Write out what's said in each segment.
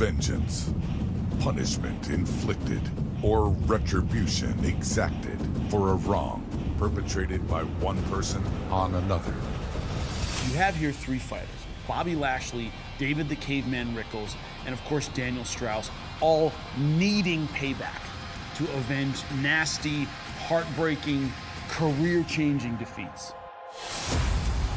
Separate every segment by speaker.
Speaker 1: vengeance, punishment inflicted, or retribution exacted for a wrong perpetrated by one person on another.
Speaker 2: You have here three fighters: Bobby Lashley, David the Caveman Rickles, and of course Daniel Straus, all needing payback to avenge nasty, heartbreaking, career-changing defeats.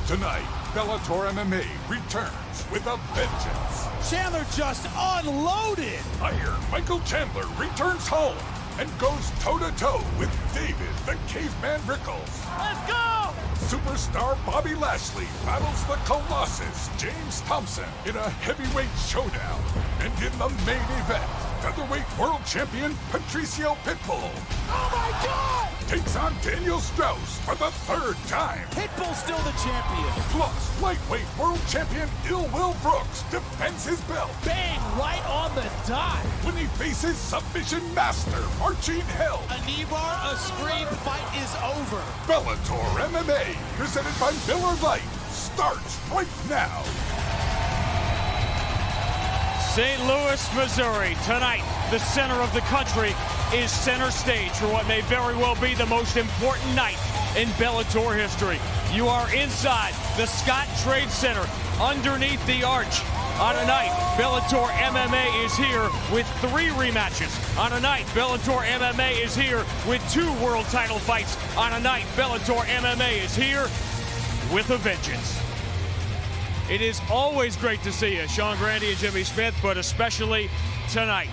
Speaker 1: Tonight, Bellator MMA returns with a vengeance.
Speaker 3: Chandler just unloaded!
Speaker 1: Iron Michael Chandler returns home and goes toe-to-toe with David the Caveman Rickles.
Speaker 3: Let's go!
Speaker 1: Superstar Bobby Lashley battles the Colossus James Thompson in a heavyweight showdown. And in the main event, featherweight world champion Patrício Pitbull
Speaker 3: Oh my God!
Speaker 1: takes on Daniel Straus for the third time.
Speaker 3: Pitbull's still the champion.
Speaker 1: Plus, lightweight world champion Ill Will Brooks defends his belt
Speaker 3: Bang, right on the dot.
Speaker 1: when he faces submission master Marcin.
Speaker 3: A knee bar, a scream, fight is over.
Speaker 1: Bellator MMA, presented by Miller Lite, starts right now.
Speaker 4: St. Louis, Missouri. Tonight, the center of the country is center stage for what may very well be the most important night in Bellator history. You are inside the Scott Trade Center, underneath the arch. On a night, Bellator MMA is here with 3 rematches. On a night, Bellator MMA is here with 2 world title fights. On a night, Bellator MMA is here with a vengeance. It is always great to see you, Sean Grande and Jimmy Smith, but especially tonight.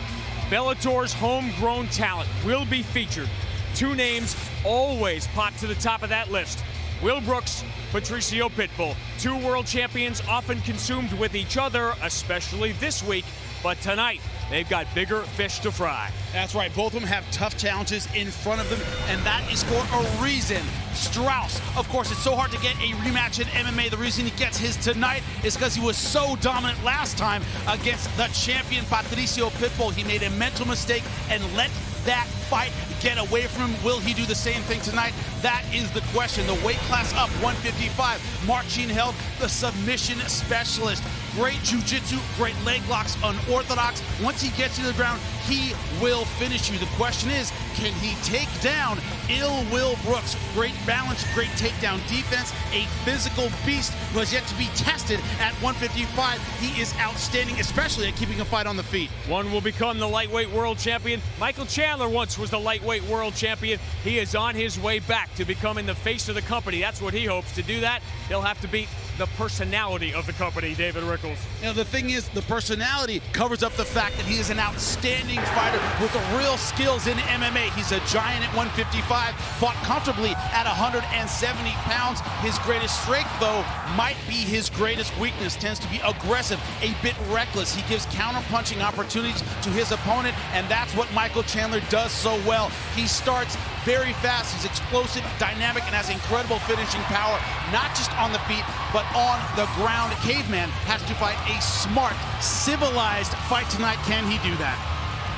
Speaker 4: Bellator's homegrown talent will be featured. 2 names always pop to the top of that list: Will Brooks, Patrício Pitbull. 2 world champions often consumed with each other, especially this week. But tonight, they've got bigger fish to fry.
Speaker 5: That's right, both of them have tough challenges in front of them, and that is for a reason. Straus, of course, it's so hard to get a rematch in MMA. The reason he gets his tonight is because he was so dominant last time against the champion Patrício Pitbull. He made a mental mistake and let that fight get away from him. Will he do the same thing tonight? That is the question. The weight class up, 155. Marcin held the submission specialist. Great jiu-jitsu, great leg locks, unorthodox. Once he gets to the ground, he will finish you. The question is, can he take down Ill Will Brooks? Great balance, great takedown defense, a physical beast who has yet to be tested at 155. He is outstanding, especially at keeping a fight on the feet.
Speaker 4: One will become the lightweight world champion. Michael Chandler once was the lightweight world champion. He is on his way back to becoming the face of the company. That's what he hopes. To do that, he'll have to beat the personality of the company, David Rickles.
Speaker 5: You know, the thing is, the personality covers up the fact that he is an outstanding fighter with the real skills in MMA. He's a giant at 155, fought comfortably at 170 pounds. His greatest strength, though, might be his greatest weakness. Tends to be aggressive, a bit reckless. He gives counter-punching opportunities to his opponent, and that's what Michael Chandler does so well. He starts very fast. He's explosive, dynamic, and has incredible finishing power, not just on the feet, but on the ground. Caveman has to fight a smart, civilized fight tonight. Can he do that?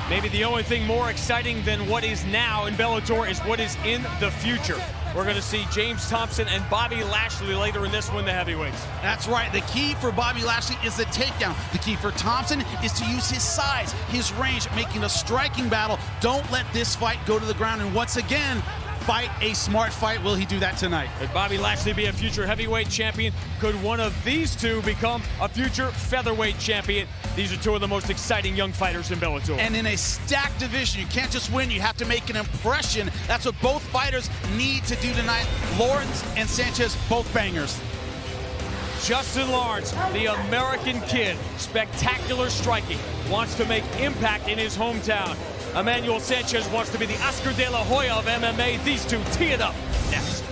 Speaker 4: Maybe the only thing more exciting than what is now in Bellator is what is in the future. We're going to see James Thompson and Bobby Lashley later in this one, the heavyweights.
Speaker 5: That's right. The key for Bobby Lashley is the takedown. The key for Thompson is to use his size, his range, making a striking battle. Don't let this fight go to the ground. And once again, fight a smart fight. Will he do that tonight?
Speaker 4: Could Bobby Lashley be a future heavyweight champion? Could one of these two become a future featherweight champion? These are 2 of the most exciting young fighters in Bellator.
Speaker 5: And in a stacked division, you can't just win, you have to make an impression. That's what both fighters need to do tonight. Lawrence and Sanchez, both bangers.
Speaker 4: Justin Lawrence, the American kid, spectacular striking, wants to make impact in his hometown. Emmanuel Sanchez wants to be the Oscar de la Hoya of MMA. These 2 tee it up next.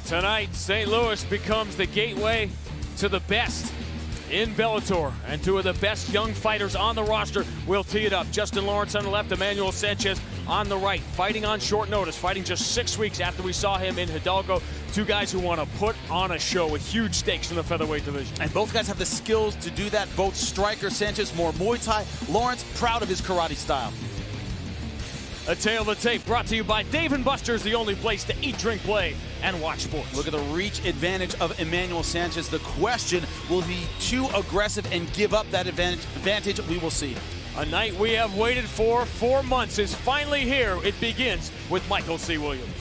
Speaker 4: Tonight, St. Louis becomes the gateway to the best in Bellator, and 2 of the best young fighters on the roster will tee it up. Justin Lawrence on the left, Emmanuel Sanchez on the right, fighting on short notice, fighting just 6 weeks after we saw him in Hidalgo. 2 guys who want to put on a show with huge stakes in the featherweight division.
Speaker 6: And both guys have the skills to do that. Both striker. Sanchez more Muay Thai. Lawrence proud of his karate style.
Speaker 4: A Tale of the Tape brought to you by Dave & Buster's, the only place to eat, drink, play and watch sports.
Speaker 6: Look at the reach advantage of Emmanuel Sanchez. The question, will he be too aggressive and give up that advantage? We will see.
Speaker 4: A night we have waited for 4 months is finally here. It begins with Michael C. Williams.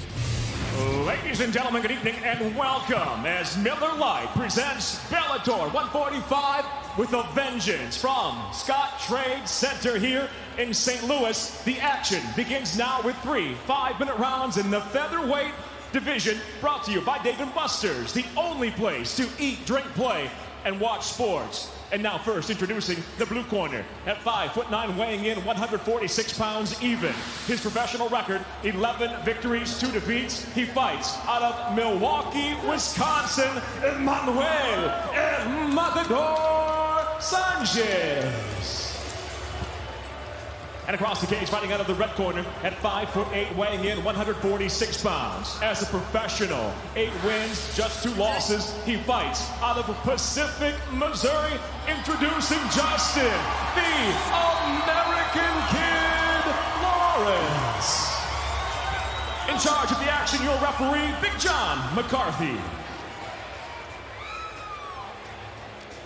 Speaker 7: Ladies and gentlemen, good evening and welcome as Miller Lite presents Bellator 145 with a vengeance from Scott Trade Center here in St. Louis. The action begins now with 3 5-minute rounds in the featherweight division, brought to you by Dave & Buster's, the only place to eat, drink, play, and watch sports. And now first introducing the blue corner at 5'9", weighing in 146 pounds even. His professional record, 11 victories, 2 defeats. He fights out of Milwaukee, Wisconsin, Emmanuel Sanchez. And across the cage, fighting out of the red corner at 5'8", weighing in 146 pounds. As a professional, 8 wins, just 2 losses. He fights out of Pacific, Missouri. Introducing Justin, the American Kid Lawrence. In charge of the action, your referee, Big John McCarthy.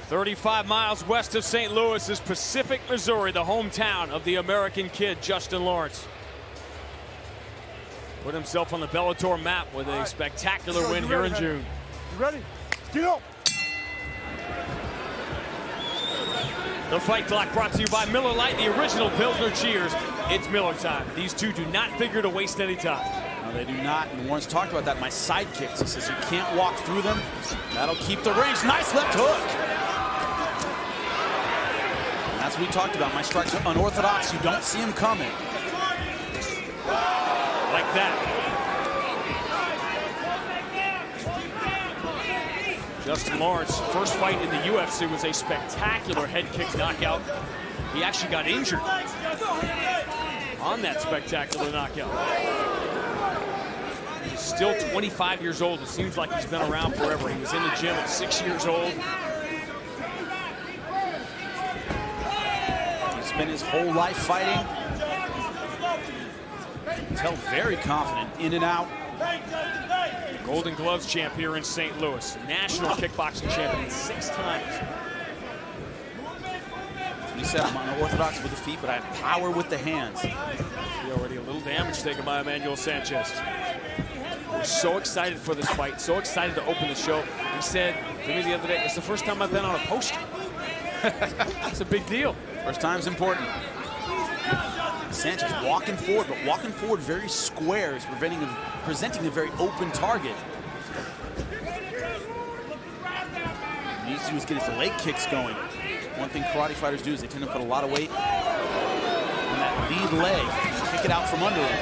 Speaker 4: 35 miles west of St. Louis is Pacific, Missouri, the hometown of the American Kid, Justin Lawrence. Put himself on the Bellator map with a spectacular win here in June.
Speaker 8: You ready? Get up.
Speaker 4: The fight clock brought to you by Miller Lite, the original Pilsner Cheers. It's Miller time. These two do not figure to waste any time.
Speaker 6: No, they do not. And Lawrence talked about that. My side kicks. He says you can't walk through them. That'll keep the range. Nice left hook. That's what we talked about. My strikes are unorthodox. You don't see them coming.
Speaker 4: Like that. Justin Lawrence, first fight in the UFC was a spectacular head kick knockout. He actually got injured on that spectacular knockout. He's still 25 years old. It seems like he's been around forever. He was in the gym at 6 years old.
Speaker 6: Spent his whole life fighting. Tell very confident in and out.
Speaker 4: Golden Gloves champ here in St. Louis. National kickboxing champion 6 times.
Speaker 6: He said I'm unorthodox with the feet, but I have power with the hands.
Speaker 4: See already a little damage taken by Emmanuel Sanchez. We're so excited for this fight, so excited to open the show. He said to me the other day, it's the first time I've been on a poster. It's a big deal.
Speaker 6: First time's important. Sanchez walking forward, but walking forward very square is presenting a very open target. What he needs to do is get his leg kicks going. One thing karate fighters do is they tend to put a lot of weight on that lead leg, kick it out from under him,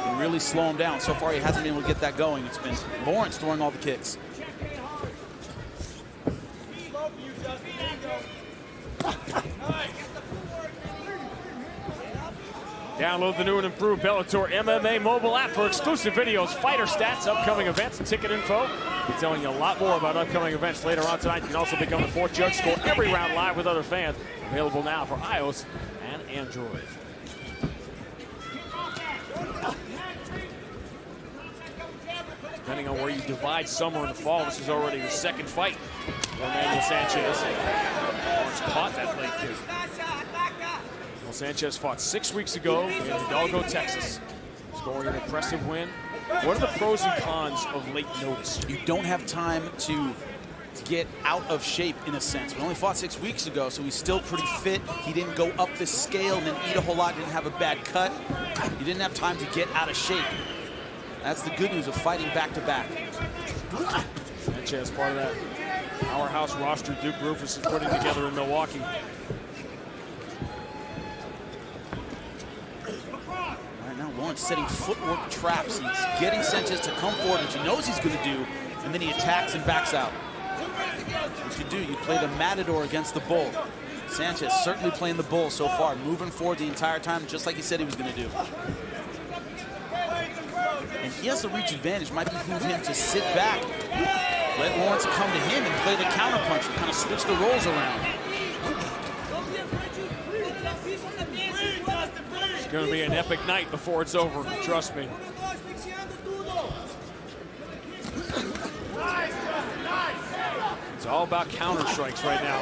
Speaker 6: and really slow him down. So far, he hasn't been able to get that going. It's been Lawrence throwing all the kicks.
Speaker 4: Download the new and improved Bellator MMA mobile app for exclusive videos, fighter stats, upcoming events, and ticket info. We'll be telling you a lot more about upcoming events later on tonight. You can also become the 4th judge, score every round live with other fans. Available now for iOS and Android. Depending on where you divide summer and fall, this is already the 2nd fight for Emmanuel Sanchez. Lawrence caught that leg kick. Well, Sanchez fought 6 weeks ago in Hidalgo, Texas, scoring an impressive win. What are the pros and cons of late notice?
Speaker 6: You don't have time to get out of shape, in a sense. We only fought 6 weeks ago, so he's still pretty fit. He didn't go up the scale and then eat a whole lot, didn't have a bad cut. He didn't have time to get out of shape. That's the good news of fighting back-to-back.
Speaker 4: Sanchez, part of that powerhouse roster Duke Rufus is putting together in Milwaukee.
Speaker 6: Right now, Lawrence setting footwork traps. He's getting Sanchez to come forward, which he knows he's going to do, and then he attacks and backs out. What you do, you play the matador against the bull. Sanchez certainly playing the bull so far, moving forward the entire time, just like he said he was going to do. And he has the reach advantage. Might behoove him to sit back, let Lawrence come to him and play the counterpunch and kind of switch the roles around.
Speaker 4: It's going to be an epic night before it's over, trust me. all about counter strikes right now.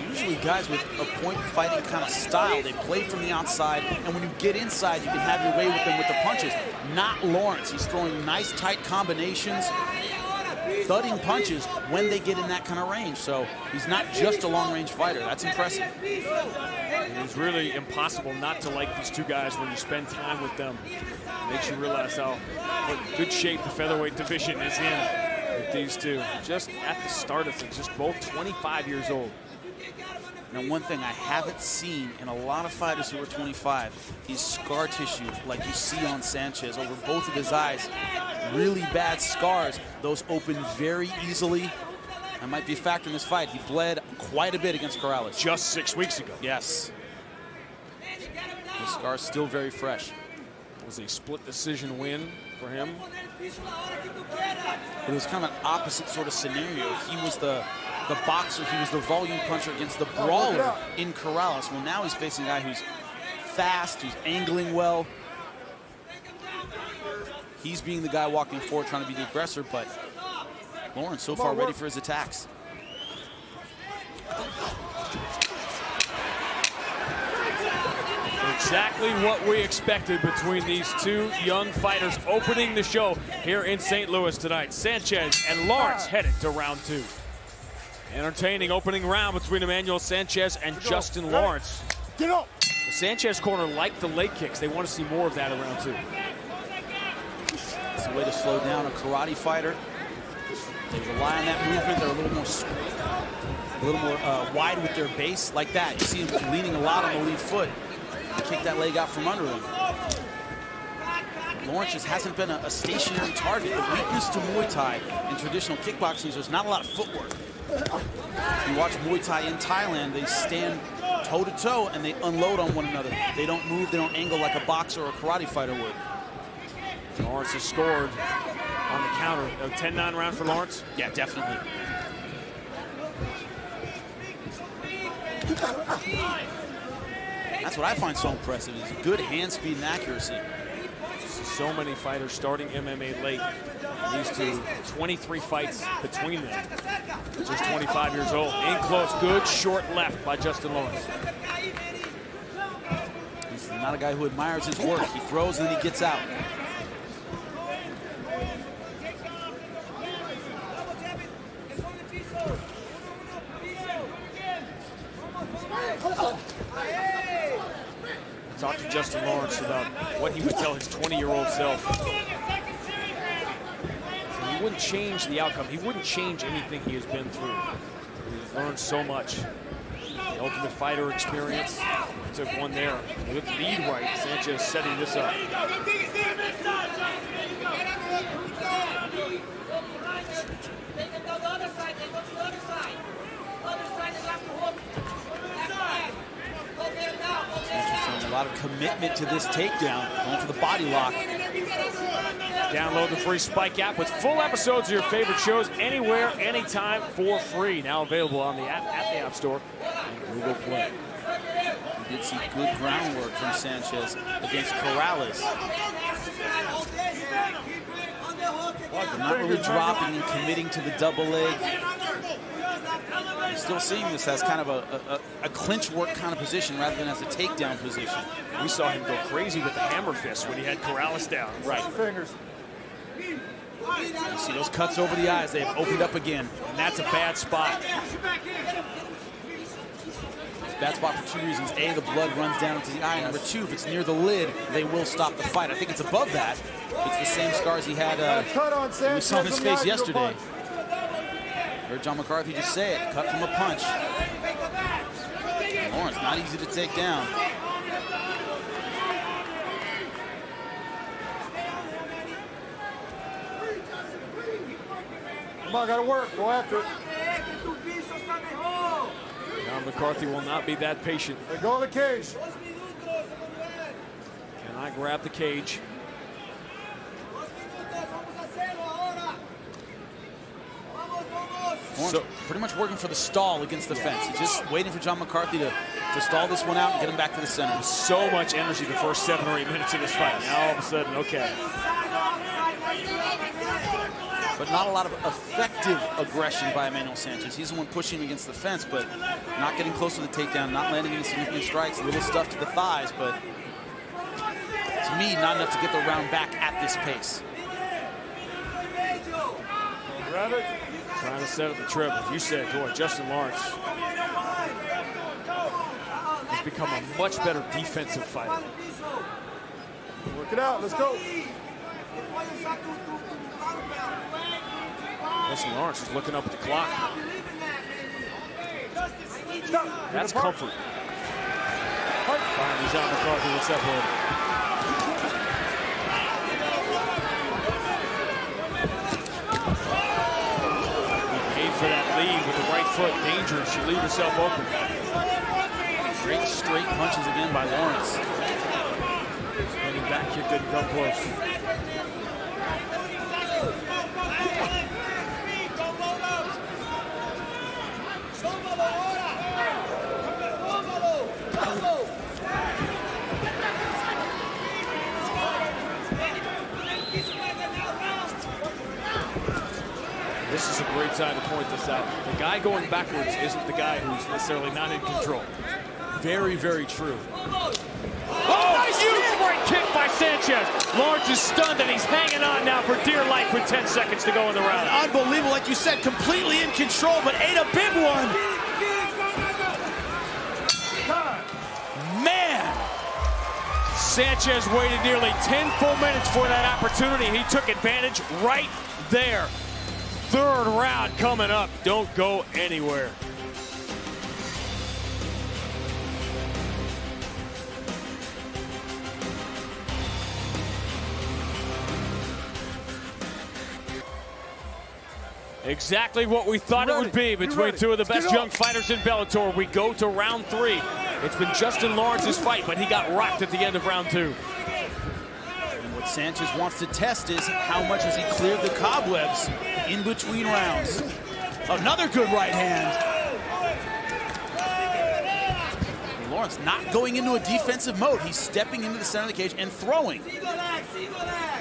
Speaker 6: Usually guys with a point fighting kind of style, they play from the outside, and when you get inside, you can have your way with them with the punches. Not Lawrence. He's throwing nice, tight combinations, thudding punches when they get in that kind of range. So he's not just a long-range fighter. That's impressive.
Speaker 4: It's really impossible not to like these two guys when you spend time with them. It makes you realize what good shape the featherweight division is in with these two. Just at the start of things, just both 25 years old.
Speaker 6: Now, one thing I haven't seen in a lot of fighters who are 25 is scar tissue like you see on Sanchez over both of his eyes. Really bad scars. Those open very easily. That might be a factor in this fight. He bled quite a bit against Corrales.
Speaker 4: Just 6 weeks ago.
Speaker 6: Yes. The scar's still very fresh.
Speaker 4: It was a split decision win for him.
Speaker 6: But it was kind of an opposite sort of scenario. He was the boxer, he was the volume puncher against the brawler in Corrales. Well, now he's facing a guy who's fast, who's angling well. He's being the guy walking forward, trying to be the aggressor, but Lawrence so far ready for his attacks.
Speaker 4: Exactly what we expected between these two young fighters opening the show here in St. Louis tonight. Sanchez and Lawrence headed to round 2. Entertaining opening round between Emmanuel Sanchez and Justin Lawrence.
Speaker 8: Get up.
Speaker 4: The Sanchez corner liked the leg kicks. They want to see more of that in round 2.
Speaker 6: It's a way to slow down a karate fighter. They rely on that movement. They're a little more wide with their base like that. You see him leaning a lot on the lead foot. Kick that leg out from under him. Lawrence just hasn't been a stationary target. The weakness to Muay Thai in traditional kickboxing is there's not a lot of footwork. You watch Muay Thai in Thailand, they stand toe-to-toe and they unload on one another. They don't move, they don't angle like a boxer or a karate fighter would.
Speaker 4: Lawrence has scored on the counter. A 10-9 round for Lawrence?
Speaker 6: Yeah, definitely. That's what I find so impressive, is good hand speed and accuracy.
Speaker 4: So many fighters starting MMA late. These two, 23 fights between them. Just 25 years old. In close, good short left by Justin Lawrence.
Speaker 6: He's not a guy who admires his work. He throws and then he gets out.
Speaker 4: Talk to Justin Lawrence about what he would tell his 20-year-old self. He wouldn't change the outcome. He wouldn't change anything he has been through. He's learned so much. The Ultimate Fighter experience. He took one there. With lead right, Sanchez setting this up.
Speaker 6: A lot of commitment to this takedown, going for the body lock.
Speaker 4: Download the free Spike app with full episodes of your favorite shows anywhere, anytime for free. Now available on the app at the App Store and Google Play.
Speaker 6: We did see good groundwork from Sanchez against Corrales. Not really dropping and committing to the double leg. You're still seeing this as kind of a clinch work kind of position rather than as a takedown position.
Speaker 4: We saw him go crazy with the hammer fist when he had Corrales down.
Speaker 6: Right.
Speaker 8: Fingers.
Speaker 6: You see those cuts over the eyes. They've opened up again.
Speaker 4: And that's a bad spot.
Speaker 6: It's a bad spot for 2 reasons. A, the blood runs down into the eye. Number 2, if it's near the lid, they will stop the fight. I think it's above that. It's the same scars he had we saw on his face yesterday. Heard John McCarthy just say it. Cut from a punch. Lawrence, not easy to take down.
Speaker 8: Come on, gotta work. Go after it.
Speaker 4: John McCarthy will not be that patient.
Speaker 8: They go in the cage.
Speaker 4: Cannot grab the cage.
Speaker 6: Lawrence pretty much working for the stall against the fence. He's just waiting for John McCarthy to stall this one out and get him back to the center.
Speaker 4: So much energy the first 7 or 8 minutes of this fight. Now all of a sudden, okay.
Speaker 6: but not a lot of effective aggression by Emmanuel Sanchez. He's the one pushing him against the fence, but not getting close to the takedown, not landing any significant strikes, little stuff to the thighs, but to me, not enough to get the round back at this pace.
Speaker 4: Trying to set up the trip. As you said, boy, Justin Lawrence has become a much better defensive fighter.
Speaker 8: Work it out. Let's go.
Speaker 4: Justin Lawrence is looking up at the clock. That's comfort. Finally, John McCarthy will separate. For that lead with the right foot, dangerous. She leaves herself open.
Speaker 6: Great straight punches again by Lawrence.
Speaker 4: Spinning back kick didn't come close. This is a great time to point this out. The guy going backwards isn't the guy who's necessarily not in control.
Speaker 6: Very, very true.
Speaker 4: Oh, nice huge right kick by Sanchez. Lawrence is stunned and he's hanging on now for dear life with 10 seconds to go in the round.
Speaker 5: Unbelievable, like you said, completely in control, but ate a big one.
Speaker 4: Man! Sanchez waited nearly 10 full minutes for that opportunity. He took advantage right there. Third round coming up. Don't go anywhere. Exactly what we thought it would be between two of the best young fighters in Bellator. We go to round 3. It's been Justin Lawrence's fight, but he got rocked at the end of round 2.
Speaker 6: What Sanchez wants to test is how much has he cleared the cobwebs in between rounds. Another good right hand. And Lawrence not going into a defensive mode. He's stepping into the center of the cage and throwing.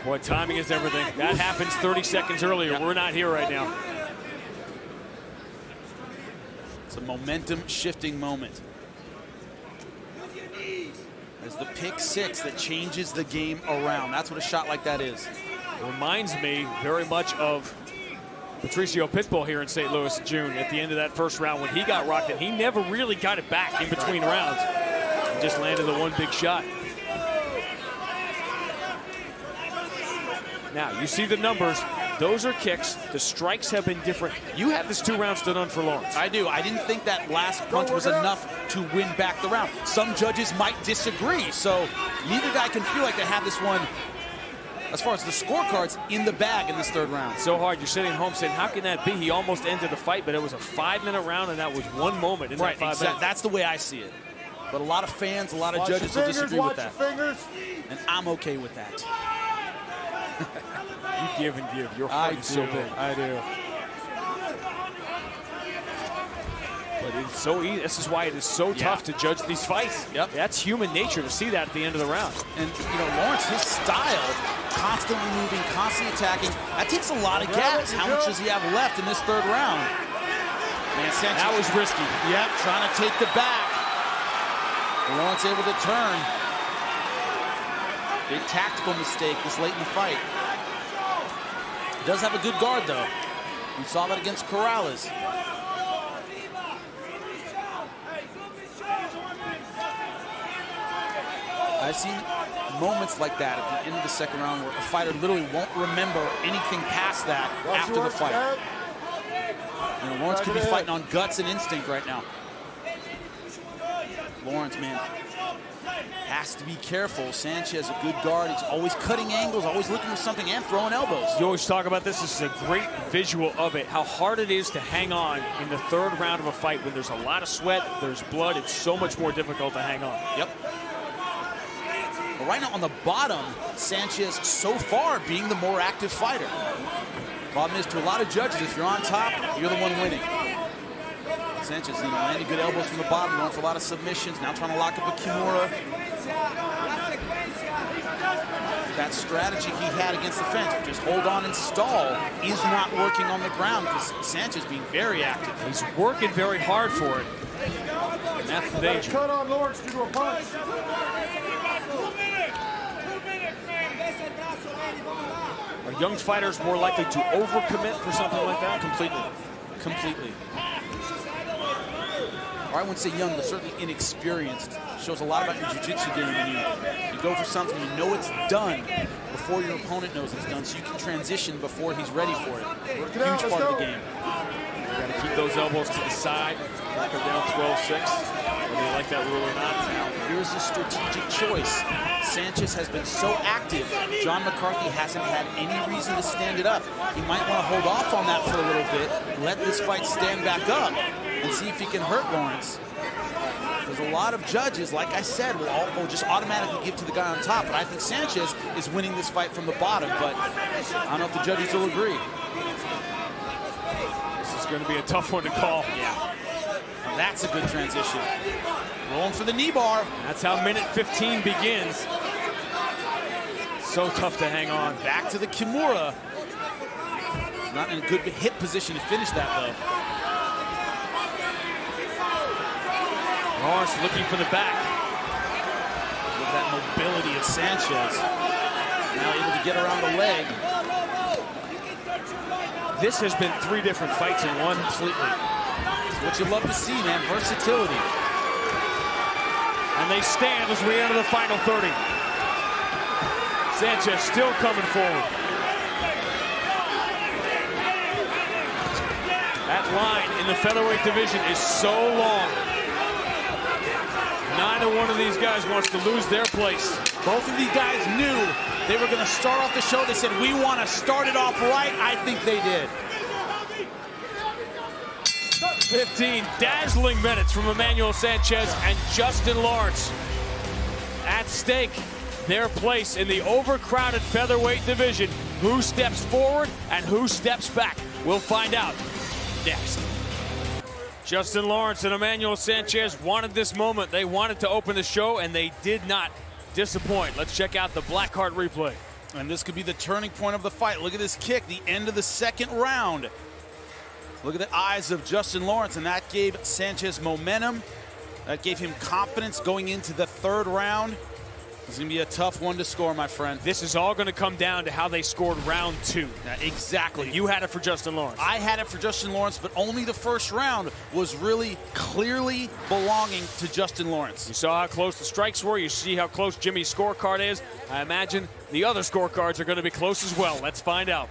Speaker 4: Boy, timing is everything. That happens 30 seconds earlier. We're not here right now.
Speaker 6: It's a momentum shifting moment. There's the pick 6 that changes the game around. That's what a shot like that is.
Speaker 4: It reminds me very much of Patrício Pitbull here in St. Louis in June at the end of that first round when he got rocked, and he never really got it back in between rounds. He just landed the one big shot. Now, you see the numbers. Those are kicks. The strikes have been different. You have this 2 rounds done for Lawrence.
Speaker 6: I do. I didn't think that last punch was enough to win back the round. Some judges might disagree, so neither guy can feel like they have this one, as far as the scorecards, in the bag in this 3rd round.
Speaker 4: So hard. You're sitting home saying, how can that be? He almost ended the fight, but it was a 5-minute round, and that was one moment in that 5 minutes.
Speaker 6: That's the way I see it. But a lot of fans, a lot of judges will disagree with that. And I'm okay with that.
Speaker 4: You give and give. Your heart is so big.
Speaker 6: I do.
Speaker 4: But it's so easy. This is why it is so tough to judge these fights.
Speaker 6: Yep.
Speaker 4: That's human nature to see that at the end of the round.
Speaker 6: And, you know, Lawrence, his style, constantly moving, constantly attacking, that takes a lot of gas. How much does he have left in this 3rd round? Man, Sanchez,
Speaker 4: that was risky.
Speaker 6: Yep, trying to take the back. Lawrence able to turn. Big tactical mistake this late in the fight. Does have a good guard, though. We saw that against Corrales. I've seen moments like that at the end of the 2nd round where a fighter literally won't remember anything past that after the fight. You know, Lawrence could be fighting on guts and instinct right now. Lawrence, man, has to be careful. Sanchez, a good guard. He's always cutting angles, always looking for something and throwing elbows.
Speaker 4: You always talk about this. This is a great visual of it, how hard it is to hang on in the 3rd round of a fight when there's a lot of sweat, there's blood. It's so much more difficult to hang on.
Speaker 6: Yep. But right now on the bottom, Sanchez so far being the more active fighter. Problem is, to a lot of judges, if you're on top, you're the one winning. Sanchez, you know, landing good elbows from the bottom, going for a lot of submissions, now trying to lock up a Kimura. that strategy he had against the fence, just hold on and stall, is not working on the ground because Sanchez being very active.
Speaker 4: He's working very hard for it. And that's the danger.
Speaker 8: Cut on Lawrence to do a punch.
Speaker 4: Are young fighters more likely to overcommit for something like that?
Speaker 6: Completely. Or I wouldn't say young, but certainly inexperienced. Shows a lot about your jiu-jitsu game when you go for something, you know it's done before your opponent knows it's done, so you can transition before he's ready for it. Huge part of the game.
Speaker 4: You got to keep those elbows to the side. Knock them down 12-6. Whether you like that rule or not.
Speaker 6: Now, here's a strategic choice. Sanchez has been so active, John McCarthy hasn't had any reason to stand it up. He might want to hold off on that for a little bit, let this fight stand back up, and see if he can hurt Lawrence. There's a lot of judges, like I said, will just automatically give to the guy on top, but I think Sanchez is winning this fight from the bottom, but I don't know if the judges will agree.
Speaker 4: This is going to be a tough one to call.
Speaker 6: Yeah. That's a good transition. Rolling for the knee bar.
Speaker 4: That's how minute 15 begins. So tough to hang on.
Speaker 6: Back to the Kimura. Not in a good hip position to finish that, though.
Speaker 4: Lawrence looking for the back.
Speaker 6: Look at that mobility of Sanchez. Now able to get around the leg.
Speaker 4: This has been 3 different fights in one.
Speaker 6: Completely. What you love to see, man, versatility.
Speaker 4: And they stand as we enter the final 30. Sanchez still coming forward. That line in the featherweight division is so long. Neither one of these guys wants to lose their place.
Speaker 6: Both of these guys knew they were going to start off the show. They said, we want to start it off right. I think they did.
Speaker 4: 15 dazzling minutes from Emmanuel Sanchez and Justin Lawrence. At stake, their place in the overcrowded featherweight division. Who steps forward and who steps back? We'll find out next. Justin Lawrence and Emmanuel Sanchez wanted this moment. They wanted to open the show, and they did not disappoint. Let's check out the Blackheart replay.
Speaker 6: And this could be the turning point of the fight. Look at this kick, the end of the second round. Look at the eyes of Justin Lawrence, and that gave Sanchez momentum. That gave him confidence going into the third round. It's going to be a tough one to score, my friend.
Speaker 4: This is all going to come down to how they scored round 2.
Speaker 6: Exactly.
Speaker 4: You had it for Justin Lawrence.
Speaker 6: I had it for Justin Lawrence, but only the first round was really clearly belonging to Justin Lawrence.
Speaker 4: You saw how close the strikes were. You see how close Jimmy's scorecard is. I imagine the other scorecards are going to be close as well. Let's find out.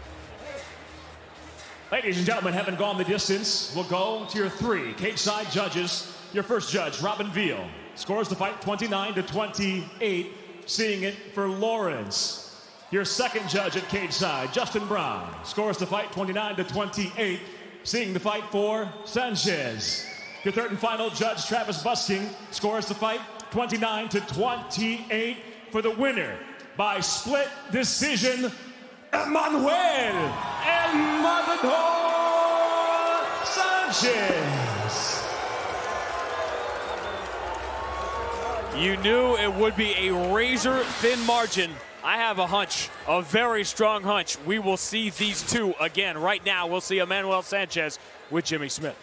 Speaker 7: Ladies and gentlemen, having gone the distance, we'll go to your 3 cage-side judges. Your first judge, Robin Veal, scores the fight 29-28, seeing it for Lawrence. Your second judge at cage-side, Justin Brown, scores the fight 29-28, seeing the fight for Sanchez. Your third and final judge, Travis Busking, scores the fight 29-28 for the winner by split decision, Emmanuel Sanchez.
Speaker 4: You knew it would be a razor-thin margin. I have a hunch, a very strong hunch. We will see these two again. Right now, we'll see Emmanuel Sanchez with Jimmy Smith.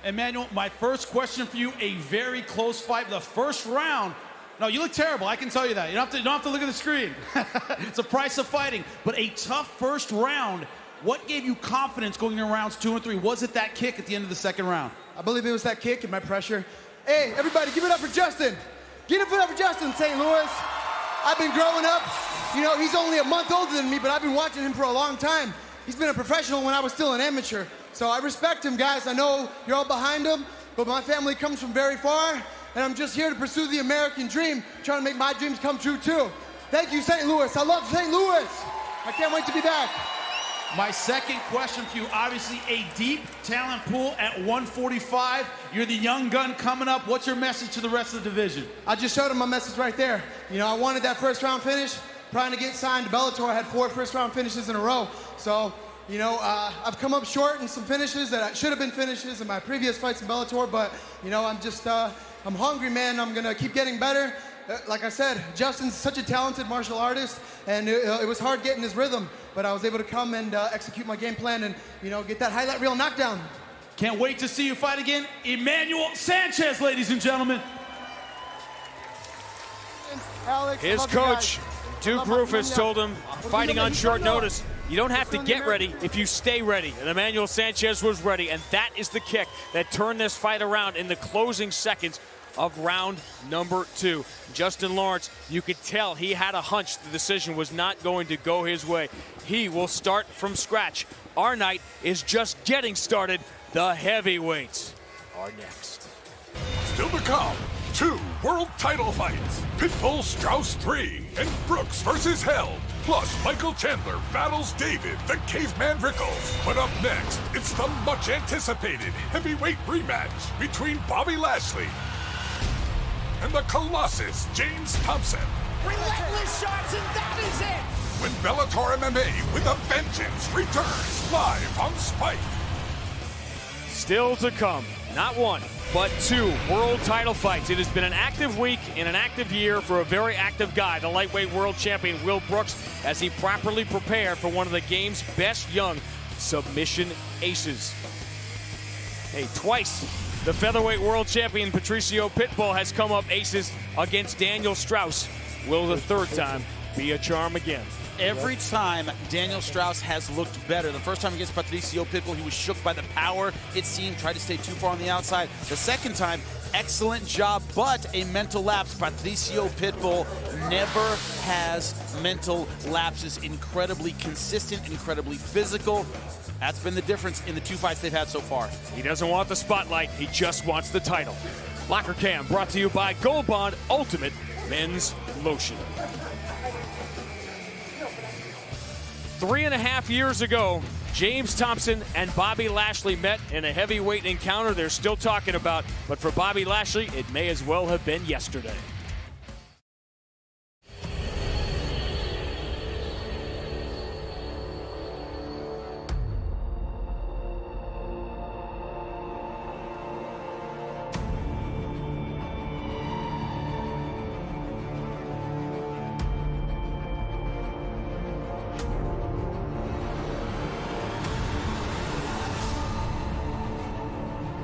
Speaker 5: Emmanuel, my first question for you, a very close fight. The first round, no, you look terrible, I can tell you that. You don't have to look at the screen. It's a price of fighting. But a tough first round. What gave you confidence going into rounds 2 and 3? Was it that kick at the end of the second round?
Speaker 9: I believe it was that kick and my pressure. Hey, everybody, give it up for Justin. Give it up for Justin, St. Louis. I've been growing up. You know, he's only a month older than me, but I've been watching him for a long time. He's been a professional when I was still an amateur. So I respect him, guys. I know you're all behind him, but my family comes from very far, and I'm just here to pursue the American dream, trying to make my dreams come true, too. Thank you, St. Louis. I love St. Louis. I can't wait to be back.
Speaker 5: My second question for you, obviously a deep talent pool at 145. You're the young gun coming up. What's your message to the rest of the division?
Speaker 9: I just showed him my message right there. You know, I wanted that first round finish. Trying to get signed to Bellator, I had 4 first round finishes in a row. So, you know, I've come up short in some finishes that should have been finishes in my previous fights in Bellator, but, you know, I'm just, I'm hungry, man. I'm gonna keep getting better. Like I said, Justin's such a talented martial artist, and it was hard getting his rhythm, but I was able to come and execute my game plan and, get that highlight reel knockdown.
Speaker 5: Can't wait to see you fight again. Emmanuel Sanchez, ladies and gentlemen.
Speaker 9: Alex,
Speaker 4: His coach, Duke Rufus, told him, fighting on short notice, you don't have to get ready if you stay ready. And Emmanuel Sanchez was ready, and that is the kick that turned this fight around in the closing seconds of round number 2. Justin Lawrence, you could tell he had a hunch the decision was not going to go his way. He will start from scratch. Our night is just getting started. The heavyweights are next.
Speaker 1: Still to come, 2 world title fights. Pitbull Strauss 3 and Brooks versus Held. Plus, Michael Chandler battles David, the Caveman Rickles. But up next, it's the much-anticipated heavyweight rematch between Bobby Lashley and the Colossus, James Thompson.
Speaker 3: Relentless shots, and that is it!
Speaker 1: When Bellator MMA with a Vengeance returns live on Spike.
Speaker 4: Still to come, not 1, but 2 world title fights. It has been an active week and an active year for a very active guy, the lightweight world champion Will Brooks, as he properly prepared for one of the game's best young submission aces. Hey, twice the featherweight world champion Patrício Pitbull has come up aces against Daniel Straus. Will the 3rd time be a charm again?
Speaker 6: Every time Daniel Straus has looked better. The first time against Patrício Pitbull, he was shook by the power, it seemed, tried to stay too far on the outside. The second time, excellent job, but a mental lapse. Patrício Pitbull never has mental lapses. Incredibly consistent, incredibly physical. That's been the difference in the 2 fights they've had so far.
Speaker 4: He doesn't want the spotlight, he just wants the title. Locker Cam brought to you by Gold Bond Ultimate Men's Lotion. 3.5 years ago, James Thompson and Bobby Lashley met in a heavyweight encounter they're still talking about, but for Bobby Lashley, it may as well have been yesterday.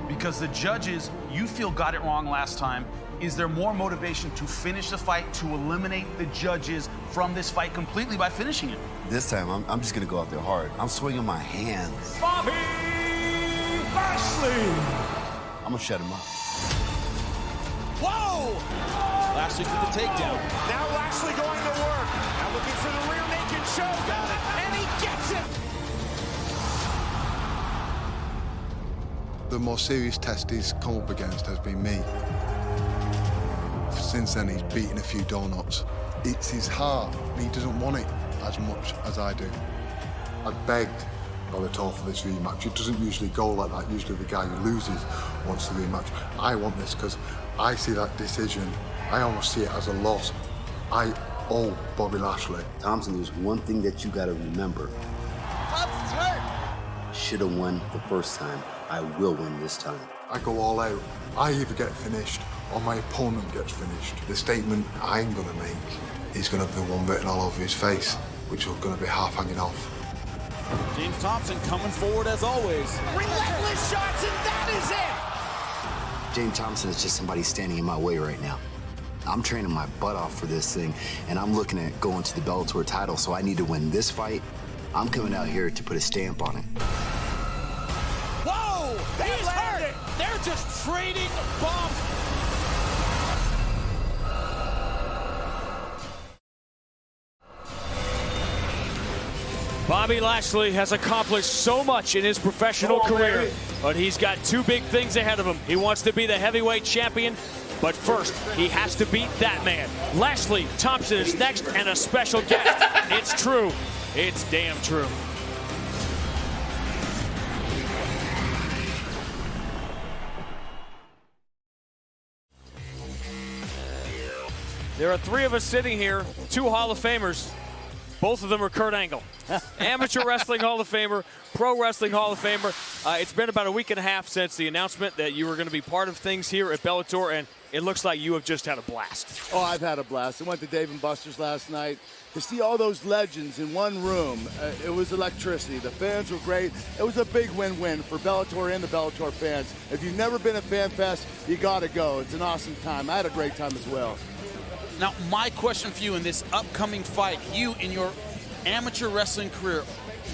Speaker 5: Because the judges, you feel, got it wrong last time. Is there more motivation to finish the fight, to eliminate the judges from this fight completely by finishing it?
Speaker 10: This time, I'm just gonna go out there hard. I'm swinging my hands.
Speaker 7: Bobby Lashley!
Speaker 10: I'm gonna shut him up.
Speaker 6: Whoa! Lashley for the takedown.
Speaker 3: Now Lashley going to work. Now looking for the rear naked choke. Got it. And he gets it!
Speaker 8: The more serious test he's come up against has been me. Since then, he's beaten a few donuts. It's his heart, and he doesn't want it as much as I do. I begged Bellator for this rematch. It doesn't usually go like that. Usually the guy who loses wants the rematch. I want this because I see that decision, I almost see it as a loss. I owe Bobby Lashley.
Speaker 10: Thompson, there's one thing that you gotta remember.
Speaker 9: Thompson's hurt!
Speaker 10: Should've won the first time. I will win this time.
Speaker 8: I go all out. I either get finished or my opponent gets finished. The statement I'm gonna make is gonna be one written all over his face, which is gonna be half hanging off.
Speaker 6: James Thompson coming forward as always.
Speaker 3: Relentless shots, and that is it!
Speaker 10: James Thompson is just somebody standing in my way right now. I'm training my butt off for this thing, and I'm looking at going to the Bellator title, so I need to win this fight. I'm coming out here to put a stamp on it.
Speaker 3: Whoa! He's hurt!
Speaker 6: They're just trading bombs.
Speaker 4: Bobby Lashley has accomplished so much in his professional career, but he's got 2 big things ahead of him. He wants to be the heavyweight champion, but first, he has to beat that man. Lashley Thompson is next, and a special guest. It's true. It's damn true. There are 3 of us sitting here, 2 Hall of Famers. Both of them are Kurt Angle. Amateur Wrestling Hall of Famer, Pro Wrestling Hall of Famer. It's been about a week and a half since the announcement that you were going to be part of things here at Bellator, and it looks like you have just had a blast.
Speaker 11: Oh, I've had a blast. I went to Dave & Buster's last night. To see all those legends in one room, it was electricity. The fans were great. It was a big win-win for Bellator and the Bellator fans. If you've never been at Fan Fest, you got to go. It's an awesome time. I had a great time as well.
Speaker 6: Now, my question for you in this upcoming fight, you in your amateur wrestling career,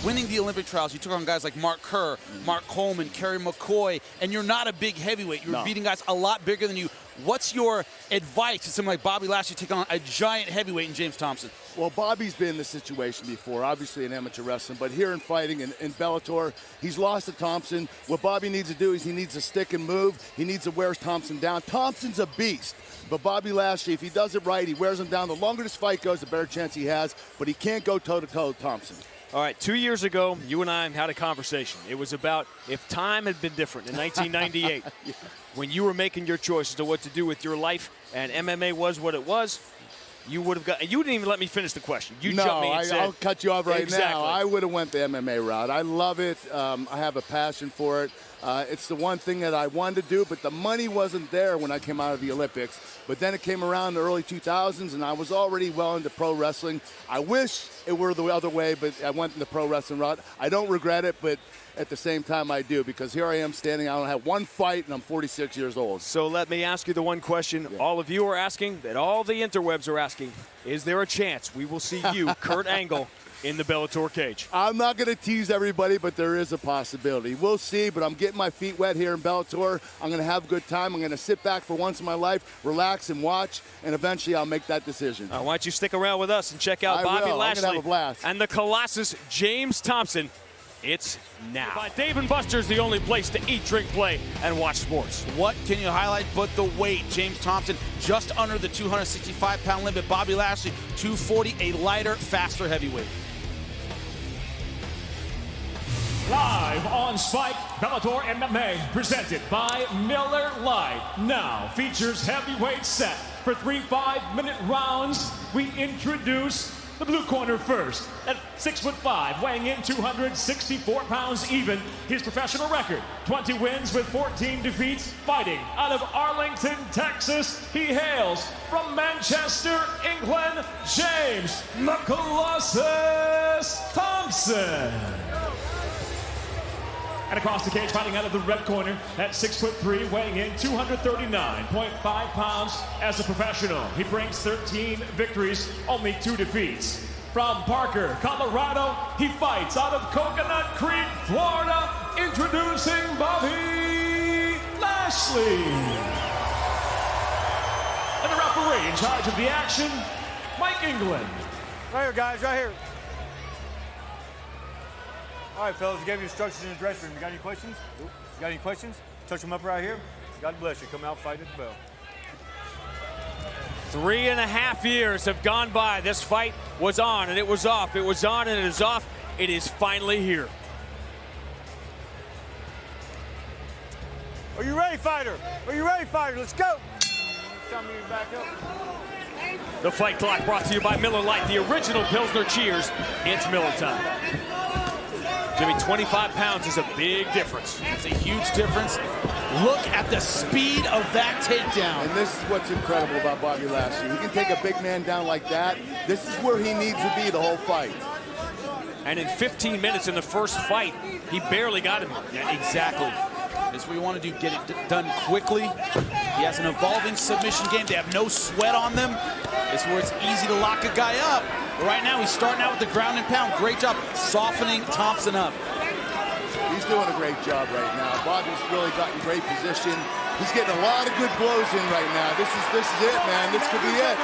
Speaker 6: winning the Olympic trials, you took on guys like Mark Kerr, Mark Coleman, Kerry McCoy, and you're not a big heavyweight. You're beating guys a lot bigger than you. What's your advice to someone like Bobby Lashley taking on a giant heavyweight in James Thompson?
Speaker 11: Well, Bobby's been in this situation before, obviously in amateur wrestling, but here in fighting in Bellator, he's lost to Thompson. What Bobby needs to do is he needs to stick and move. He needs to wear Thompson down. Thompson's a beast, but Bobby Lashley, if he does it right, he wears him down. The longer this fight goes, the better chance he has, but he can't go toe-to-toe with Thompson.
Speaker 4: All right, 2 years ago, you and I had a conversation. It was about if time had been different in 1998, yeah. When you were making your choices to what to do with your life, and MMA was what it was, you would have got. And you didn't even let me finish the question. You jumped me and said,
Speaker 11: I'll cut you off right
Speaker 4: exactly.
Speaker 11: now. I would have went the MMA route. I love it. I have a passion for it. It's the one thing that I wanted to do, but the money wasn't there when I came out of the Olympics. But then it came around in the early 2000s, and I was already well into pro wrestling. I wish it were the other way, but I went in the pro wrestling route. I don't regret it, but at the same time I do, because here I am standing. I don't have one fight, and I'm 46 years old.
Speaker 4: So let me ask you the one question all of you are asking, that all the interwebs are asking. Is there a chance we will see you, Kurt Angle, in the Bellator cage?
Speaker 11: I'm not going to tease everybody, but there is a possibility. We'll see, but I'm getting my feet wet here in Bellator. I'm going to have a good time. I'm going to sit back for once in my life, relax and watch, and eventually I'll make that decision.
Speaker 4: Why don't you stick around with us and check out Bobby Lashley
Speaker 11: I'm gonna have a blast.
Speaker 4: And the Colossus James Thompson. It's now. Dave & Buster's, the only place to eat, drink, play, and watch sports.
Speaker 6: What can you highlight but the weight? James Thompson just under the 265-pound limit. Bobby Lashley, 240, a lighter, faster heavyweight.
Speaker 7: Live on Spike, Bellator MMA, presented by Miller Lite. Now features heavyweight set for 3 5-minute rounds. We introduce the blue corner first. At 6'5", weighing in 264 pounds even. His professional record, 20 wins with 14 defeats. Fighting out of Arlington, Texas, he hails from Manchester, England, James the Colossus Thompson. And across the cage, fighting out of the red corner at 6'3", weighing in 239.5 pounds as a professional. He brings 13 victories, only 2 defeats. From Parker, Colorado, he fights out of Coconut Creek, Florida, introducing Bobby Lashley. And the referee in charge of the action, Mike England.
Speaker 12: Right here, guys, right here. All right, fellas, I gave you instructions in the dressing room. You got any questions? You got any questions? Touch them up right here. God bless you. Come out, fight at the bell.
Speaker 4: 3.5 years have gone by. This fight was on and it was off. It was on and it is off. It is finally here.
Speaker 12: Are you ready, fighter? Are you ready, fighter? Let's go. It's time to back up.
Speaker 4: The fight clock brought to you by Miller Lite, the original Pilsner Cheers. It's Miller time. Jimmy, 25 pounds is a big difference.
Speaker 6: It's a huge difference. Look at the speed of that takedown.
Speaker 11: And this is what's incredible about Bobby Lashley. He can take a big man down like that. This is where he needs to be the whole fight.
Speaker 4: And in 15 minutes in the first fight, he barely got him.
Speaker 6: Yeah, exactly. That's what you want to do, get it done quickly. He has an evolving submission game. They have no sweat on them. It's where it's easy to lock a guy up. But right now, he's starting out with the ground and pound. Great job softening Thompson up.
Speaker 11: He's doing a great job right now. Bobby's really got in great position. He's getting a lot of good blows in right now. This is it, man. This could be it.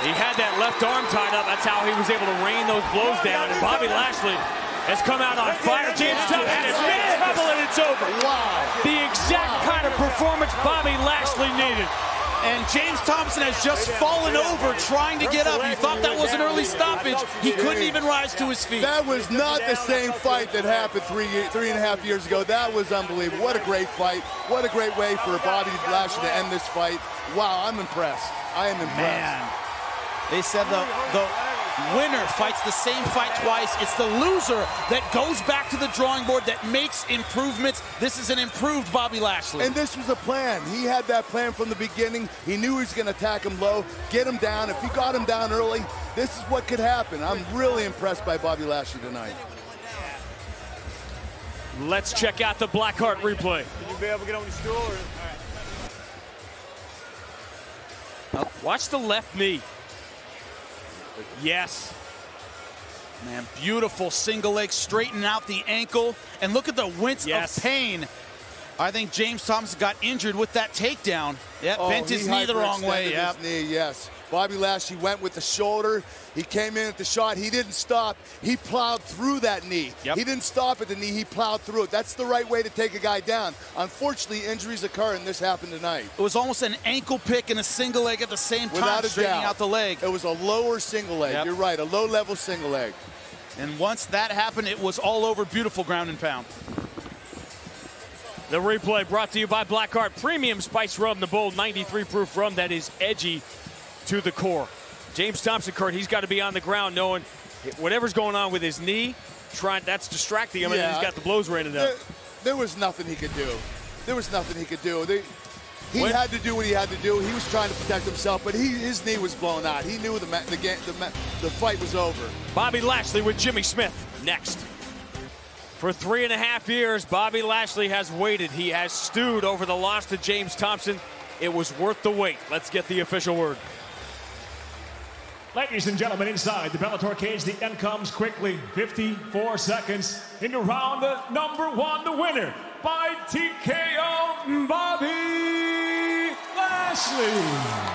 Speaker 4: He had that left arm tied up. That's how he was able to rain those blows down. And Bobby Lashley has come out on fire. James Thompson is in trouble and it's over.
Speaker 11: Wow.
Speaker 4: The exact kind of performance Bobby Lashley needed.
Speaker 6: And James Thompson has just fallen over trying to get up. You thought that was an early stoppage. He couldn't even rise to his feet.
Speaker 11: That was not the same fight that happened 3.5 years ago. That was unbelievable. What a great fight. What a great way for Bobby Lashley to end this fight. Wow, I'm impressed. I am impressed.
Speaker 6: Man. They said the winner fights the same fight twice. It's the loser that goes back to the drawing board, that makes improvements. This is an improved Bobby Lashley.
Speaker 11: And this was a plan. He had that plan from the beginning. He knew he was going to attack him low, get him down. If he got him down early, this is what could happen. I'm really impressed by Bobby Lashley tonight.
Speaker 4: Let's check out the Blackheart replay.
Speaker 12: Can you be able to get on the stool? Or...
Speaker 4: Now, watch the left knee. Yes.
Speaker 6: Man, beautiful single leg, straightening out the ankle. And look at the wince of pain. I think James Thompson got injured with that takedown. Yep, bent his knee the wrong way.
Speaker 11: Yep. His knee, yes. Bobby Lashley went with the shoulder. He came in at the shot. He didn't stop. He plowed through that knee. Yep. He didn't stop at the knee. He plowed through it. That's the right way to take a guy down. Unfortunately, injuries occur, and this happened tonight.
Speaker 6: It was almost an ankle pick and a single leg at the same time,
Speaker 11: without a
Speaker 6: straightening
Speaker 11: doubt.
Speaker 6: out the leg.
Speaker 11: It was a lower single leg. Yep. You're right, a low-level single leg.
Speaker 6: And once that happened, it was all over. Beautiful ground and pound.
Speaker 4: The replay brought to you by Blackheart Premium Spice Rum, the bold 93 proof rum that is edgy to the core. James Thompson, Kurt, he's got to be on the ground knowing whatever's going on with his knee, that's distracting him, and he's got the blows raining out.
Speaker 11: There was nothing he could do. There was nothing he could do. He had to do what he had to do. He was trying to protect himself, but his knee was blown out. He knew the fight was over.
Speaker 4: Bobby Lashley with Jimmy Smith next. For 3.5 years, Bobby Lashley has waited. He has stewed over the loss to James Thompson. It was worth the wait. Let's get the official word.
Speaker 7: Ladies and gentlemen, inside the Bellator cage, the end comes quickly. 54 seconds into round number 1. The winner by TKO, Bobby Lashley.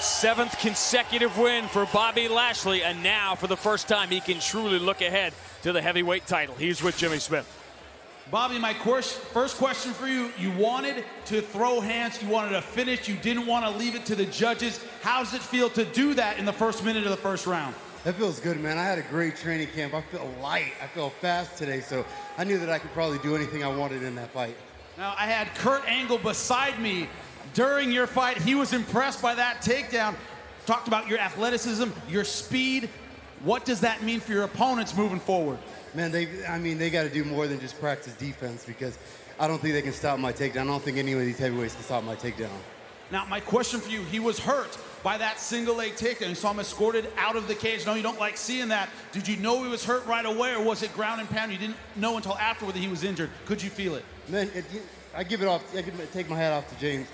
Speaker 4: 7th consecutive win for Bobby Lashley, and now for the first time he can truly look ahead to the heavyweight title. He's with Jimmy Smith.
Speaker 5: Bobby, my first question for you. You wanted to throw hands, you wanted to finish, you didn't want to leave it to the judges. How does it feel to do that in the first minute of the first round?
Speaker 9: That feels good, man. I had a great training camp. I feel light. I feel fast today, so I knew that I could probably do anything I wanted in that fight.
Speaker 5: Now, I had Kurt Angle beside me during your fight. He was impressed by that takedown. Talked about your athleticism, your speed. What does that mean for your opponents moving forward?
Speaker 9: Man, they got to do more than just practice defense, because I don't think they can stop my takedown. I don't think any of these heavyweights can stop my takedown.
Speaker 5: Now, my question for you, he was hurt by that single leg takedown. You saw him escorted out of the cage. No, you don't like seeing that. Did you know he was hurt right away, or was it ground and pound? You didn't know until afterward that he was injured. Could you feel it?
Speaker 9: Man, I could take my hat off to James.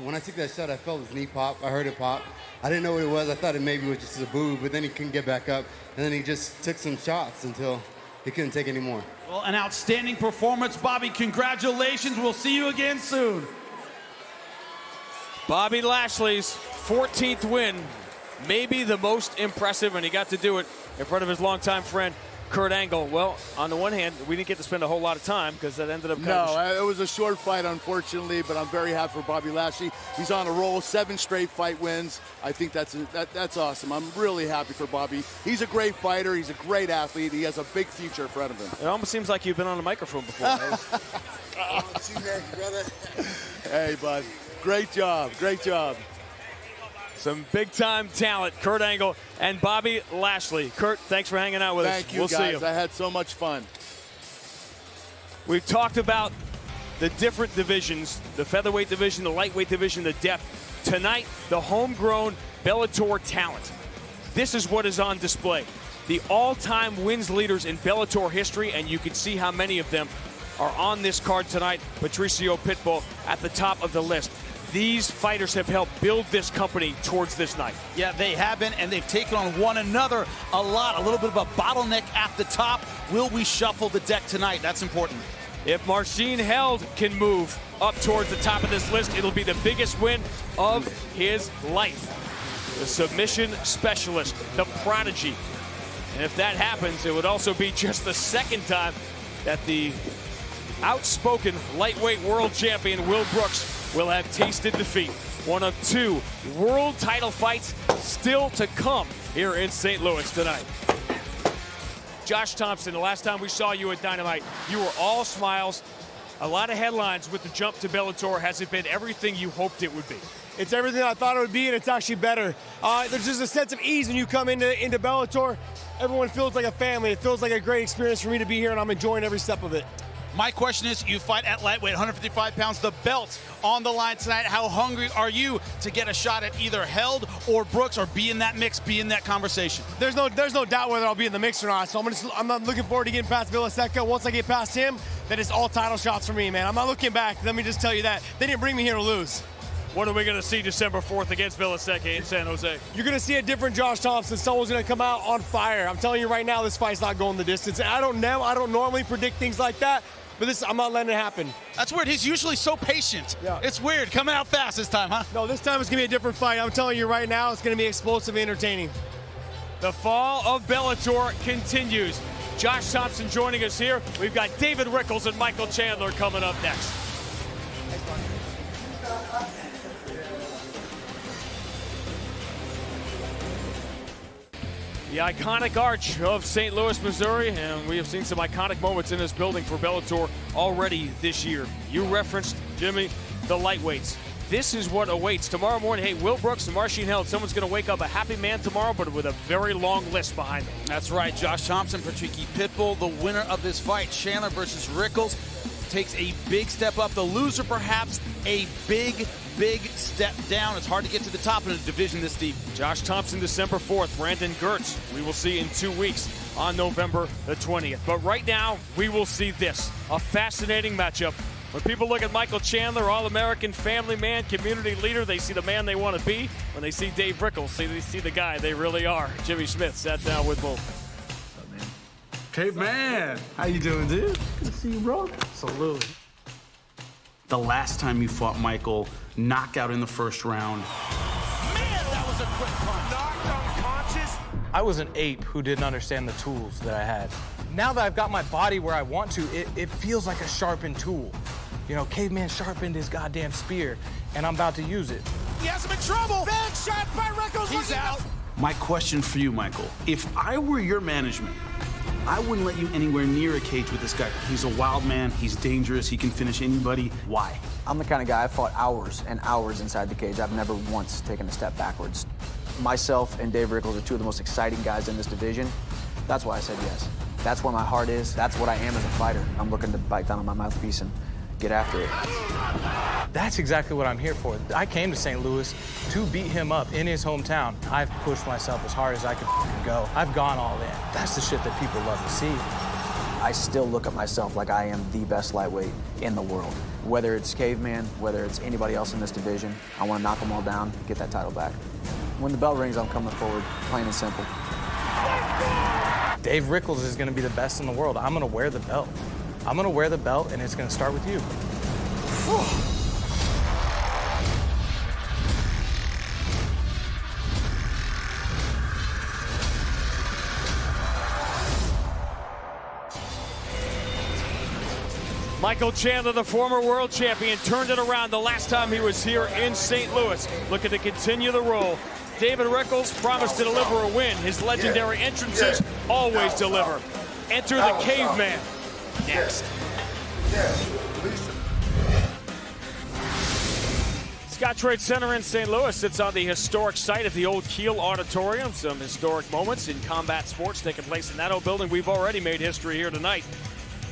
Speaker 9: When I took that shot, I felt his knee pop. I heard it pop. I didn't know what it was. I thought it maybe was just a boo, but then he couldn't get back up. And then he just took some shots until he couldn't take any more.
Speaker 5: Well, an outstanding performance, Bobby. Congratulations. We'll see you again soon.
Speaker 4: Bobby Lashley's 14th win, maybe the most impressive, and he got to do it in front of his longtime friend, Kurt Angle. Well, on the one hand, we didn't get to spend a whole lot of time because that ended up
Speaker 11: it was a short fight, unfortunately, but I'm very happy for Bobby Lashley. He's on a roll, 7 straight fight wins. I think that's awesome. I'm really happy for Bobby. He's a great fighter. He's a great athlete. He has a big future in front of him.
Speaker 4: It almost seems like you've been on a microphone before.
Speaker 11: Hey, bud. Great job. Great job.
Speaker 4: Some big-time talent, Kurt Angle and Bobby Lashley. Kurt, thanks for hanging out with us.
Speaker 11: Thank you,
Speaker 4: we'll
Speaker 11: guys.
Speaker 4: See you.
Speaker 11: I had so much fun.
Speaker 4: We've talked about the different divisions, the featherweight division, the lightweight division, the depth. Tonight, the homegrown Bellator talent. This is what is on display. The all-time wins leaders in Bellator history, and you can see how many of them are on this card tonight. Patrício Pitbull at the top of the list. These fighters have helped build this company towards this night.
Speaker 6: Yeah, they have been, and they've taken on one another a lot. A little bit of a bottleneck at the top. Will we shuffle the deck tonight? That's important.
Speaker 4: If Marcin Held can move up towards the top of this list, it'll be the biggest win of his life. The submission specialist, the prodigy. And if that happens, it would also be just the second time that the outspoken lightweight world champion Will Brooks will have tasted defeat. One of 2 world title fights still to come here in St. Louis tonight. Josh Thompson, the last time we saw you at Dynamite, you were all smiles. A lot of headlines with the jump to Bellator. Has it been everything you hoped it would be?
Speaker 13: It's everything I thought it would be, and it's actually better. There's just a sense of ease when you come into Bellator. Everyone feels like a family. It feels like a great experience for me to be here, and I'm enjoying every step of it.
Speaker 5: My question is, you fight at lightweight, 155 pounds, the belt on the line tonight. How hungry are you to get a shot at either Held or Brooks, or be in that mix, be in that conversation?
Speaker 13: There's no doubt whether I'll be in the mix or not, so I'm not looking forward to getting past Villaseca. Once I get past him, then it's all title shots for me, man. I'm not looking back. Let me just tell you that. They didn't bring me here to lose.
Speaker 4: What are we going to see December 4th against Villaseca in San Jose?
Speaker 13: You're going to see a different Josh Thompson. Someone's going to come out on fire. I'm telling you right now, this fight's not going the distance. I don't normally predict things like that, but I'm not letting it happen.
Speaker 5: That's weird. He's usually so patient.
Speaker 13: Yeah.
Speaker 5: It's weird. Coming out fast this time, huh?
Speaker 13: No, this time it's going to be a different fight. I'm telling you right now, it's going to be explosive and entertaining.
Speaker 4: The fall of Bellator continues. Josh Thompson joining us here. We've got David Rickles and Michael Chandler coming up next. The iconic arch of St. Louis, Missouri, and we have seen some iconic moments in this building for Bellator already this year. You referenced, Jimmy, the lightweights. This is what awaits tomorrow morning. Hey, Will Brooks and Marcin Held, someone's going to wake up a happy man tomorrow, but with a very long list behind them.
Speaker 6: That's right. Josh Thompson, Patrício Pitbull, the winner of this fight, Chandler versus Rickles, takes a big step up. The loser, perhaps, a big step down. It's hard to get to the top in a division this deep.
Speaker 4: Josh Thompson, December 4th. Brandon Gertz, we will see in 2 weeks on November the 20th. But right now, we will see this, a fascinating matchup. When people look at Michael Chandler, All-American, family man, community leader, they see the man they want to be. When they see Dave Rickles, they see the guy they really are. Jimmy Smith sat down with both.
Speaker 14: Hey, man. How you doing, dude? Good to see you, bro. Salute. The last time you fought Michael, knockout in the first round.
Speaker 3: Man, that was a quick punch. Knocked unconscious.
Speaker 15: I was an ape who didn't understand the tools that I had. Now that I've got my body where I want to, it feels like a sharpened tool. You know, Caveman sharpened his goddamn spear, and I'm about to use it.
Speaker 3: He has him in trouble. Big shot by Rickles.
Speaker 5: He's out.
Speaker 14: My question for you, Michael, if I were your management, I wouldn't let you anywhere near a cage with this guy. He's a wild man, he's dangerous, he can finish anybody. Why?
Speaker 16: I'm the kind of guy, I fought hours and hours inside the cage. I've never once taken a step backwards. Myself and Dave Rickles are two of the most exciting guys in this division. That's why I said yes. That's where my heart is. That's what I am as a fighter. I'm looking to bite down on my mouthpiece and get after it.
Speaker 15: That's exactly what I'm here for. I came to St. Louis to beat him up in his hometown. I've pushed myself as hard as I could go. I've gone all in. That's the shit that people love to see.
Speaker 16: I still look at myself like I am the best lightweight in the world. Whether it's Caveman, whether it's anybody else in this division, I want to knock them all down, get that title back. When the bell rings, I'm coming forward, plain and simple.
Speaker 15: Dave Rickles is going to be the best in the world. I'm going to wear the belt. I'm going to wear the belt, and it's going to start with you.
Speaker 4: Michael Chandler, the former world champion, turned it around the last time he was here in St. Louis. Looking to continue the role. David Rickles promised to deliver a win. His legendary entrances always deliver. Enter the Caveman next. Scottrade Center in St. Louis sits on the historic site of the old Kiel Auditorium. Some historic moments in combat sports taking place in that old building. We've already made history here tonight.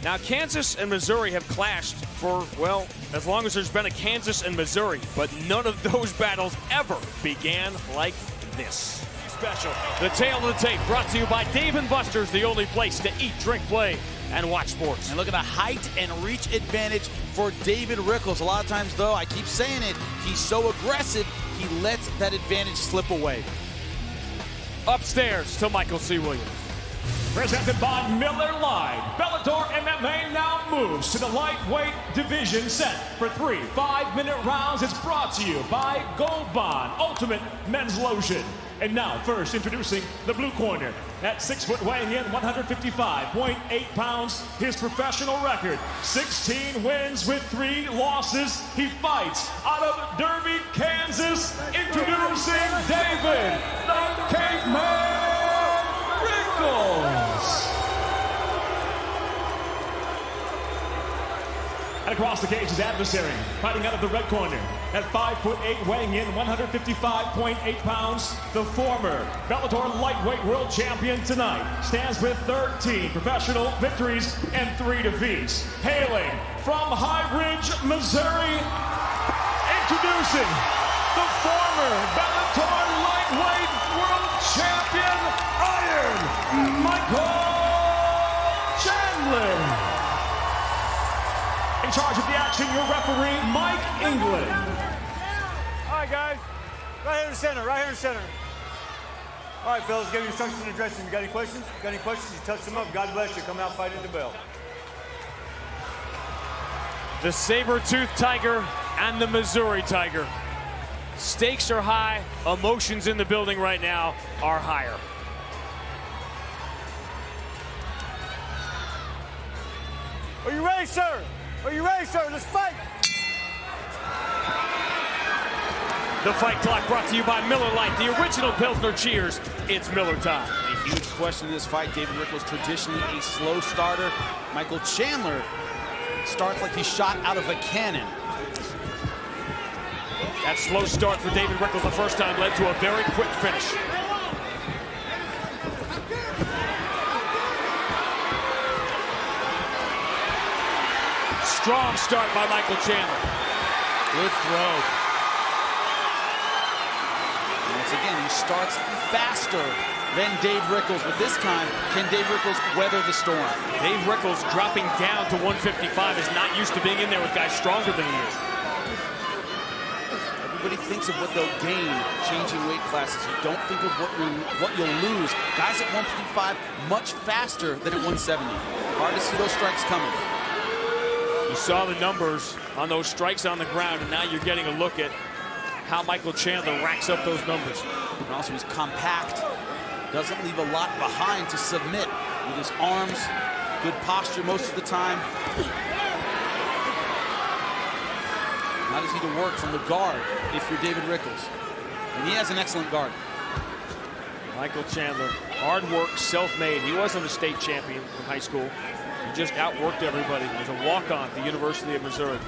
Speaker 4: Now, Kansas and Missouri have clashed for, well, as long as there's been a Kansas and Missouri, but none of those battles ever began like this. Special, the tail of the tape, brought to you by Dave & Buster's, the only place to eat, drink, play, and watch sports.
Speaker 6: And look at the height and reach advantage for David Rickles. A lot of times, though, I keep saying it, he's so aggressive, he lets that advantage slip away.
Speaker 4: Upstairs to Michael C. Williams.
Speaker 7: Presented by Miller Lite, Bellator MMA now moves to the lightweight division set for 3 5-minute rounds. It's brought to you by Gold Bond Ultimate Men's Lotion. And now, first introducing the blue corner. At 6 foot, weighing in 155.8 pounds, his professional record, 16 wins with 3 losses. He fights out of Derby, Kansas. Introducing David, the Caveman Rickles. And across the cage, his adversary, fighting out of the red corner, at 5'8", weighing in 155.8 pounds, the former Bellator lightweight world champion tonight stands with 13 professional victories and 3 defeats. Hailing from High Ridge, Missouri, introducing the former Bellator lightweight world champion, Iron Chandler. In charge of the action, your referee, Mike England.
Speaker 12: All right, guys. Right here in the center, right here in the center. All right, fellas, give you instructions in the dressing room. You got any questions? Got any questions? You touch them up. God bless you. Come out fighting at the bell.
Speaker 4: The saber-toothed tiger and the Missouri tiger. Stakes are high. Emotions in the building right now are higher.
Speaker 12: Are you ready, sir? Are you ready, sir? Let's fight!
Speaker 4: The fight clock brought to you by Miller Lite, the original Pilsner cheers. It's Miller time.
Speaker 6: A huge question in this fight. David Rickles, traditionally a slow starter. Michael Chandler starts like he's shot out of a cannon.
Speaker 4: That slow start for David Rickles the first time led to a very quick finish. Strong start by Michael Chandler.
Speaker 6: Good throw. And once again, he starts faster than Dave Rickles, but this time, can Dave Rickles weather the storm?
Speaker 4: Dave Rickles dropping down to 155 is not used to being in there with guys stronger than he is.
Speaker 6: Everybody thinks of what they'll gain changing weight classes. You don't think of what you'll lose. Guys at 155 much faster than at 170. Hard to see those strikes coming.
Speaker 4: You saw the numbers on those strikes on the ground, and now you're getting a look at how Michael Chandler racks up those numbers.
Speaker 6: And also he's compact, doesn't leave a lot behind to submit with his arms, good posture most of the time. Not easy to work from the guard if you're David Rickles. And he has an excellent guard.
Speaker 4: Michael Chandler, hard work, self-made. He wasn't a state champion in high school. He just outworked everybody. He was a walk-on at the University of Missouri.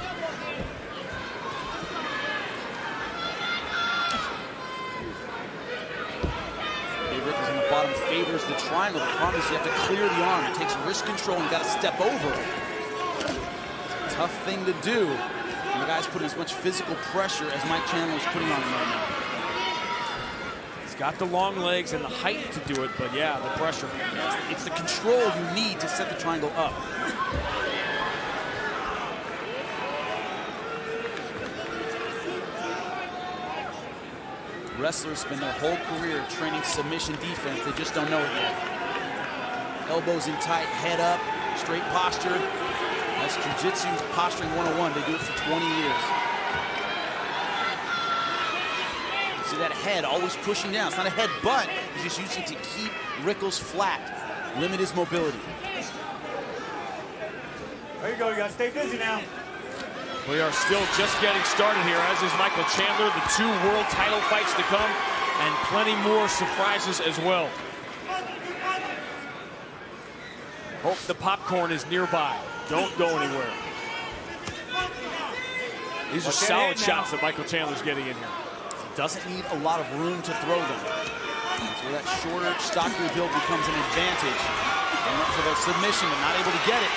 Speaker 6: Dave Rickles on the bottom favors the triangle. The problem is you have to clear the arm. It takes wrist control and you got to step over it. It's a tough thing to do. And the guy's putting as much physical pressure as Mike Chandler is putting on him right now.
Speaker 4: He's got the long legs and the height to do it, but yeah, the pressure.
Speaker 6: It's the control you need to set the triangle up. Wrestlers spend their whole career training submission defense. They just don't know it yet. Elbows in tight, head up, straight posture. That's Jiu-Jitsu posturing 101. They do it for 20 years. See that head always pushing down. It's not a head butt. He's just using it to keep Rickles flat, limit his mobility.
Speaker 12: There you go. You got to stay busy now.
Speaker 4: We are still just getting started here, as is Michael Chandler. The 2 world title fights to come, and plenty more surprises as well. Hope the popcorn is nearby. Don't go anywhere. These are solid shots that Michael Chandler's getting in here.
Speaker 6: Doesn't need a lot of room to throw them. That's where that shorter, stockier build becomes an advantage. Going up for the submission, but not able to get it.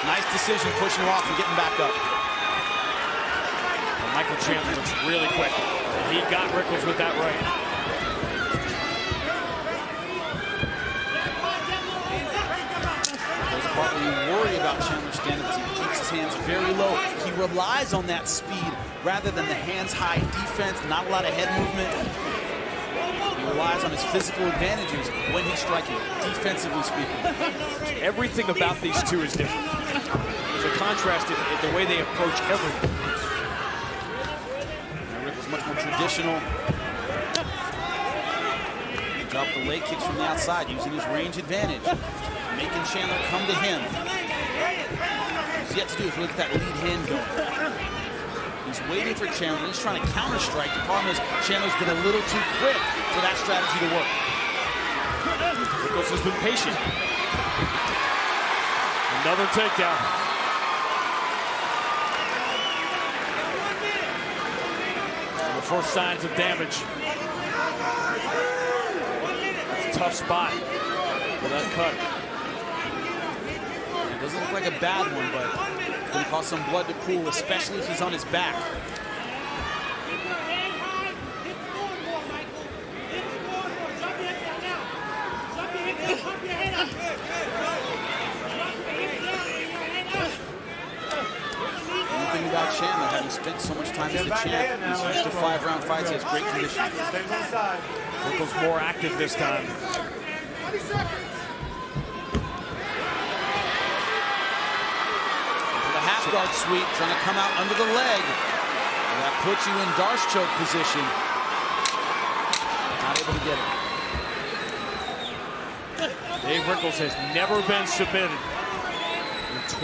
Speaker 6: Nice decision pushing him off and getting back up.
Speaker 4: Well, Michael Chandler looks really quick. And he got Rickles with that right.
Speaker 6: There's a part where you worry about Chandler's stand-up because he keeps his hands very low. He relies on that speed rather than the hands-high defense, not a lot of head movement. He relies on his physical advantages when he's striking, defensively speaking.
Speaker 4: Everything about these two is different. There's a contrast in the way they approach everything.
Speaker 6: Rickles much more traditional. Drop the leg kicks from the outside, using his range advantage. Making Chandler come to him. What he's yet to do is look at that lead hand going. He's waiting for Chandler. He's trying to counter-strike. The problem is Chandler's been a little too quick for that strategy to work.
Speaker 4: Rickles has been patient. Another takedown. the first signs of damage. That's a tough spot for that cut.
Speaker 6: It doesn't look like a bad one, but it's going to cause some blood to pool, especially if he's on his back. One thing about Chandler, having spent so much time as the champ, he's used to 5-round fights. He has great condition.
Speaker 4: Rickles more active this time.
Speaker 6: For the half guard sweep, trying to come out under the leg. And that puts you in Darce choke position. Not able to get it.
Speaker 4: Dave Rickles has never been submitted in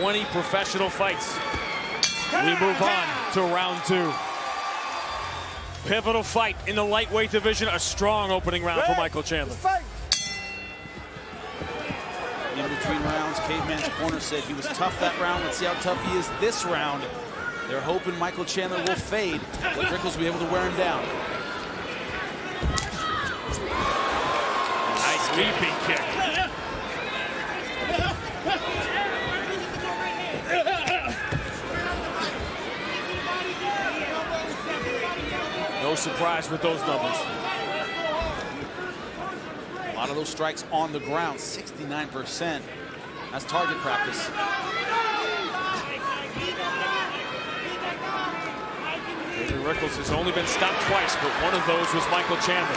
Speaker 4: 20 professional fights. We move on to round 2. Pivotal fight in the lightweight division. A strong opening round for Michael Chandler.
Speaker 6: In between rounds, Caveman's corner said he was tough that round. Let's see how tough he is this round. They're hoping Michael Chandler will fade, but Rickles will be able to wear him down.
Speaker 4: Nice leaping kick. No surprise with those numbers.
Speaker 6: A lot of those strikes on the ground, 69%. That's target practice.
Speaker 4: David Rickles has only been stopped twice, but one of those was Michael Chandler.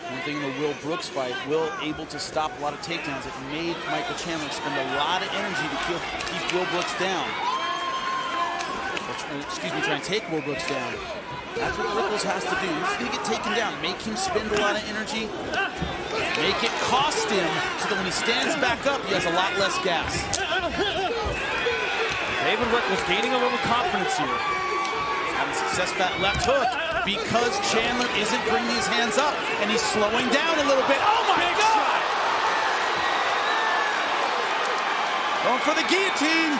Speaker 6: One thing in the Will Brooks fight, Will able to stop a lot of takedowns. It made Michael Chandler spend a lot of energy to keep Will Brooks down. Excuse me, try and take Will Brooks down. That's what Rickles has to do. He's going to get taken down, make him spend a lot of energy, make it cost him, so that when he stands back up, he has a lot less gas.
Speaker 4: David Rickles gaining a little confidence here.
Speaker 6: Having success with that left hook because Chandler isn't bringing his hands up, and he's slowing down a little bit. Oh my God! Going for the guillotine.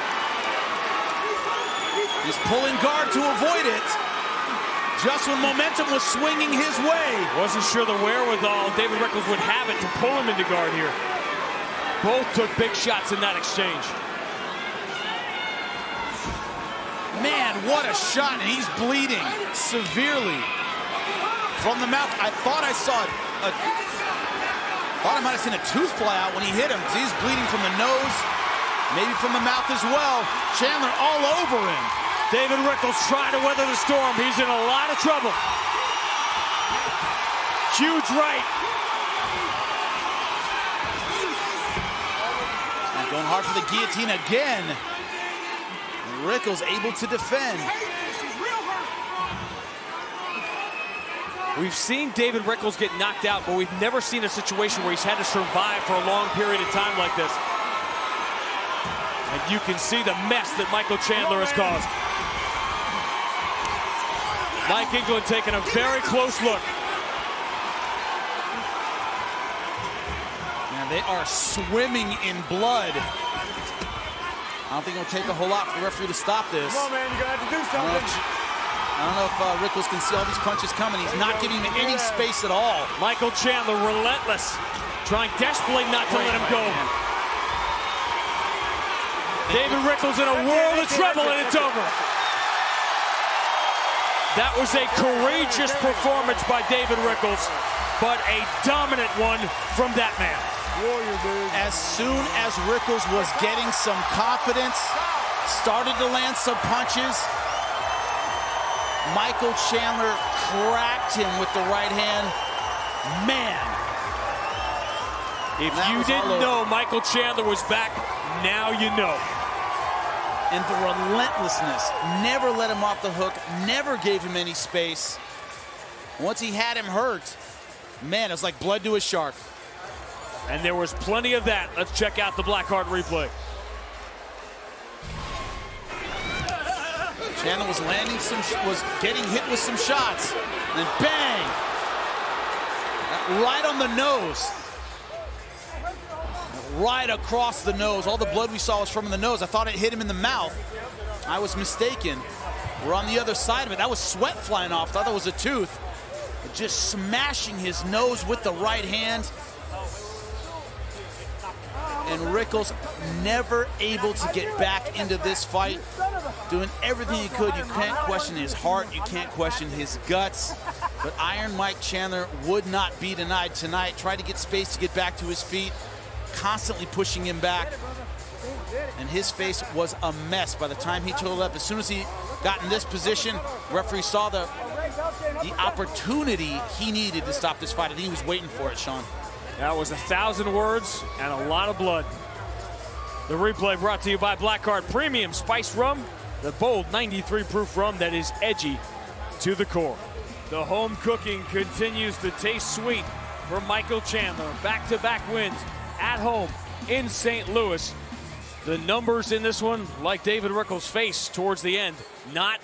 Speaker 6: He's pulling guard to avoid it. Just when momentum was swinging his way.
Speaker 4: Wasn't sure the wherewithal David Rickles would have it to pull him into guard here. Both took big shots in that exchange.
Speaker 6: Man, what a shot, and he's bleeding severely from the mouth. I thought I might have seen a tooth fly out when he hit him, because he's bleeding from the nose, maybe from the mouth as well. Chandler all over him.
Speaker 4: David Rickles trying to weather the storm. He's in a lot of trouble. Huge right.
Speaker 6: And going hard for the guillotine again. Rickles able to defend.
Speaker 4: We've seen David Rickles get knocked out, but we've never seen a situation where he's had to survive for a long period of time like this. And you can see the mess that Michael Chandler has caused. Mike England taking a very close look.
Speaker 6: Man, they are swimming in blood. I don't think it'll take a whole lot for the referee to stop this.
Speaker 12: Come on, man, you're gonna have to do something.
Speaker 6: I don't know if Rickles can see all these punches coming. He's not giving him any space at all.
Speaker 4: Michael Chandler relentless, trying desperately not to let him go. David Rickles in a world of trouble, and it's over. That was a courageous performance by David Rickles, but a dominant one from that man.
Speaker 6: As soon as Rickles was getting some confidence, started to land some punches, Michael Chandler cracked him with the right hand. Man.
Speaker 4: If you didn't know Michael Chandler was back, now you know.
Speaker 6: And the relentlessness, never let him off the hook, never gave him any space. Once he had him hurt, man, it was like blood to a shark.
Speaker 4: And there was plenty of that. Let's check out the Blackheart replay.
Speaker 6: Chandler was getting hit with some shots, and then bang! Right on the nose. right across the nose. All the blood we saw was from the nose. I thought it hit him in the mouth. I was mistaken. We're on the other side of it. That was sweat flying off. Thought that was a tooth. But just smashing his nose with the right hand. And Rickles never able to get back into this fight. Doing everything he could. You can't question his heart. You can't question his guts. But Iron Mike Chandler would not be denied tonight. Tried to get space to get back to his feet. Constantly pushing him back. And his face was a mess by the time he totaled up. As soon as he got in this position, referee saw the opportunity he needed to stop this fight. I think he was waiting for it, Sean.
Speaker 4: That was 1,000 words and a lot of blood. The replay brought to you by Black Card Premium Spiced Rum, the bold 93 proof rum that is edgy to the core. The home cooking continues to taste sweet for Michael Chandler. Back-to-back wins at home in St. Louis. The numbers in this one, like David Rickles' face towards the end, not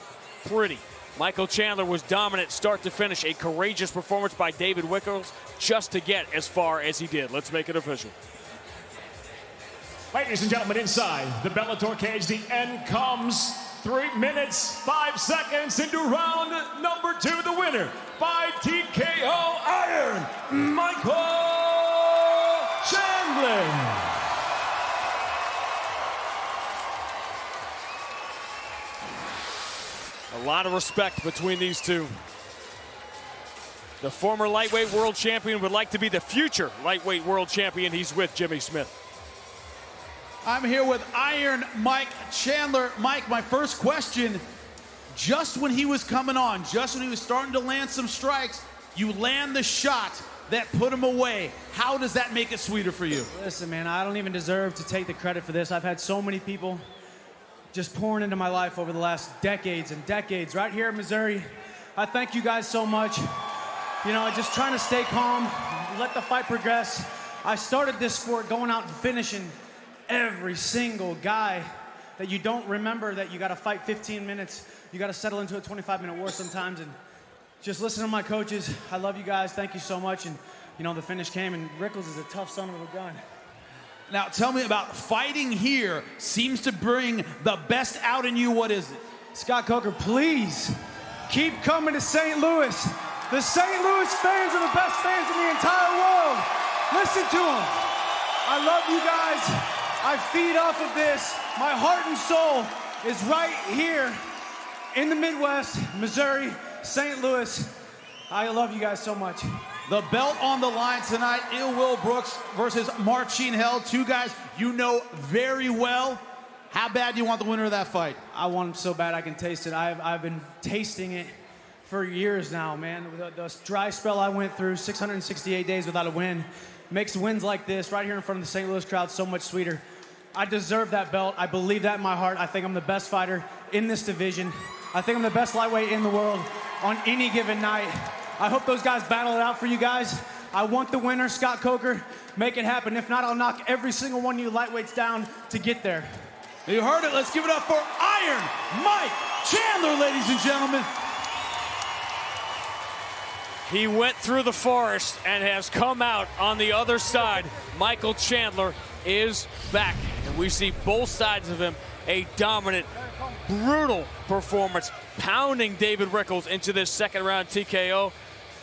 Speaker 4: pretty. Michael Chandler was dominant start to finish. A courageous performance by David Rickles just to get as far as he did. Let's make it official.
Speaker 7: Ladies and gentlemen, inside the Bellator cage, the end comes. 3 minutes, 5 seconds into round number 2. The winner by TKO Iron, Michael Chandler.
Speaker 4: A lot of respect between these two. The former lightweight world champion would like to be the future lightweight world champion. He's with Jimmy Smith.
Speaker 5: I'm here with Iron Mike Chandler. Mike, my first question, just when he was coming on, just when he was starting to land some strikes, you land the shot that put him away. How does that make it sweeter for you?
Speaker 17: Listen, man, I don't even deserve to take the credit for this. I've had so many people just pouring into my life over the last decades and decades. Right here in Missouri, I thank you guys so much. You know, just trying to stay calm, let the fight progress. I started this sport going out and finishing every single guy that you don't remember, that you got to fight 15 minutes. You got to settle into a 25-minute war sometimes. And just listen to my coaches. I love you guys. Thank you so much. And, you know, the finish came, and Rickles is a tough son of a gun.
Speaker 5: Now, tell me about fighting here. Seems to bring the best out in you. What is it?
Speaker 17: Scott Coker, please keep coming to St. Louis. The St. Louis fans are the best fans in the entire world. Listen to them. I love you guys. I feed off of this. My heart and soul is right here in the Midwest, Missouri, St. Louis. I love you guys so much.
Speaker 5: The belt on the line tonight, Ill Will Brooks versus Marcin Held. Two guys you know very well. How bad do you want the winner of that fight?
Speaker 17: I want it so bad I can taste it. I've been tasting it for years now, man. The dry spell I went through, 668 days without a win, makes wins like this right here in front of the St. Louis crowd so much sweeter. I deserve that belt. I believe that in my heart. I think I'm the best fighter in this division. I think I'm the best lightweight in the world on any given night. I hope those guys battle it out for you guys. I want the winner, Scott Coker. Make it happen. If not, I'll knock every single one of you lightweights down to get there.
Speaker 5: You heard it. Let's give it up for Iron Mike Chandler, ladies and gentlemen.
Speaker 4: He went through the forest and has come out on the other side. Michael Chandler is back. And we see both sides of him. A dominant, brutal performance, pounding David Rickles into this second round TKO.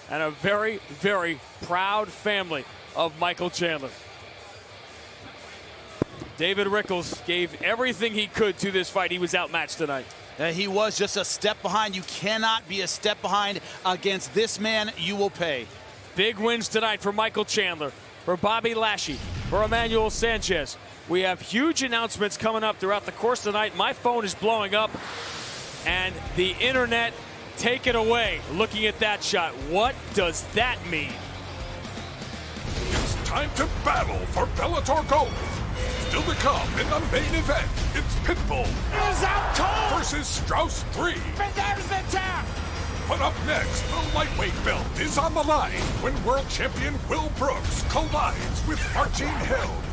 Speaker 4: And a very, very proud family of Michael Chandler. David Rickles gave everything he could to this fight. He was outmatched tonight.
Speaker 6: He was just a step behind. You cannot be a step behind against this man. You will pay.
Speaker 4: Big wins tonight for Michael Chandler, for Bobby Lashley, for Emmanuel Sanchez. We have huge announcements coming up throughout the course of the night. My phone is blowing up, and the internet, take it away. Looking at that shot, what does that mean?
Speaker 1: It's time to battle for Bellator Gold. Still to come in the main event, it's Pitbull
Speaker 3: is out cold
Speaker 1: versus Strauss 3.
Speaker 3: But there's the tap.
Speaker 1: But up next, the lightweight belt is on the line when world champion Will Brooks collides with Marcin Held.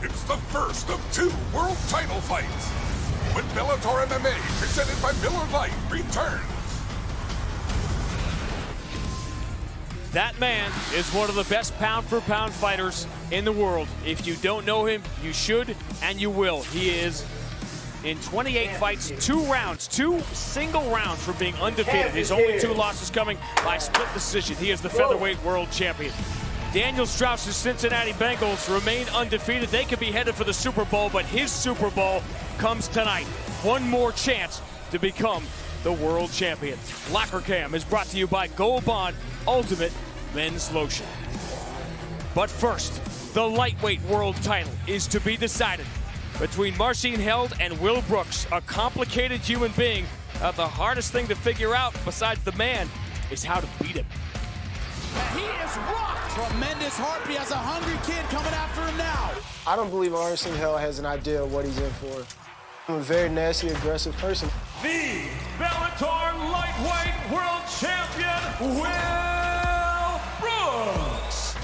Speaker 1: It's the first of 2 world title fights when Bellator MMA, presented by Miller Lite, returns.
Speaker 4: That man is one of the best pound-for-pound fighters in the world. If you don't know him, you should and you will. He is in 28 fights, 2 single rounds from being undefeated. His only 2 losses coming by split decision. He is the featherweight world champion. Daniel Straus' Cincinnati Bengals remain undefeated. They could be headed for the Super Bowl, but his Super Bowl comes tonight. One more chance to become the world champion. Locker Cam is brought to you by Gold Bond Ultimate Men's Lotion. But first, the lightweight world title is to be decided between Marcin and Will Brooks, a complicated human being. The hardest thing to figure out, besides the man, is how to beat him.
Speaker 6: He is rocked. Tremendous heart. He has a hungry kid coming after him now.
Speaker 18: I don't believe Marcin has an idea of what he's in for. I'm a very nasty, aggressive person.
Speaker 7: The Bellator lightweight world champion, Will Brooks.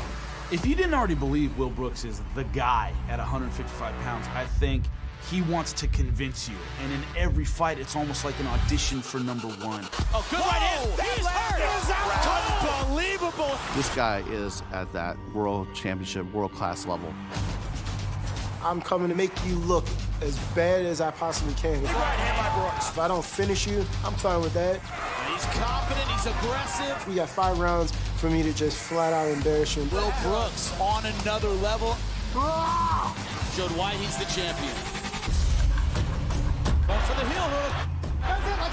Speaker 14: If you didn't already believe Will Brooks is the guy at 155 pounds, I think he wants to convince you. And in every fight, it's almost like an audition for #1.
Speaker 6: Oh, good right hand. He's hurt. Unbelievable.
Speaker 19: This guy is at that world championship, world-class level.
Speaker 18: I'm coming to make you look as bad as I possibly can.
Speaker 6: Good right hand by Brooks.
Speaker 18: If I don't finish you, I'm fine with that.
Speaker 6: He's confident. He's aggressive.
Speaker 18: We got 5 rounds for me to just flat out embarrass you.
Speaker 6: Will Brooks on another level. Showed why he's the champion. Going for the heel hook.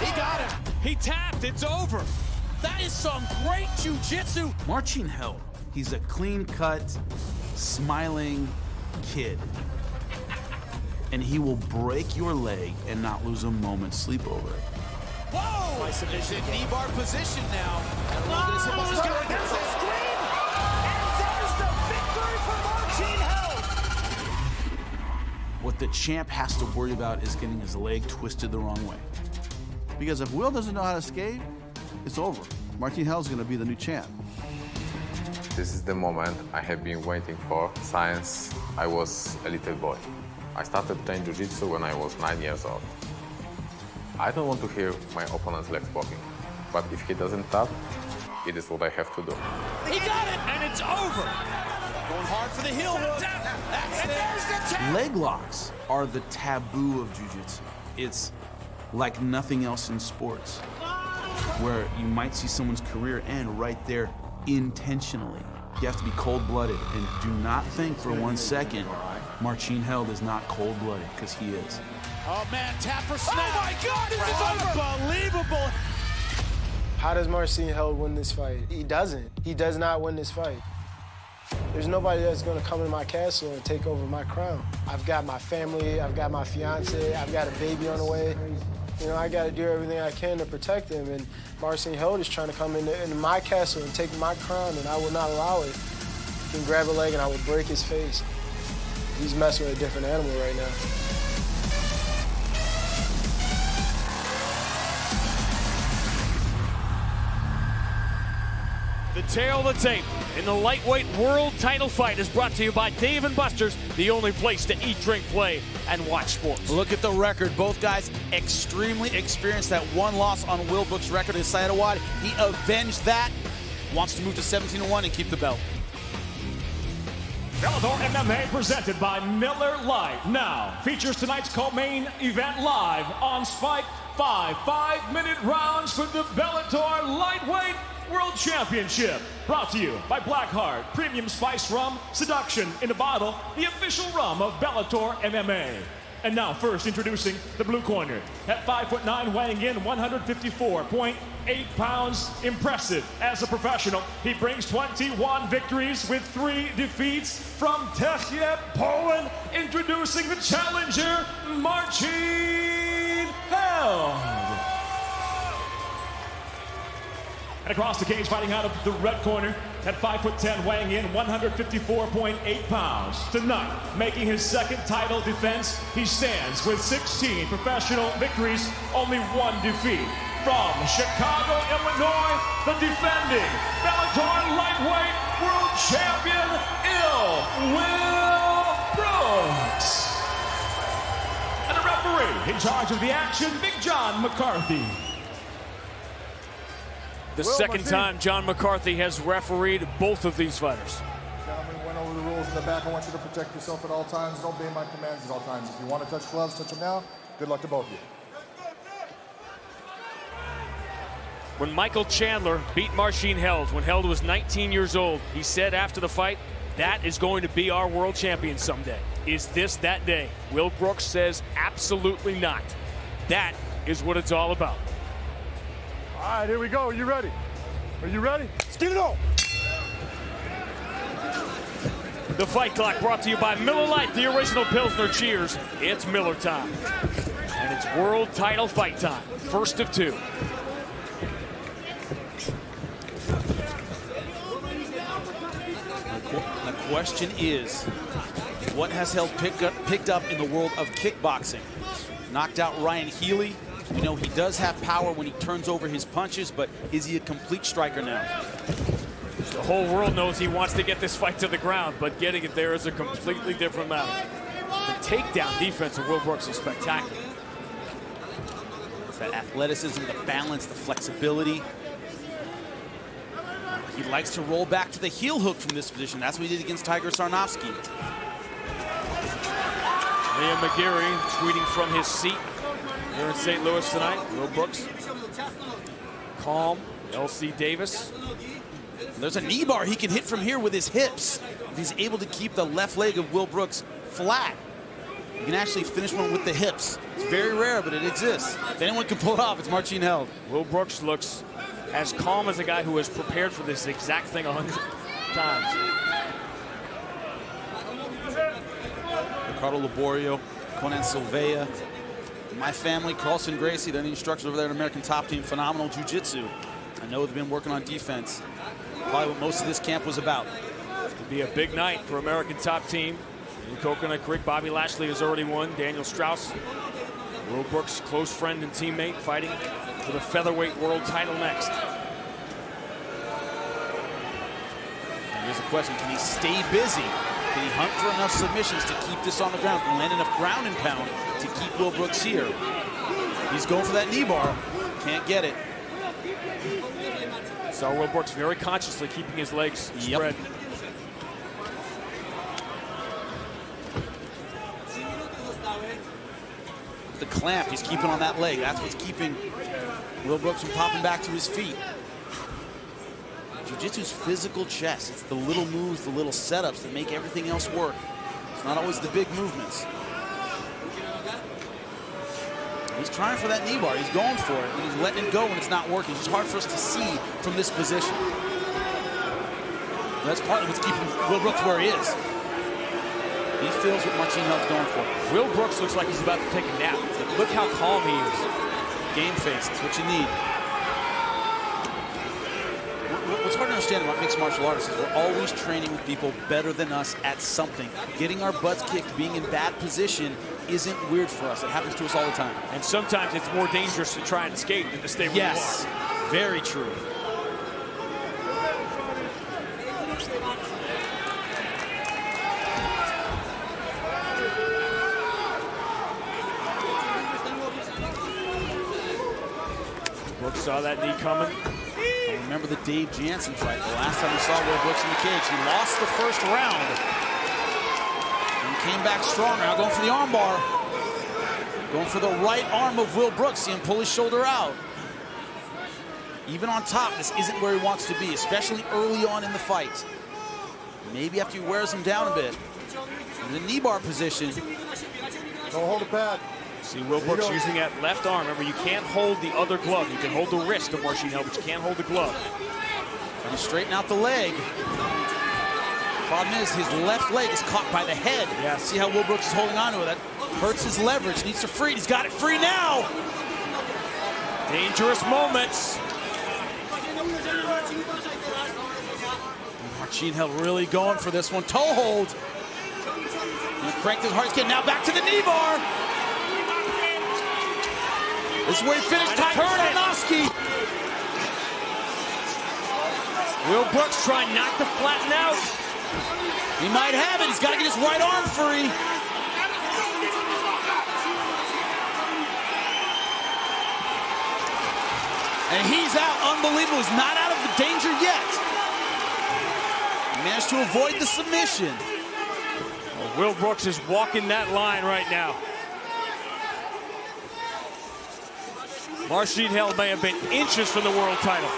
Speaker 6: He got him.
Speaker 4: He tapped. It's over.
Speaker 6: That is some great jiu-jitsu.
Speaker 14: Marcin, he's a clean-cut, smiling kid. And he will break your leg and not lose a moment's sleep over it.
Speaker 6: Whoa! Nice submission. Knee bar position now. And look at his hip. There's a scream! And there's the victory for Marcin.
Speaker 14: What the champ has to worry about is getting his leg twisted the wrong way.
Speaker 19: Because if Will doesn't know how to skate, it's over. Marcin is going to be the new champ.
Speaker 20: This is the moment I have been waiting for since I was a little boy. I started playing jiu-jitsu when I was 9 years old. I don't want to hear my opponent's legs walking, but if he doesn't tap, it is what I have to do.
Speaker 6: He got it, and it's over. Going hard for the heel hook. That's it. There's the tap.
Speaker 14: Leg locks are the taboo of jiu-jitsu. It's like nothing else in sports, where you might see someone's career end right there intentionally. You have to be cold-blooded, and do not think for 1 second Marcin is not cold-blooded, because he is.
Speaker 6: Oh man, tap for snap. Oh my God, this is unbelievable.
Speaker 18: How does Marcin win this fight? He doesn't. He does not win this fight. There's nobody that's gonna come in my castle and take over my crown. I've got my family, I've got my fiance, I've got a baby on the way. You know, I gotta do everything I can to protect him, and Marcin is trying to come into my castle and take my crown, and I will not allow it. He can grab a leg and I will break his face. He's messing with a different animal right now.
Speaker 4: The tail of the tape in the lightweight world title fight is brought to you by Dave & Buster's, the only place to eat, drink, play, and watch sports.
Speaker 6: Look at the record. Both guys extremely experienced. That 1 loss on Will Brooks' record is Sayadawad. He avenged that. Wants to move to 17-1 and keep the belt.
Speaker 7: Bellator MMA presented by Miller Lite now features tonight's co-main event live on Spike. 5 5-minute rounds for the Bellator Lightweight World Championship. Brought to you by Blackheart Premium Spice Rum, Seduction in a Bottle, the official rum of Bellator MMA. And now first introducing the blue corner. At 5'9", weighing in 154.8 pounds. Impressive as a professional. He brings 21 victories with 3 defeats from Czechia, Poland. Introducing the challenger, Marcin Held. And across the cage, fighting out of the red corner, at 5'10", weighing in 154.8 pounds. Tonight, making his second title defense, he stands with 16 professional victories, only 1 defeat. From Chicago, Illinois, the defending Bellator Lightweight World Champion, Will Brooks. And a referee in charge of the action, Big John McCarthy.
Speaker 4: The second time John McCarthy has refereed both of these fighters.
Speaker 21: Gentlemen, went over the rules in the back. I want you to protect yourself at all times. Don't obey my commands at all times. If you want to touch gloves, touch them now. Good luck to both of you.
Speaker 4: When Michael Chandler beat Marcin Held, when Held was 19 years old, he said after the fight, that is going to be our world champion someday. Is this that day? Will Brooks says absolutely not. That is what it's all about.
Speaker 21: All right, here we go. Are you ready? Are you ready? Let's get it on.
Speaker 4: The Fight Clock brought to you by Miller Lite, the original Pilsner. Cheers. It's Miller time. And it's world title fight time. First of two.
Speaker 6: The question is, what has Held picked up in the world of kickboxing? Knocked out Ryan Healy. You know, he does have power when he turns over his punches, but is he a complete striker now?
Speaker 4: The whole world knows he wants to get this fight to the ground, but getting it there is a completely different matter. The takedown defense of Will Brooks is spectacular.
Speaker 6: It's that athleticism, the balance, the flexibility. He likes to roll back to the heel hook from this position. That's what he did against Tiger Sarnofsky.
Speaker 4: Liam McGeary tweeting from his seat here in St. Louis tonight. Will Brooks, calm. LC Davis.
Speaker 6: There's a knee bar he can hit from here with his hips. If he's able to keep the left leg of Will Brooks flat, you can actually finish one with the hips. It's very rare, but it exists. If anyone can pull it off, it's Marcin Held.
Speaker 4: Will Brooks looks as calm as a guy who has prepared for this exact thing 100 times.
Speaker 6: Ricardo Laborio, Conan Silveira, my family, Carlson Gracie, they're the instructors over there at American Top Team. Phenomenal jiu-jitsu. I know they've been working on defense. Probably what most of this camp was about.
Speaker 4: It'll be a big night for American Top Team. In Coconut Creek, Bobby Lashley has already won. Daniel Straus, Will Brooks' close friend and teammate, fighting for the featherweight world title next.
Speaker 6: And here's the question, can he stay busy? Can he hunt for enough submissions to keep this on the ground? Can he land enough ground and pound to keep Will Brooks here? He's going for that knee bar. Can't get it.
Speaker 4: So Will Brooks very consciously keeping his legs spread.
Speaker 6: The clamp he's keeping on that leg. That's what's keeping Will Brooks from popping back to his feet. Jiu-jitsu's physical chess. It's the little moves, the little setups that make everything else work. It's not always the big movements. He's trying for that knee bar. He's going for it, and he's letting it go when it's not working. It's hard for us to see from this position. That's partly what's keeping Will Brooks where he is. He feels what Marcin Held's going for.
Speaker 4: Will Brooks looks like he's about to take a nap. Look how calm he is.
Speaker 6: Game face, that's what you need. What's hard to understand about mixed martial artists is we're always training with people better than us at something. Getting our butts kicked, being in bad position isn't weird for us. It happens to us all the time.
Speaker 4: And sometimes it's more dangerous to try and escape than to stay where you are.
Speaker 6: Yes, very true.
Speaker 4: Brooks saw that knee coming.
Speaker 6: I remember the Dave Jansen fight. The last time we saw Will Brooks in the cage, he lost the first round. And came back stronger. Now going for the arm bar. Going for the right arm of Will Brooks. See him pull his shoulder out. Even on top, this isn't where he wants to be, especially early on in the fight. Maybe after he wears him down a bit. In the knee bar position.
Speaker 21: Don't hold the pad.
Speaker 4: See Will Brooks using that left arm. Remember, you can't hold the other glove. You can hold the wrist of Marcin Held, but you can't hold the glove.
Speaker 6: Trying to straighten out the leg. Problem is, his left leg is caught by the head.
Speaker 4: Yeah.
Speaker 6: See how Will Brooks is holding on to it? That hurts his leverage. Needs to free it. He's got it free now.
Speaker 4: Dangerous moments.
Speaker 6: Marcin Held really going for this one. Toe hold. And cranked his hard skin. Now back to the knee bar. This is where he finished Tiger Sarnofsky.
Speaker 4: Will Brooks trying not to flatten out.
Speaker 6: He might have it. He's got to get his right arm free. And he's out. Unbelievable. He's not out of the danger yet. He managed to avoid the submission.
Speaker 4: Well, Will Brooks is walking that line right now. Marcin Held may have been inches from the world title.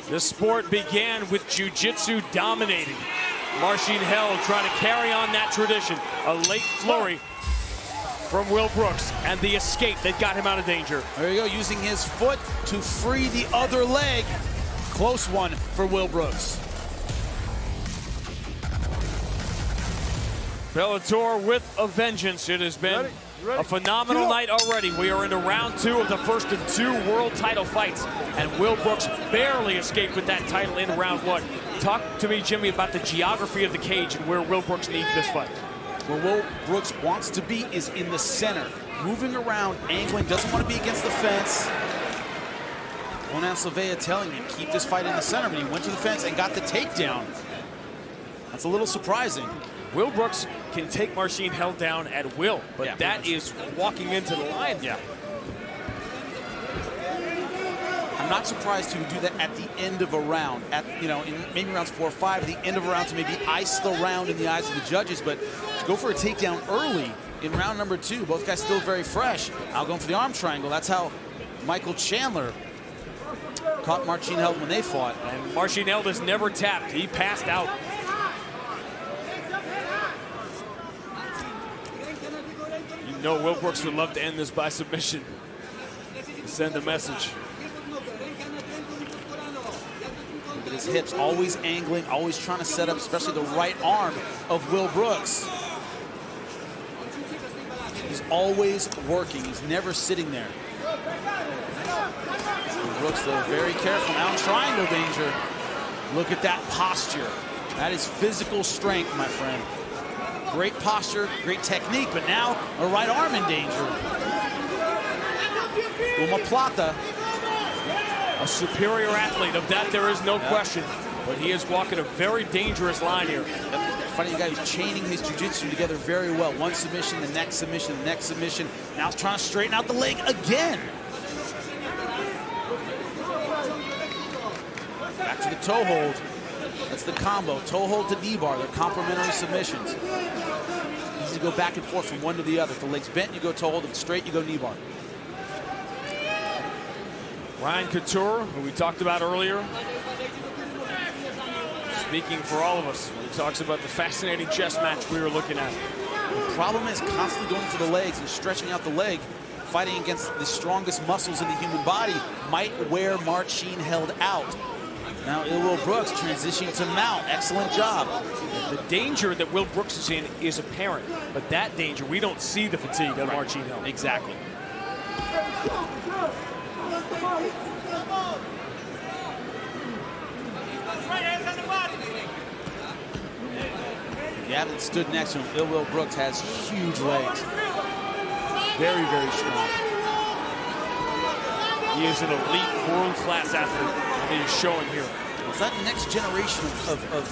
Speaker 4: This sport began with jiu-jitsu dominating. Marcin Held trying to carry on that tradition. A late flurry from Will Brooks and the escape that got him out of danger.
Speaker 6: There you go, using his foot to free the other leg. Close one for Will Brooks.
Speaker 4: Bellator with a vengeance. It has been a phenomenal night already. We are into round 2 of the first of 2 world title fights, and Will Brooks barely escaped with that title in round 1. Talk to me, Jimmy, about the geography of the cage and where Will Brooks needs this fight.
Speaker 6: Where Will Brooks wants to be is in the center. Moving around, angling, doesn't want to be against the fence. Ronan Silveira telling him, keep this fight in the center, but he went to the fence and got the takedown. That's a little surprising.
Speaker 4: Will Brooks can take Marcin Held down at will, but that is walking into the line.
Speaker 6: Yeah. I'm not surprised he would do that at the end of a round, in maybe rounds 4 or 5, at the end of a round to maybe ice the round in the eyes of the judges, but to go for a takedown early in round number 2, both guys still very fresh. Now going for the arm triangle. That's how Michael Chandler caught Marcin Held when they fought.
Speaker 4: And Marcin Held has never tapped. He passed out. You know Will Brooks would love to end this by submission. Send a message.
Speaker 6: Look at his hips, always angling, always trying to set up, especially the right arm of Will Brooks. He's always working. He's never sitting there. Will Brooks, though, very careful. Now in triangle danger. Look at that posture. That is physical strength, my friend. Great posture, great technique, but now a right arm in danger. Uma Plata.
Speaker 4: A superior athlete, of that there is no question. But he is walking a very dangerous line here.
Speaker 6: Funny guy who's chaining his jiu-jitsu together very well. One submission, the next submission, the next submission. Now he's trying to straighten out the leg again. Back to the toe hold. That's the combo. Toe hold to knee bar. They're complementary submissions. Easy to go back and forth from one to the other. If the leg's bent, you go toe hold. If it's straight, you go knee bar.
Speaker 4: Ryan Couture, who we talked about earlier, speaking for all of us. He talks about the fascinating chess match we were looking at.
Speaker 6: The problem is constantly going for the legs and stretching out the leg. Fighting against the strongest muscles in the human body might wear Marcin Held out. Now Will Brooks transitioning to mount. Excellent job.
Speaker 4: The danger that Will Brooks is in is apparent, but that danger, we don't see the fatigue on Marcin Held.
Speaker 6: Exactly. If you haven't stood next to him, Will Brooks has huge legs. Very, very strong.
Speaker 4: He is an elite world-class athlete, and he is showing here.
Speaker 6: It's that next generation of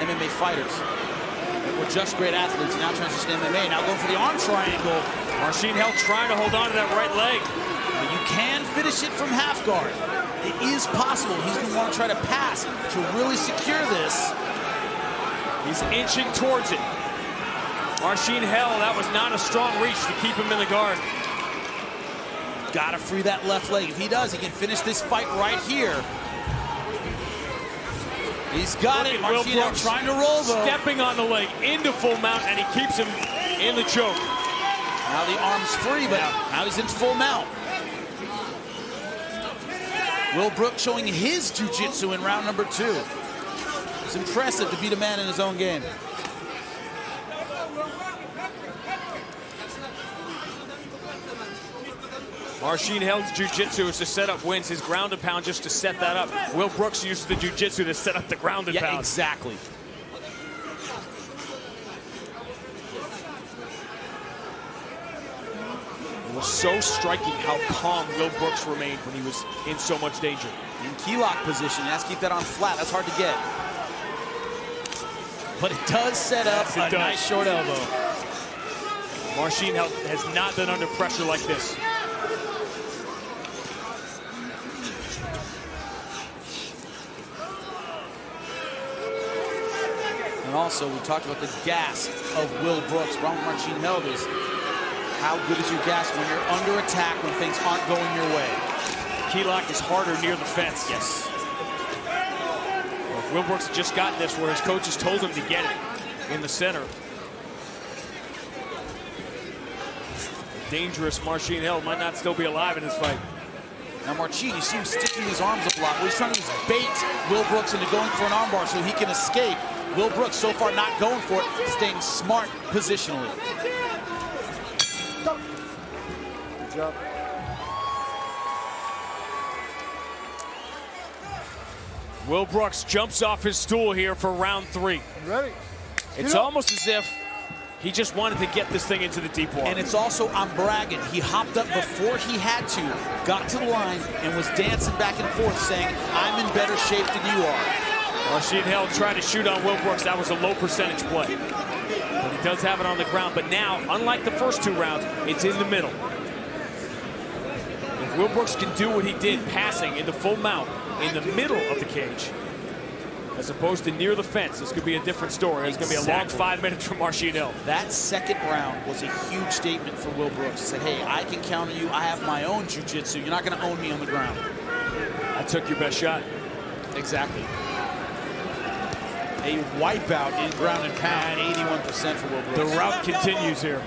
Speaker 6: MMA fighters that were just great athletes, now transition to MMA. Now going for the arm triangle.
Speaker 4: Marcin Held trying to hold on to that right leg.
Speaker 6: But you can finish it from half guard. It is possible. He's going to want to try to pass to really secure this.
Speaker 4: He's inching towards it. Marcin Held, that was not a strong reach to keep him in the guard.
Speaker 6: Got to free that left leg. If he does, he can finish this fight right here. He's got it. Marcin Held trying to roll, though.
Speaker 4: Stepping on the leg into full mount, and he keeps him in the choke.
Speaker 6: Now the arm's free, but now he's in full mount. Will Brooks showing his jiu-jitsu in round number 2. It's impressive to beat a man in his own game.
Speaker 4: Marcin Held's jiu-jitsu is to set up wins. His ground and pound just to set that up. Will Brooks used the jiu-jitsu to set up the ground and pound.
Speaker 6: Yeah, exactly.
Speaker 4: It was so striking how calm Will Brooks remained when he was in so much danger.
Speaker 6: In key lock position, he has to keep that on flat. That's hard to get. But it does set up a nice short elbow.
Speaker 4: Marcin has not been under pressure like this.
Speaker 6: And also, we talked about the gas of Will Brooks. Problem with Marcin Held is how good is your gas when you're under attack, when things aren't going your way.
Speaker 4: Key lock is harder near the fence.
Speaker 6: Yes.
Speaker 4: Well, if Will Brooks had just gotten this where his coaches told him to get it in the center. Dangerous Marcin Held might not still be alive in this fight.
Speaker 6: Now Marcin, you see him sticking his arms up a lot. He's trying to bait Will Brooks into going for an armbar so he can escape. Will Brooks so far not going for it, staying smart positionally.
Speaker 18: Good job.
Speaker 4: Will Brooks jumps off his stool here for round 3.
Speaker 18: Ready?
Speaker 4: It's almost as if he just wanted to get this thing into the deep water.
Speaker 6: And it's also, I'm bragging, he hopped up before he had to, got to the line, and was dancing back and forth saying, I'm in better shape than you are.
Speaker 4: Marcin Held tried to shoot on Will Brooks. That was a low percentage play. But he does have it on the ground. But now, unlike the first 2 rounds, it's in the middle. If Will Brooks can do what he did, passing in the full mount in the middle of the cage, as opposed to near the fence, this could be a different story. It's going to be a long 5 minutes from Marcin Held.
Speaker 6: That second round was a huge statement for Will Brooks. He said, hey, I can counter you. I have my own jiu-jitsu. You're not going to own me on the ground.
Speaker 4: I took your best shot.
Speaker 6: Exactly. A wipeout in ground and pound, 81% for Will Brooks.
Speaker 4: The route continues here.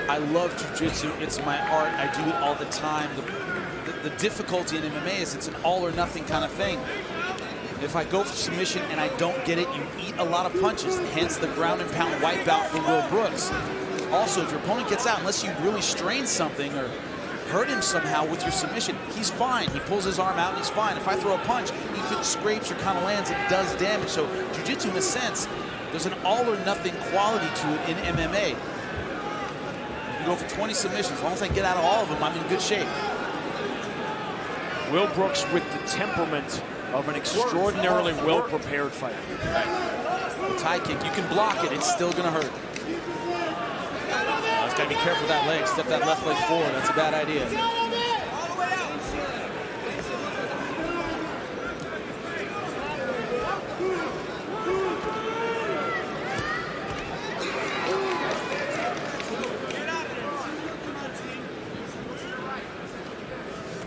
Speaker 6: I love jiu-jitsu. It's my art. I do it all the time. The difficulty in MMA is it's an all or nothing kind of thing. If I go for submission and I don't get it, you eat a lot of punches. Hence the ground and pound wipeout for Will Brooks. Also, if your opponent gets out, unless you really strain something or hurt him somehow with your submission, he's fine. He pulls his arm out and he's fine. If I throw a punch, if it scrapes or kind of lands, it does damage. So jiu-jitsu, in a sense, there's an all or nothing quality to it in MMA. You go for 20 submissions. As long as I get out of all of them, I'm in good shape.
Speaker 4: Will Brooks with the temperament of an extraordinarily well-prepared fighter.
Speaker 6: Right. Tie kick, you can block it, it's still gonna hurt. Just gotta be careful with that leg. Step that left leg forward, that's a bad idea.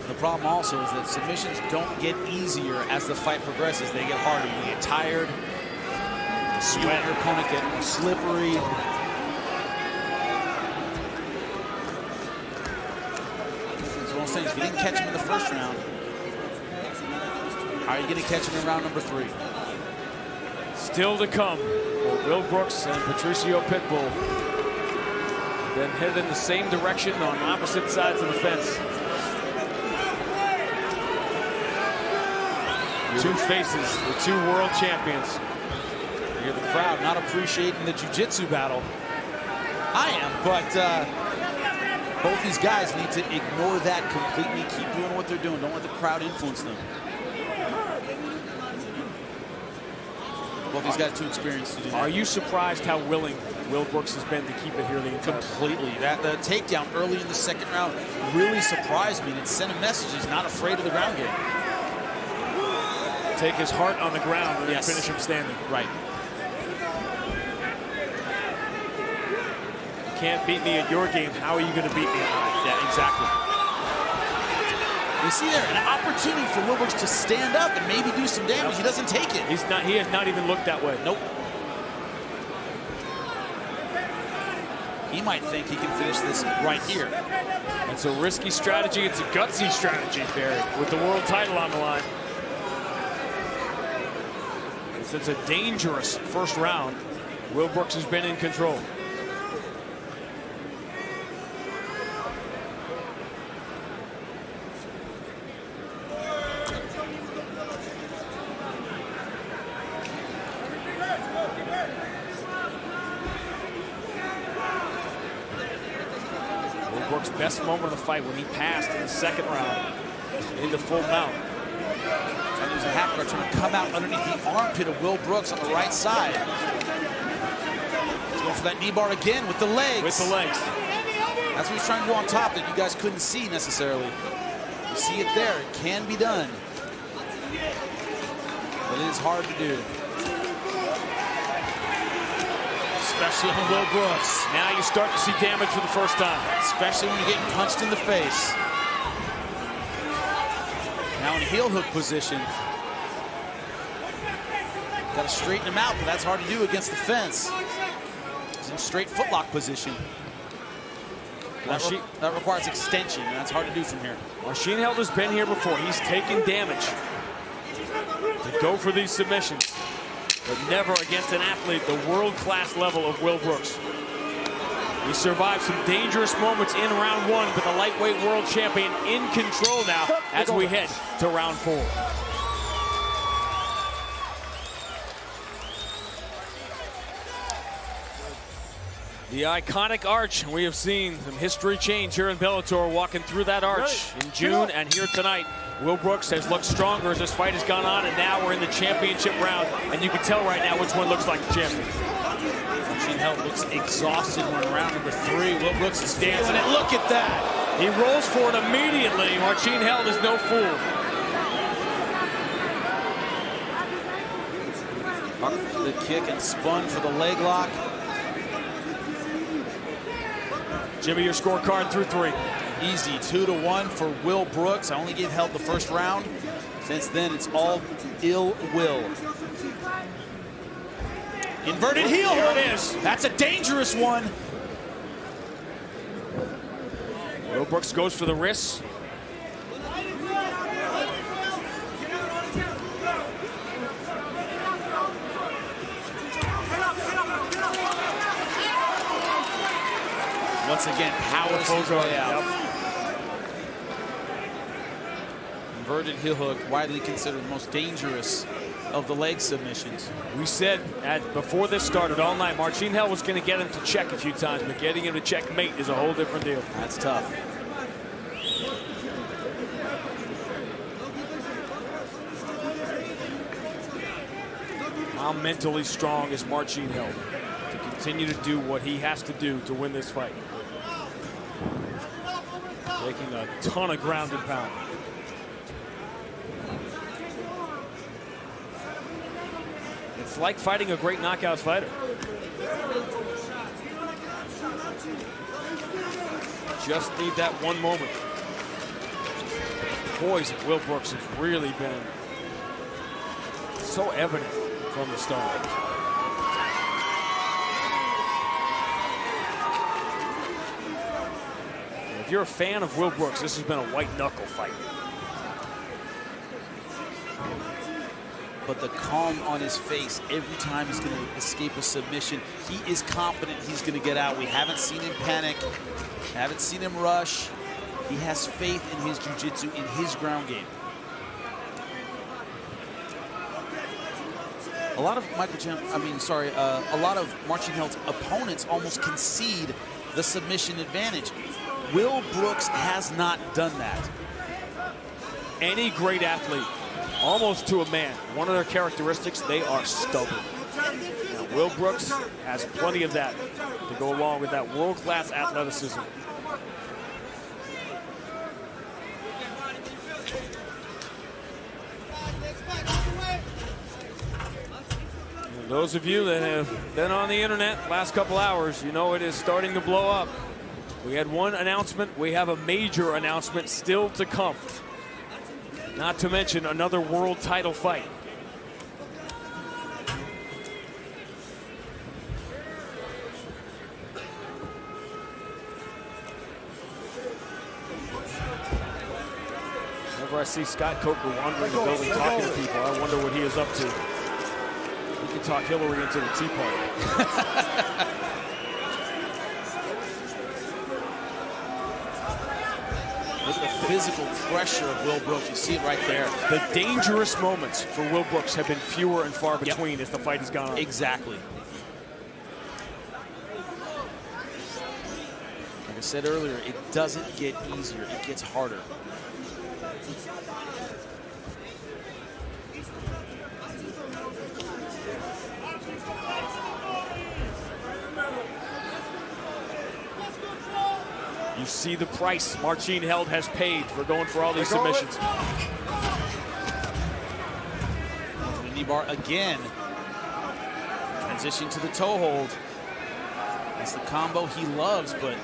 Speaker 6: The problem also is that submissions don't get easier as the fight progresses. They get harder. You get tired. The sweat, your opponent get more slippery. It's one of those things. If you didn't catch him in the first round, how are you going to catch him in round number 3?
Speaker 4: Still to come for Will Brooks and Patrício Pitbull. Then headed in the same direction on opposite sides of the fence. Two faces, the 2 world champions.
Speaker 6: You hear the crowd not appreciating the jiu-jitsu battle. I am, but both these guys need to ignore that completely. Keep doing what they're doing. Don't let the crowd influence them. Both these guys too experienced to do that.
Speaker 4: Are you surprised how willing Will Brooks has been to keep it here the entire time?
Speaker 6: Completely. The takedown early in the second round really surprised me, and it sent a message he's not afraid of the ground game.
Speaker 4: Take his heart on the ground and finish him standing.
Speaker 6: Right.
Speaker 4: You can't beat me at your game. How are you going to beat me?
Speaker 6: Yeah, exactly. You see there an opportunity for Will Brooks to stand up and maybe do some damage. He doesn't take it.
Speaker 4: He's not. He has not even looked that way.
Speaker 6: Nope. He might think he can finish this right here.
Speaker 4: It's a risky strategy. It's a gutsy strategy, Barry, with the world title on the line. It's a dangerous first round. Will Brooks has been in control. Brooks' best moment of the fight when he passed in the second round into full mount.
Speaker 6: Trying to use a half guard, trying to come out underneath the armpit of Will Brooks on the right side. He's going for that knee bar again with the legs.
Speaker 4: With the legs.
Speaker 6: That's what he's trying to do on top that you guys couldn't see necessarily. You see it there. It can be done. But it is hard to do. Especially on Will Brooks.
Speaker 4: Now you start to see damage for the first time.
Speaker 6: Especially when you're getting punched in the face. Now in heel hook position. Got to straighten him out, but that's hard to do against the fence. He's in straight footlock position. That requires extension, and that's hard to do from here.
Speaker 4: Marcin Held has been here before. He's taken damage to go for these submissions, but never against an athlete the world-class level of Will Brooks. He survived some dangerous moments in round one, but the lightweight world champion in control now as we head to round 4. The iconic arch. We have seen some history change here in Bellator, walking through that arch in June and here tonight. Will Brooks has looked stronger as this fight has gone on, and now we're in the championship round, and you can tell right now which one looks like the champion.
Speaker 6: Marcin Held looks exhausted when round number 3. Will Brooks is dancing, and look at that!
Speaker 4: He rolls for it immediately. Marcin Held is no fool.
Speaker 6: The kick and spun for the leg lock.
Speaker 4: Jimmy, your scorecard through 3.
Speaker 6: Easy, 2-1 for Will Brooks. I only gave Held the first round. Since then, it's all ill will. Inverted heel.
Speaker 4: Here it is.
Speaker 6: That's a dangerous one.
Speaker 4: Will Brooks goes for the wrists.
Speaker 6: Once again, powers his way out. Inverted heel hook, widely considered the most dangerous of the leg submissions.
Speaker 4: We said before this started all night, Marcin Held was going to get him to check a few times, but getting him to checkmate is a whole different deal.
Speaker 6: That's tough.
Speaker 4: How mentally strong is Marcin Held to continue to do what he has to do to win this fight? Taking a ton of ground and pound. It's like fighting a great knockout fighter. Just need that one moment. Poise of Will Brooks has really been so evident from the start. If you're a fan of Will Brooks, this has been a white knuckle fight.
Speaker 6: But the calm on his face every time he's going to escape a submission, he is confident he's going to get out. We haven't seen him panic, haven't seen him rush. He has faith in his jiu-jitsu, in his ground game. A lot of a lot of Marcin Held's opponents almost concede the submission advantage. Will Brooks has not done that.
Speaker 4: Any great athlete, almost to a man, one of their characteristics, they are stubborn. Now, Will Brooks has plenty of that to go along with that world-class athleticism. And those of you that have been on the internet last couple hours, you know it is starting to blow up. We had one announcement. We have a major announcement still to come. Not to mention another world title fight. Whenever I see Scott Coker wandering the building talking to people, I wonder what he is up to. He can talk Hillary into the Tea Party.
Speaker 6: Look at the physical pressure of Will Brooks. You see it right there.
Speaker 4: The dangerous moments for Will Brooks have been fewer and far between as the fight has gone on.
Speaker 6: Exactly. I said earlier, it doesn't get easier, it gets harder.
Speaker 4: You see the price Marcin Held has paid for going for all these submissions.
Speaker 6: Knee bar again. Transition to the toe hold. That's the combo he loves, but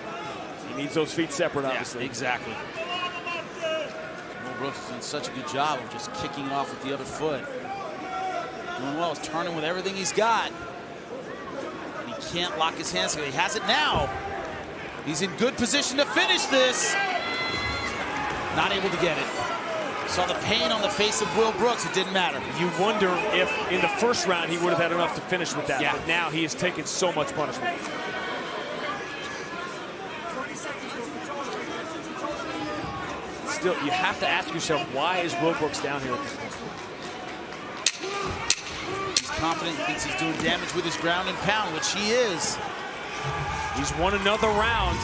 Speaker 4: he needs those feet separate, obviously.
Speaker 6: Yeah, exactly. Will Brooks has done such a good job of just kicking off with the other foot. Doing well, he's turning with everything he's got. And he can't lock his hands together. He has it now. He's in good position to finish this. Not able to get it. Saw the pain on the face of Will Brooks. It didn't matter.
Speaker 4: You wonder if in the first round he would have had enough to finish with that.
Speaker 6: Yeah.
Speaker 4: But now he has taken so much punishment. Still, you have to ask yourself, why is Will Brooks down here at this point?
Speaker 6: He's confident, he thinks he's doing damage with his ground and pound, which he is.
Speaker 4: He's won another round.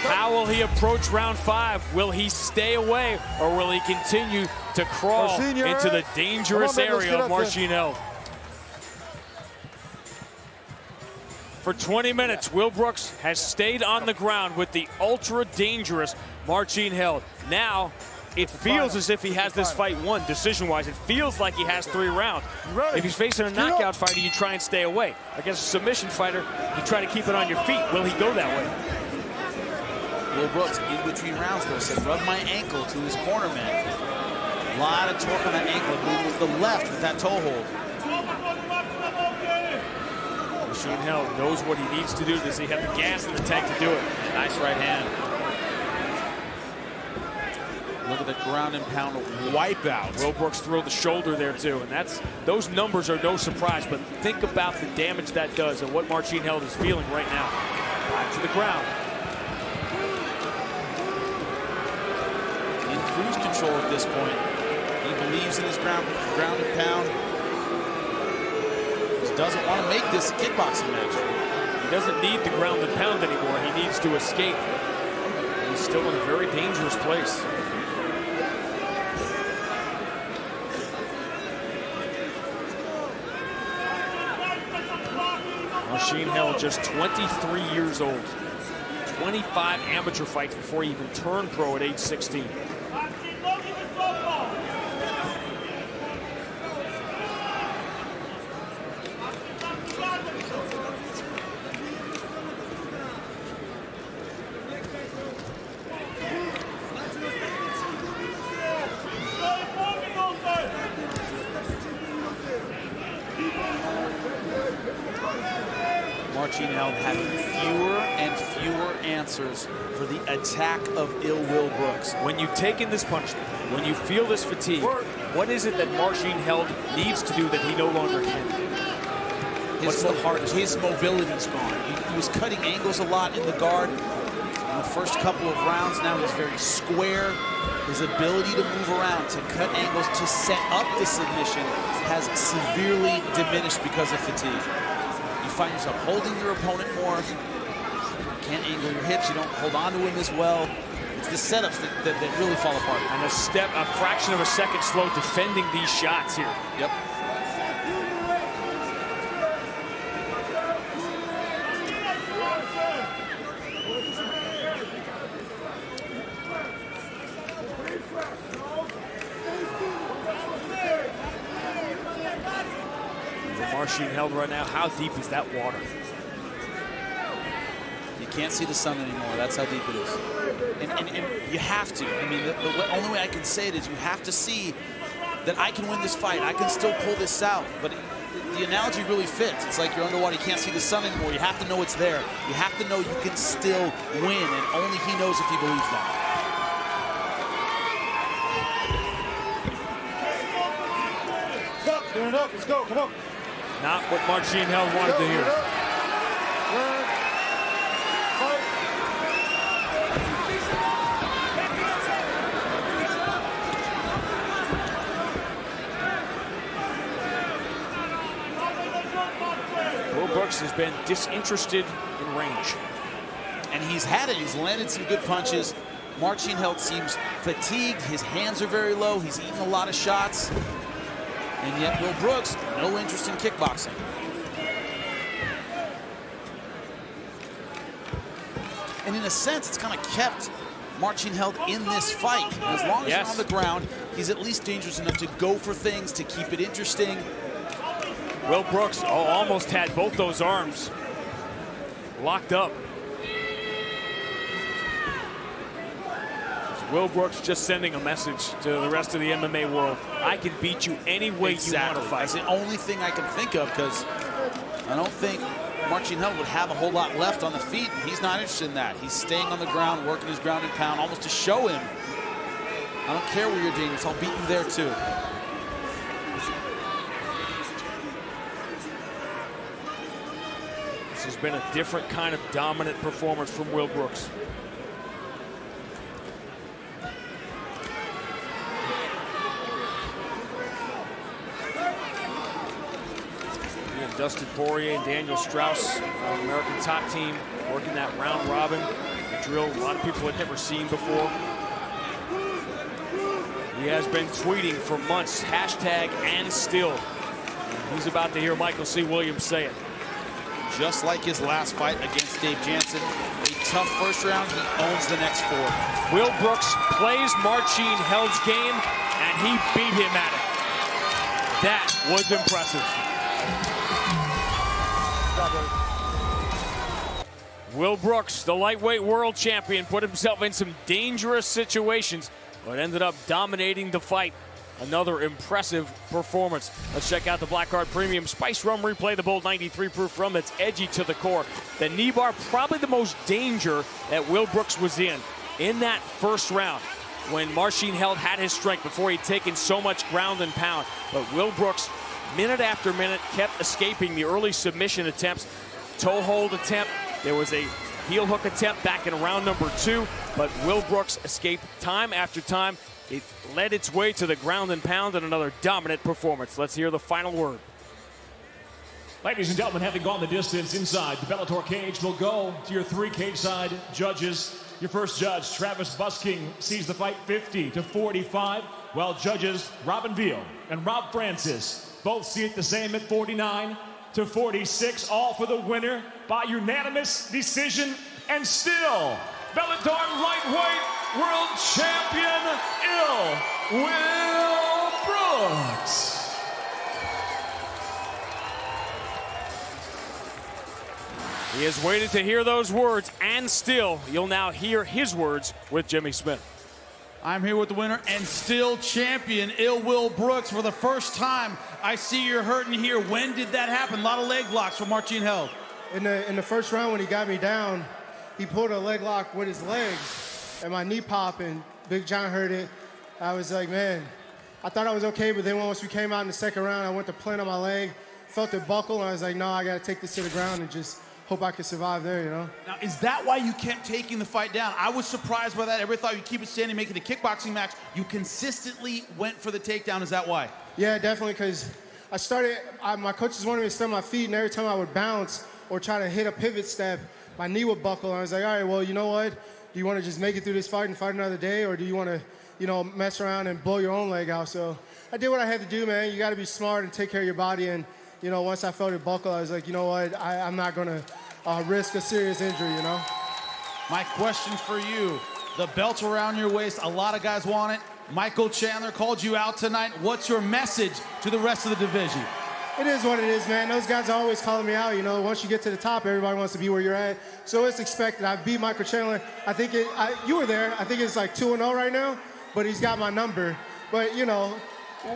Speaker 4: How will he approach round 5? Will he stay away, or will he continue to crawl into the dangerous area of Marcin Held? For 20 minutes, Will Brooks has stayed on the ground with the ultra-dangerous Marcin Held. Now, it feels as if he has this fight won, decision-wise. It feels like he has 3 rounds. If he's facing a knockout fighter, you try and stay away. Against a submission fighter, you try to keep it on your feet. Will he go that way?
Speaker 6: Will Brooks, in between rounds, though, said, rub my ankle to his corner man. A lot of torque on that ankle. Moved with the left with that toe hold.
Speaker 4: Marcin Held knows what he needs to do. Does he have the gas in the tank to do it?
Speaker 6: Nice right hand. Look at the ground and pound wipeout.
Speaker 4: Will Brooks threw the shoulder there too, and those numbers are no surprise, but think about the damage that does and what Marcin Held is feeling right now. Back to the ground.
Speaker 6: In cruise control at this point. He believes in his ground and pound. He doesn't want to make this a kickboxing match.
Speaker 4: He doesn't need the ground and pound anymore. He needs to escape. He's still in a very dangerous place. Marcin Held, just 23 years old. 25 amateur fights before he even turned pro at age 16.
Speaker 6: Marcin Held having fewer and fewer answers for the attack of ill Will Brooks.
Speaker 4: When you've taken this punishment, when you feel this fatigue, what is it that Marcin Held needs to do that he no longer can?
Speaker 6: What's the hardest? His mobility's gone. He was cutting angles a lot in the guard in the first couple of rounds. Now he's very square. His ability to move around, to cut angles, to set up the submission has severely diminished because of fatigue. You find yourself holding your opponent more. You can't angle your hips. You don't hold on to him as well. It's the setups that really fall apart.
Speaker 4: And a fraction of a second slow defending these shots here.
Speaker 6: Yep.
Speaker 4: Marcin Held right now, how deep is that water?
Speaker 6: You can't see the sun anymore. That's how deep it is. And you have to. I mean, the only way I can say it is you have to see that I can win this fight. I can still pull this out. But the analogy really fits. It's like you're underwater. You can't see the sun anymore. You have to know it's there. You have to know you can still win. And only he knows if he believes that.
Speaker 12: Stand up. Let's go. Come on.
Speaker 4: Not what Marcin Held wanted to hear. Will Brooks has been disinterested in range.
Speaker 6: And he's had it. He's landed some good punches. Marcin Held seems fatigued. His hands are very low. He's eaten a lot of shots. And yet Will Brooks, no interest in kickboxing. And in a sense, it's kind of kept Marcin Held in this fight. As long as he's on the ground, he's at least dangerous enough to go for things, to keep it interesting.
Speaker 4: Will Brooks almost had both those arms locked up. Will Brooks just sending a message to the rest of the MMA world. I can beat you any way you want to fight.
Speaker 6: That's the only thing I can think of, because I don't think Marcin Held would have a whole lot left on the feet. He's not interested in that. He's staying on the ground, working his ground and pound, almost to show him, I don't care where you're dangerous, I'll beat you there too.
Speaker 4: This has been a different kind of dominant performance from Will Brooks. Dustin Poirier and Daniel Straus, American top team, working that round robin, a drill a lot of people had never seen before. He has been tweeting for months, hashtag and still. He's about to hear Michael C. Williams say it.
Speaker 6: Just like his last fight against Dave Jansen, a tough first round, he owns the next 4.
Speaker 4: Will Brooks plays Marcin Held's game, and he beat him at it. That was impressive. Will Brooks, the lightweight world champion, put himself in some dangerous situations, but ended up dominating the fight. Another impressive performance. Let's check out the Black Card Premium Spice Rum Replay, the bold 93 proof rum that's edgy to the core. The knee bar, probably the most danger that Will Brooks was in that first round, when Marcin Held had his strength before he'd taken so much ground and pound. But Will Brooks, minute after minute, kept escaping the early submission attempts, toe hold attempt. There was a heel hook attempt back in round number 2, but Will Brooks escaped time after time. It led its way to the ground and pound and another dominant performance. Let's hear the final word.
Speaker 7: Ladies and gentlemen, having gone the distance inside the Bellator cage, we'll go to your 3 cage-side judges. Your first judge, Travis Busking, sees the fight 50-45, while judges Robin Veal and Rob Francis both see it the same at 49-46, all for the winner by unanimous decision, and still Bellator lightweight world champion, Will Brooks.
Speaker 4: He has waited to hear those words, and still, you'll now hear his words with Jimmy Smith.
Speaker 5: I'm here with the winner and still champion, Will Brooks. For the first time, I see you're hurting here. When did that happen? A lot of leg locks from Marcin Held.
Speaker 9: In the first round, when he got me down, he pulled a leg lock with his legs, and my knee popped, and Big John heard it. I was like, man, I thought I was okay, but then once we came out in the second round, I went to plant on my leg, felt it buckle, and I was like, no, I got to take this to the ground and just hope I can survive there, you know?
Speaker 5: Now, is that why you kept taking the fight down? I was surprised by that. Everybody thought you'd keep it standing, make it a kickboxing match. You consistently went for the takedown. Is that why?
Speaker 9: Yeah, definitely, because my coaches wanted me to stand on my feet, and every time I would bounce or try to hit a pivot step, my knee would buckle. And I was like, all right, well, you know what? Do you want to just make it through this fight and fight another day, or do you want to, mess around and blow your own leg out? So I did what I had to do, man. You got to be smart and take care of your body. And once I felt it buckle, I was like, you know what? I'm not going to risk a serious injury,
Speaker 5: My question for you, the belt around your waist, a lot of guys want it. Michael Chandler called you out tonight. What's your message to the rest of the division?
Speaker 9: It is what it is, man. Those guys are always calling me out. Once you get to the top, everybody wants to be where you're at. So it's expected. I beat Michael Chandler. I think you were there. I think it's like 2-0 right now, but he's got my number. But,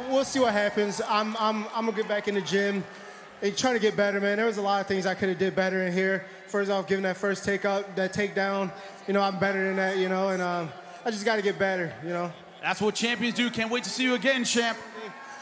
Speaker 9: we'll see what happens. I'm going to get back in the gym and try to get better, man. There was a lot of things I could have did better in here. First off, giving that first takedown, I'm better than that, and I just got to get better,
Speaker 5: That's what champions do. Can't wait to see you again, champ.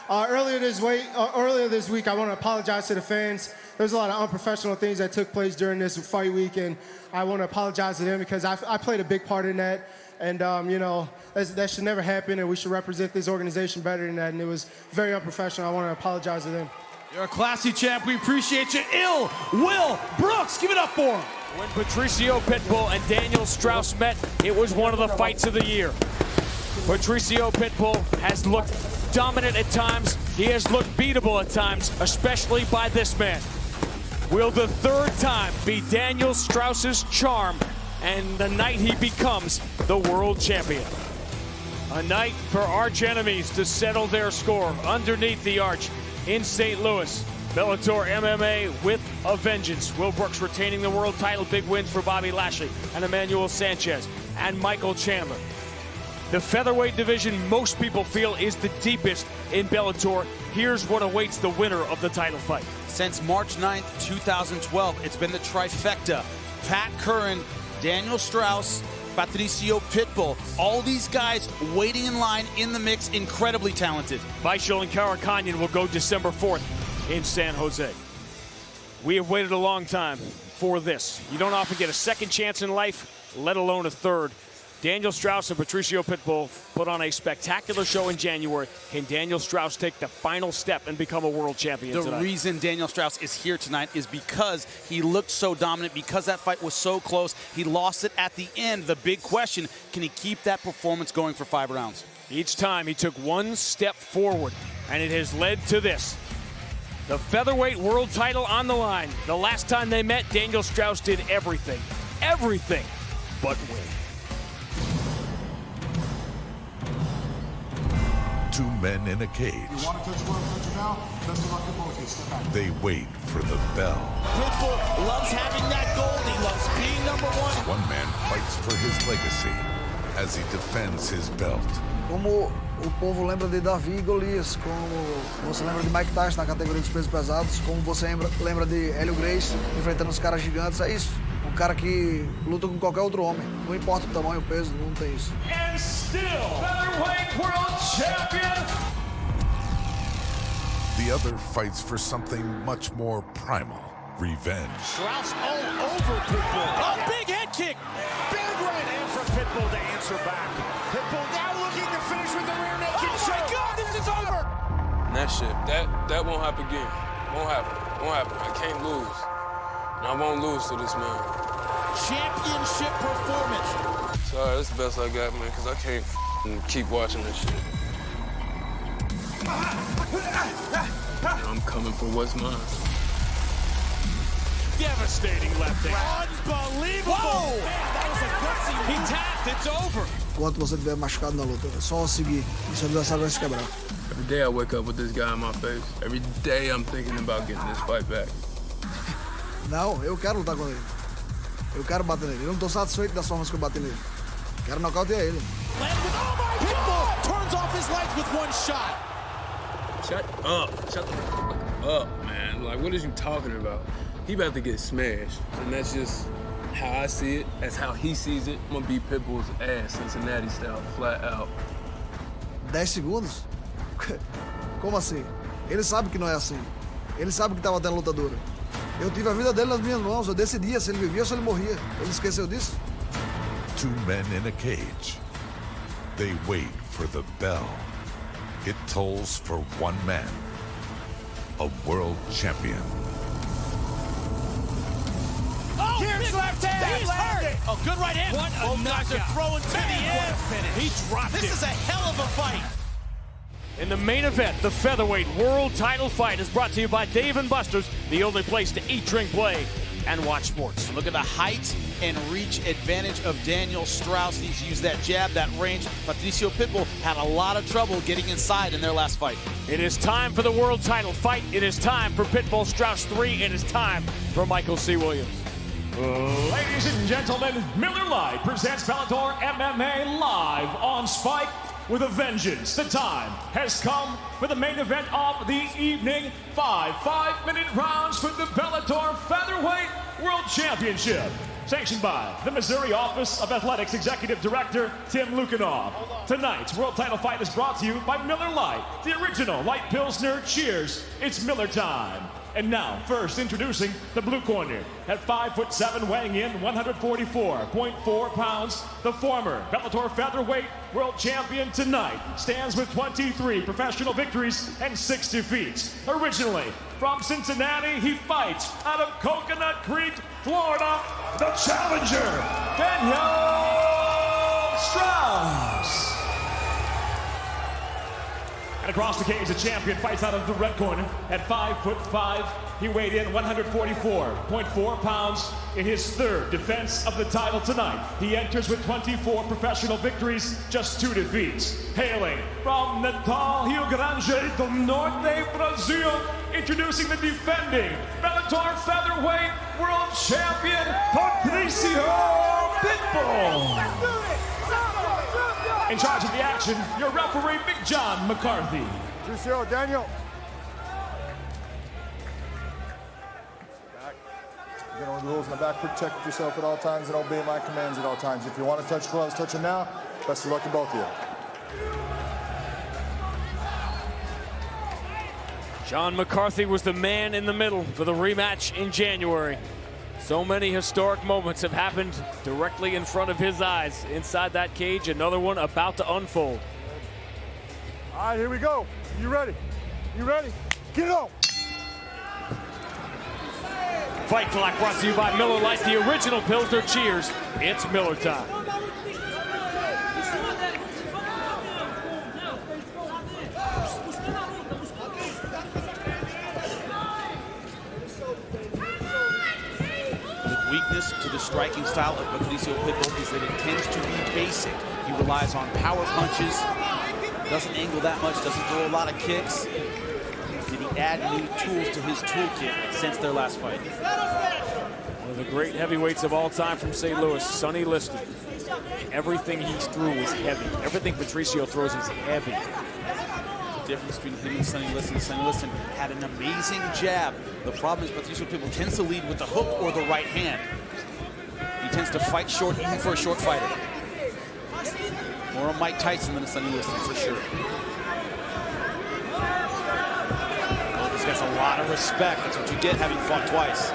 Speaker 9: Earlier this week, I want to apologize to the fans. There's a lot of unprofessional things that took place during this fight week, and I want to apologize to them because I played a big part in that. And, that should never happen, and we should represent this organization better than that. And it was very unprofessional. I want to apologize to them.
Speaker 5: You're a classy champ. We appreciate you. Will Brooks, give it up for him.
Speaker 4: When Patrício Pitbull and Daniel Straus met, it was one of the fights of the year. Patrício Pitbull has looked dominant at times. He has looked beatable at times, especially by this man. Will the third time be Daniel Straus's charm and the night he becomes the world champion? A night for arch enemies to settle their score underneath the arch in St. Louis. Bellator MMA with a vengeance. Will Brooks retaining the world title. Big wins for Bobby Lashley and Emmanuel Sanchez and Michael Chandler. The featherweight division most people feel is the deepest in Bellator. Here's what awaits the winner of the title fight.
Speaker 6: Since March 9th, 2012, it's been the trifecta. Pat Curran, Daniel Straus, Patrício Pitbull. All these guys waiting in line in the mix, incredibly talented.
Speaker 4: Vaishal and Kara Kanyan will go December 4th in San Jose. We have waited a long time for this. You don't often get a second chance in life, let alone a third. Daniel Straus and Patrício Pitbull put on a spectacular show in January. Can Daniel Straus take the final step and become a world champion tonight?
Speaker 6: The reason Daniel Straus is here tonight is because he looked so dominant, because that fight was so close. He lost it at the end. The big question, can he keep that performance going for 5 rounds?
Speaker 4: Each time he took one step forward, and it has led to this. The featherweight world title on the line. The last time they met, Daniel Straus did everything but win.
Speaker 1: Two men in a cage.
Speaker 21: You want to touch touch now? Best of luck to both of you. Step back.
Speaker 1: They wait for the bell.
Speaker 6: Pitbull loves having that gold. He loves being #1.
Speaker 1: One man fights for his legacy as he defends his belt.
Speaker 2: Como o povo lembra de Davi e Golias, como você lembra de Mike Tyson na categoria dos pesos pesados, como você lembra de Hélio Gracie enfrentando os caras gigantes, é isso. Um cara que luta com qualquer outro homem. Não importa o tamanho, o peso, não tem isso.
Speaker 7: And still, featherweight world champion.
Speaker 1: The other fights for something much more primal. Revenge.
Speaker 3: Straus all over Pitbull. Oh, big head kick. Big right hand from Pitbull to answer back. Pitbull now looking to finish with the rear naked choke. Oh my God, this is over.
Speaker 22: That shit, that won't happen again. Won't happen. I can't lose. And I won't lose to this man.
Speaker 3: Championship performance.
Speaker 22: Sorry, that's the best I got, man, because I can't keep watching this shit. I'm coming for what's mine.
Speaker 4: Devastating left hand.
Speaker 3: Unbelievable. Whoa. Man, that was a gutsy.
Speaker 4: He tapped. It's over.
Speaker 2: Enquanto você estiver machucado na luta, é só seguir e seu adversário vai se quebrar.
Speaker 22: Every day I wake up with this guy in my face. Every day I'm thinking about getting this fight back.
Speaker 2: Não, eu quero lutar com ele. Eu quero bater nele. Eu não estou satisfeito das formas que eu bati nele. Quero nocautear ele.
Speaker 3: Pitbull turns off his legs with one shot.
Speaker 22: Shut the fuck up, man. Like, what is you talking about? He about to get smashed, and that's just how I see it. That's how he sees it. I'm gonna beat Pitbull's ass, Cincinnati style, flat out.
Speaker 2: 10 segundos? Como assim? Ele sabe que não é assim. Ele sabe que estava tendo luta dura. Eu tive a vida dele nas minhas mãos. Eu decidia se ele vivia ou se ele morria. Ele esqueceu disso?
Speaker 1: Two men in a cage. They wait for the bell. It tolls for one man. A world champion.
Speaker 3: Oh, here's left hand. He's hurt.
Speaker 6: Oh, good right hand.
Speaker 4: What a knockout.
Speaker 6: They're throwing to the end.
Speaker 4: He dropped it.
Speaker 6: This is a hell of a fight.
Speaker 4: In the main event, the featherweight world title fight is brought to you by Dave & Buster's, the only place to eat, drink, play, and watch sports.
Speaker 6: Look at the height and reach advantage of Daniel Straus. He's used that jab, that range. Patrício Pitbull had a lot of trouble getting inside in their last fight.
Speaker 4: It is time for the world title fight. It is time for Pitbull Straus 3. It is time for Michael C. Williams.
Speaker 7: Ladies and gentlemen, Miller Lite presents Bellator MMA live on Spike with a vengeance. The time has come for the main event of the evening. 5-minute rounds for the Bellator Featherweight World Championship. Sanctioned by the Missouri Office of Athletics Executive Director Tim Lukanov. Tonight's world title fight is brought to you by Miller Lite, the original light Pilsner. Cheers, it's Miller time. And now, first introducing the blue corner, at 5'7", weighing in 144.4 pounds, the former Bellator featherweight world champion tonight stands with 23 professional victories and 6 defeats. Originally from Cincinnati, he fights out of Coconut Creek, Florida, the challenger, Daniel Straus. And across the cage, the champion fights out of the red corner at 5'5". He weighed in 144.4 pounds in his third defense of the title tonight. He enters with 24 professional victories, just 2 defeats. Hailing from Natal, Rio Grande do Norte, Brazil, introducing the defending Bellator featherweight world champion, Patrício Pitbull. In charge of the action, your referee, Big John McCarthy.
Speaker 21: 2-0, Daniel. Back. You know the rules in the back. Protect yourself at all times and obey my commands at all times. If you want to touch gloves, touch them now. Best of luck to both of you.
Speaker 4: John McCarthy was the man in the middle for the rematch in January. So many historic moments have happened directly in front of his eyes. Inside that cage, another one about to unfold.
Speaker 21: All right, here we go. You ready? You ready? Get it on.
Speaker 4: Fight Clock brought to you by Miller Lite, the original Pilsner cheers. It's Miller time.
Speaker 6: Weakness to the striking style of Patrício Pitbull is that it tends to be basic. He relies on power punches, doesn't angle that much, doesn't throw a lot of kicks. Did he add new tools to his toolkit since their last fight?
Speaker 4: One of the great heavyweights of all time from St. Louis, Sonny Liston. Everything he threw was heavy. Everything Patrício throws is heavy.
Speaker 6: The difference between him and Sonny Liston. Sonny Liston had an amazing jab. The problem is Patrício Pitbull tends to lead with the hook or the right hand. He tends to fight short, even for a short fighter. More a Mike Tyson than a Sonny Liston, for sure. Well, this guy's a lot of respect. That's what you get having fought twice.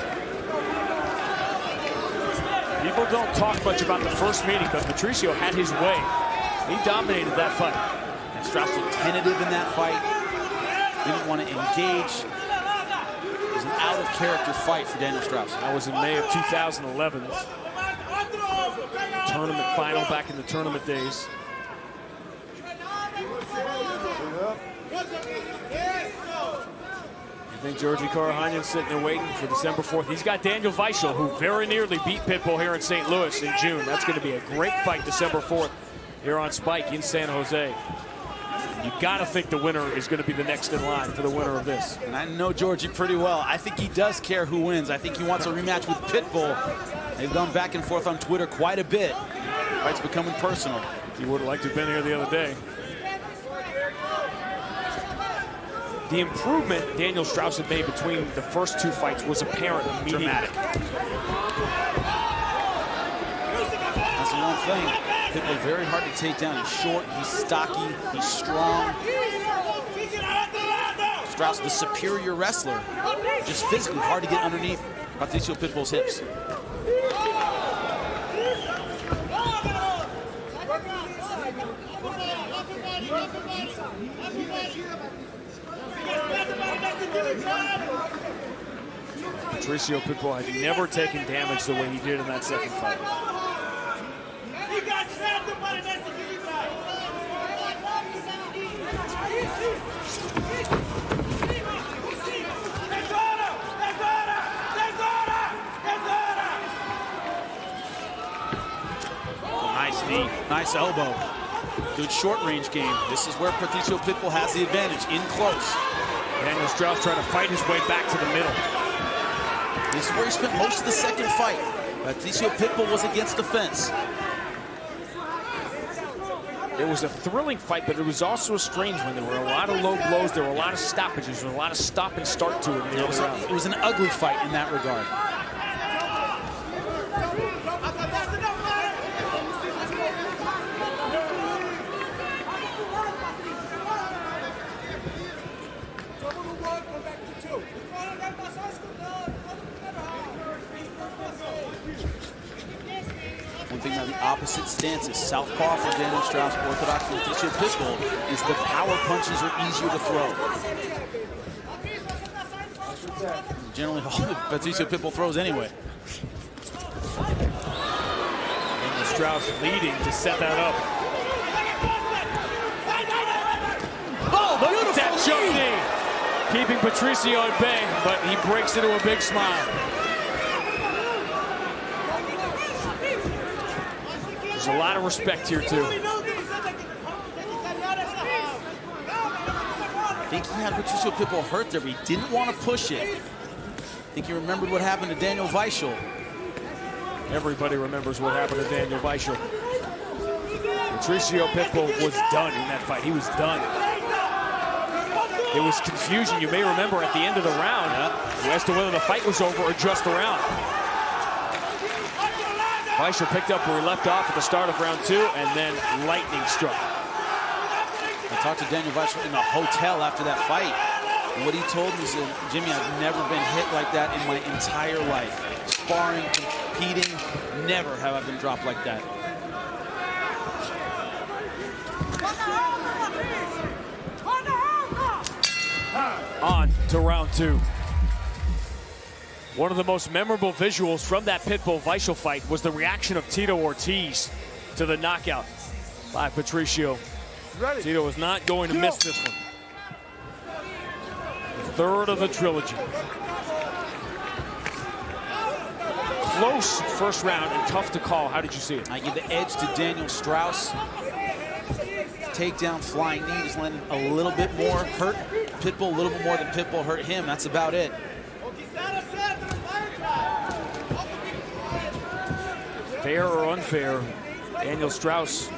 Speaker 4: People don't talk much about the first meeting, but Patrício had his way. He dominated that fight.
Speaker 6: And Strauss was tentative in that fight. Didn't want to engage. It was an out-of-character fight for Daniel Straus.
Speaker 4: That was in May of 2011. Tournament final back in the tournament days. I think Georgie Karahanyan's sitting there waiting for December 4th. He's got Daniel Weichel, who very nearly beat Pitbull here in St. Louis in June. That's going to be a great fight December 4th here on Spike in San Jose. You got to think the winner is going to be the next in line for the winner of this.
Speaker 6: And I know Georgie pretty well. I think he does care who wins. I think he wants a rematch with Pitbull. They've gone back and forth on Twitter quite a bit. The fight's becoming personal.
Speaker 4: He would have liked to have been here the other day. The improvement Daniel Straus had made between the first 2 fights was apparent immediately.
Speaker 6: Dramatic. That's the one thing. Pitbull very hard to take down. He's short, he's stocky, he's strong. Straus, the superior wrestler. Just physically hard to get underneath Patrício Pitbull's hips.
Speaker 4: Patrício Pitbull had never taken damage the way he did in that second fight.
Speaker 6: Nice knee, nice elbow. Good short-range game. This is where Patrício Pitbull has the advantage, in close.
Speaker 4: Daniel Straus trying to fight his way back to the middle.
Speaker 6: This is where he spent most of the second fight. Patrício Pitbull was against the fence.
Speaker 4: It was a thrilling fight, but it was also a strange one. There were a lot of low blows. There were a lot of stoppages. There were a lot of stop and start to it in the other round.
Speaker 6: It was an ugly fight in that regard. thinking about the opposite stances. Southpaw for Daniel Straus, orthodox for Patrício Pitbull, is the power punches are easier to throw. Generally all that Patrício Pitbull throws anyway.
Speaker 4: Daniel Straus leading to set that up. Oh, look at that jump knee. Keeping Patrício at bay, but he breaks into a big smile. There's a lot of respect here, too.
Speaker 6: I think he had Patrício Pitbull hurt there, but he didn't want to push it. I think he remembered what happened to Daniel Weichel.
Speaker 4: Everybody remembers what happened to Daniel Weichel. Patrício Pitbull was done in that fight. He was done. There was confusion, you may remember, at the end of the round as to whether the fight was over or just the round. Weichel picked up where he left off at the start of round 2, and then lightning struck.
Speaker 6: I talked to Daniel Weichel in the hotel after that fight. And what he told me is, Jimmy, I've never been hit like that in my entire life. Sparring, competing, never have I been dropped like that.
Speaker 4: On to round 2. One of the most memorable visuals from that Pitbull-Weichel fight was the reaction of Tito Ortiz to the knockout by Patrício. Tito was not going to miss this one. The third of the trilogy. Close first round and tough to call. How did you see it?
Speaker 6: I give the edge to Daniel Straus. Takedown, flying knee, just landed a little bit more. Hurt Pitbull a little bit more than Pitbull hurt him. That's about it.
Speaker 4: Fair or unfair, Daniel Straus,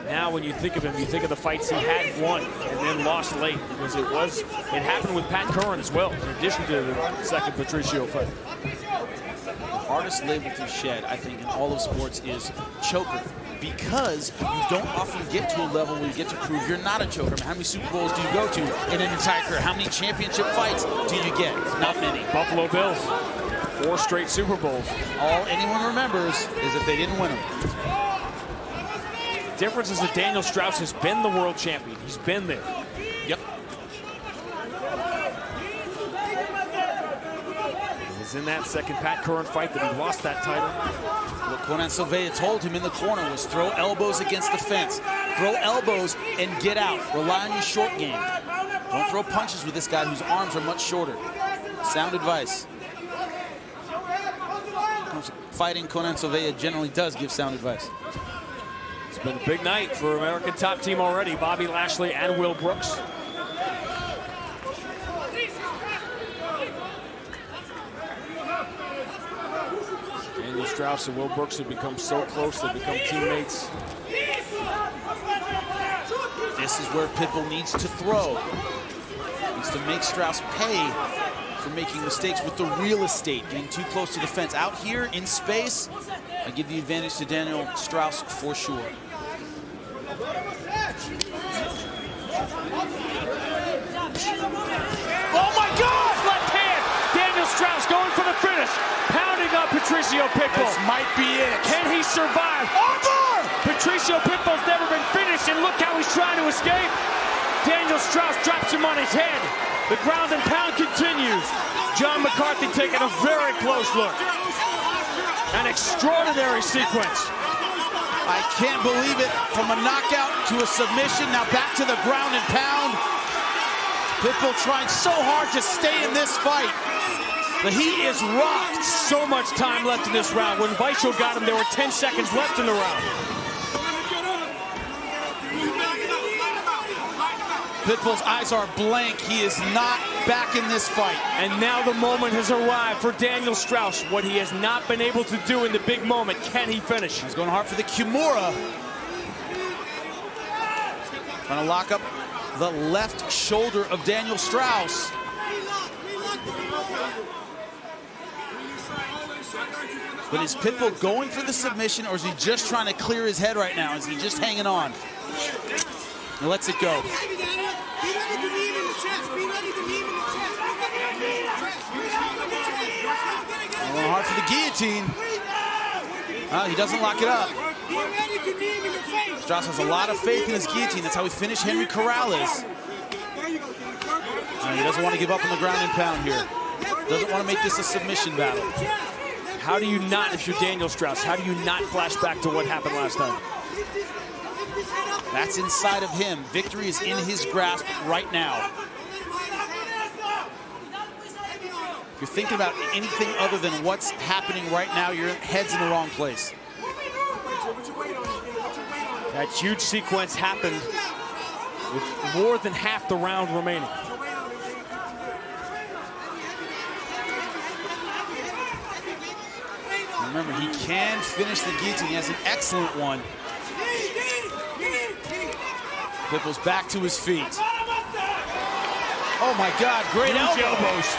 Speaker 4: now when you think of him, you think of the fights he had won and then lost late, because it happened with Pat Curran as well, in addition to the second Patrício fight.
Speaker 6: The hardest label to shed, I think, in all of sports is choker, because you don't often get to a level where you get to prove you're not a choker. I mean, how many Super Bowls do you go to in an entire career? How many championship fights do you get? Not many.
Speaker 4: Buffalo Bills, 4 straight Super Bowls.
Speaker 6: All anyone remembers is that they didn't win them.
Speaker 4: The difference is that Daniel Straus has been the world champion. He's been there.
Speaker 6: Yep.
Speaker 4: It was in that second Pat Curran fight that he lost that title.
Speaker 6: What Conan Silveira told him in the corner was throw elbows against the fence. Throw elbows and get out. Rely on your short game. Don't throw punches with this guy whose arms are much shorter. Sound advice. Fighting, Conan Silveira generally does give sound advice.
Speaker 4: It's been a big night for American top team already. Bobby Lashley and Will Brooks. Daniel Straus and Will Brooks have become so close, they've become teammates.
Speaker 6: This is where Pitbull needs to throw. Needs to make Straus pay for making mistakes with the real estate, getting too close to the fence. Out here in space, I give the advantage to Daniel Straus for sure.
Speaker 4: Oh my God! Left hand! Daniel Straus going for the finish. Pounding up Patrício Pitbull.
Speaker 6: This might be it.
Speaker 4: Can he survive? Over! Patrício Pitbull's never been finished, and look how he's trying to escape. Daniel Straus drops him on his head. The ground and pound continues. John McCarthy taking a very close look. An extraordinary sequence.
Speaker 6: I can't believe it. From a knockout to a submission, now back to the ground and pound. Pitbull trying so hard to stay in this fight.
Speaker 4: But he is rocked. So much time left in this round. When Weichel got him, there were 10 seconds left in the round.
Speaker 6: Pitbull's eyes are blank. He is not back in this fight.
Speaker 4: And now the moment has arrived for Daniel Straus. What he has not been able to do in the big moment, can he finish?
Speaker 6: He's going hard for the Kimura. Trying to lock up the left shoulder of Daniel Straus. But is Pitbull going for the submission, or is he just trying to clear his head right now? Is he just hanging on? He lets it go. Going hard for the guillotine. He doesn't lock it up. Strauss has a lot of faith in his guillotine. That's how he finished Henry Corrales. And he doesn't want to give up on the ground and pound here. Doesn't want to make this a submission battle.
Speaker 4: How do you not, if you're Daniel Straus, how do you not flash back to what happened last time?
Speaker 6: That's inside of him. Victory is in his grasp right now. If you're thinking about anything other than what's happening right now, your head's in the wrong place.
Speaker 4: That huge sequence happened with more than half the round remaining.
Speaker 6: Remember, he can finish the guillotine. He has an excellent one. Pitbull's back to his feet. Oh my God, great elbows.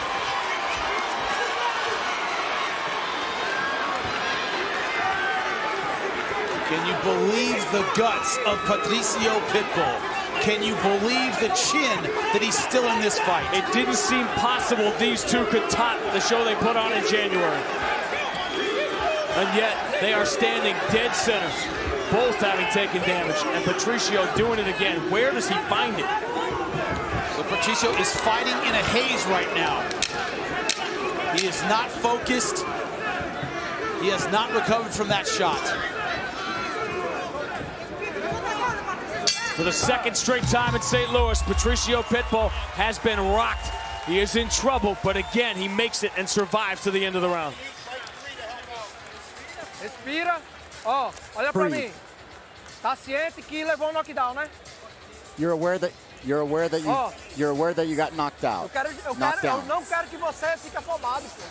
Speaker 6: Can you believe the guts of Patrício Pitbull? Can you believe the chin that he's still in this fight?
Speaker 4: It didn't seem possible these two could top the show they put on in January. And yet, they are standing dead center, both having taken damage, and Patrício doing it again. Where does he find it?
Speaker 6: So Patrício is fighting in a haze right now. He is not focused. He has not recovered from that shot.
Speaker 4: For the second straight time in St. Louis, Patrício Pitbull has been rocked. He is in trouble, but again, he makes it and survives to the end of the round.
Speaker 8: Respira. Ó, olha pra mim. Tá ciente que levou um knockdown, né?
Speaker 10: You're aware that you got knocked out.
Speaker 8: Eu não quero que você fique afobado, pô.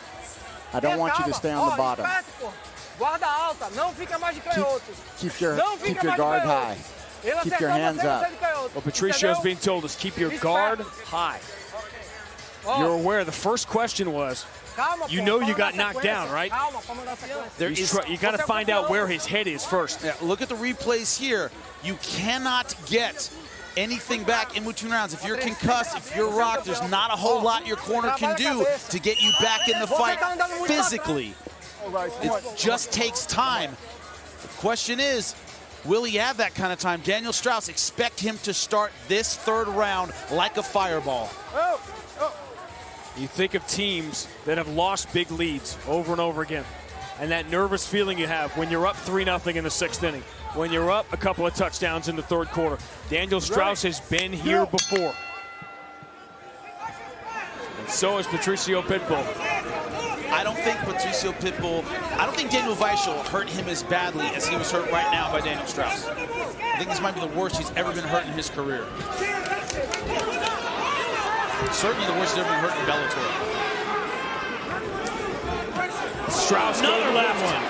Speaker 10: I don't want you to stay on the bottom.
Speaker 8: Esperto, pô. Guarda alta, não fica mais de canhoto.
Speaker 10: Keep your guard high. Keep your hands up.
Speaker 4: What Patrício's being told is keep your guard high. You're aware the first question was, you know you got knocked down, right? You got to find out where his head is first.
Speaker 6: Yeah, look at the replays here. You cannot get anything back in between rounds. If you're concussed, if you're rocked, there's not a whole lot your corner can do to get you back in the fight physically. It just takes time. The question is, will he have that kind of time? Daniel Straus, expect him to start this third round like a fireball.
Speaker 4: You think of teams that have lost big leads over and over again, and that nervous feeling you have when you're up 3-0 in the 6th inning, when you're up a couple of touchdowns in the 3rd quarter. Daniel Straus has been here before. And so has Patrício Pitbull.
Speaker 6: I don't think Daniel Weichel hurt him as badly as he was hurt right now by Daniel Straus. I think this might be the worst he's ever been hurt in his career. Certainly the worst he's ever been hurt in Bellator.
Speaker 4: Straus another left one.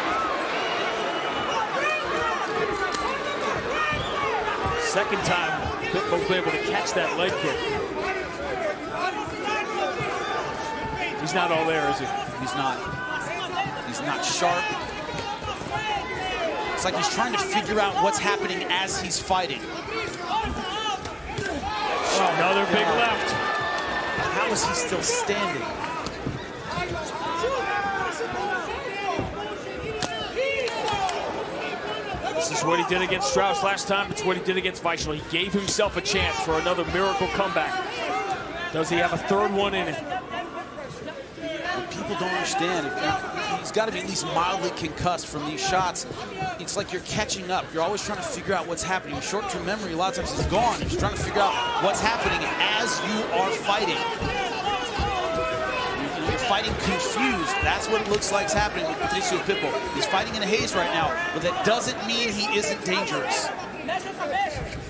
Speaker 4: Second time Pitbull was able to catch that leg kick. He's not all there, is he?
Speaker 6: He's not. He's not sharp. It's like he's trying to figure out what's happening as he's fighting.
Speaker 4: Oh, another big left.
Speaker 6: How is he still standing?
Speaker 4: This is what he did against Straus last time. It's what he did against Weichel. He gave himself a chance for another miracle comeback. Does he have a third one in it?
Speaker 6: People don't understand. He's got to be at least mildly concussed from these shots. It's like you're catching up. You're always trying to figure out what's happening. Short-term memory, a lot of times, is gone. You're just trying to figure out what's happening as you are fighting. You're fighting confused. That's what it looks like is happening with Patrício Pitbull. He's fighting in a haze right now, but that doesn't mean he isn't dangerous.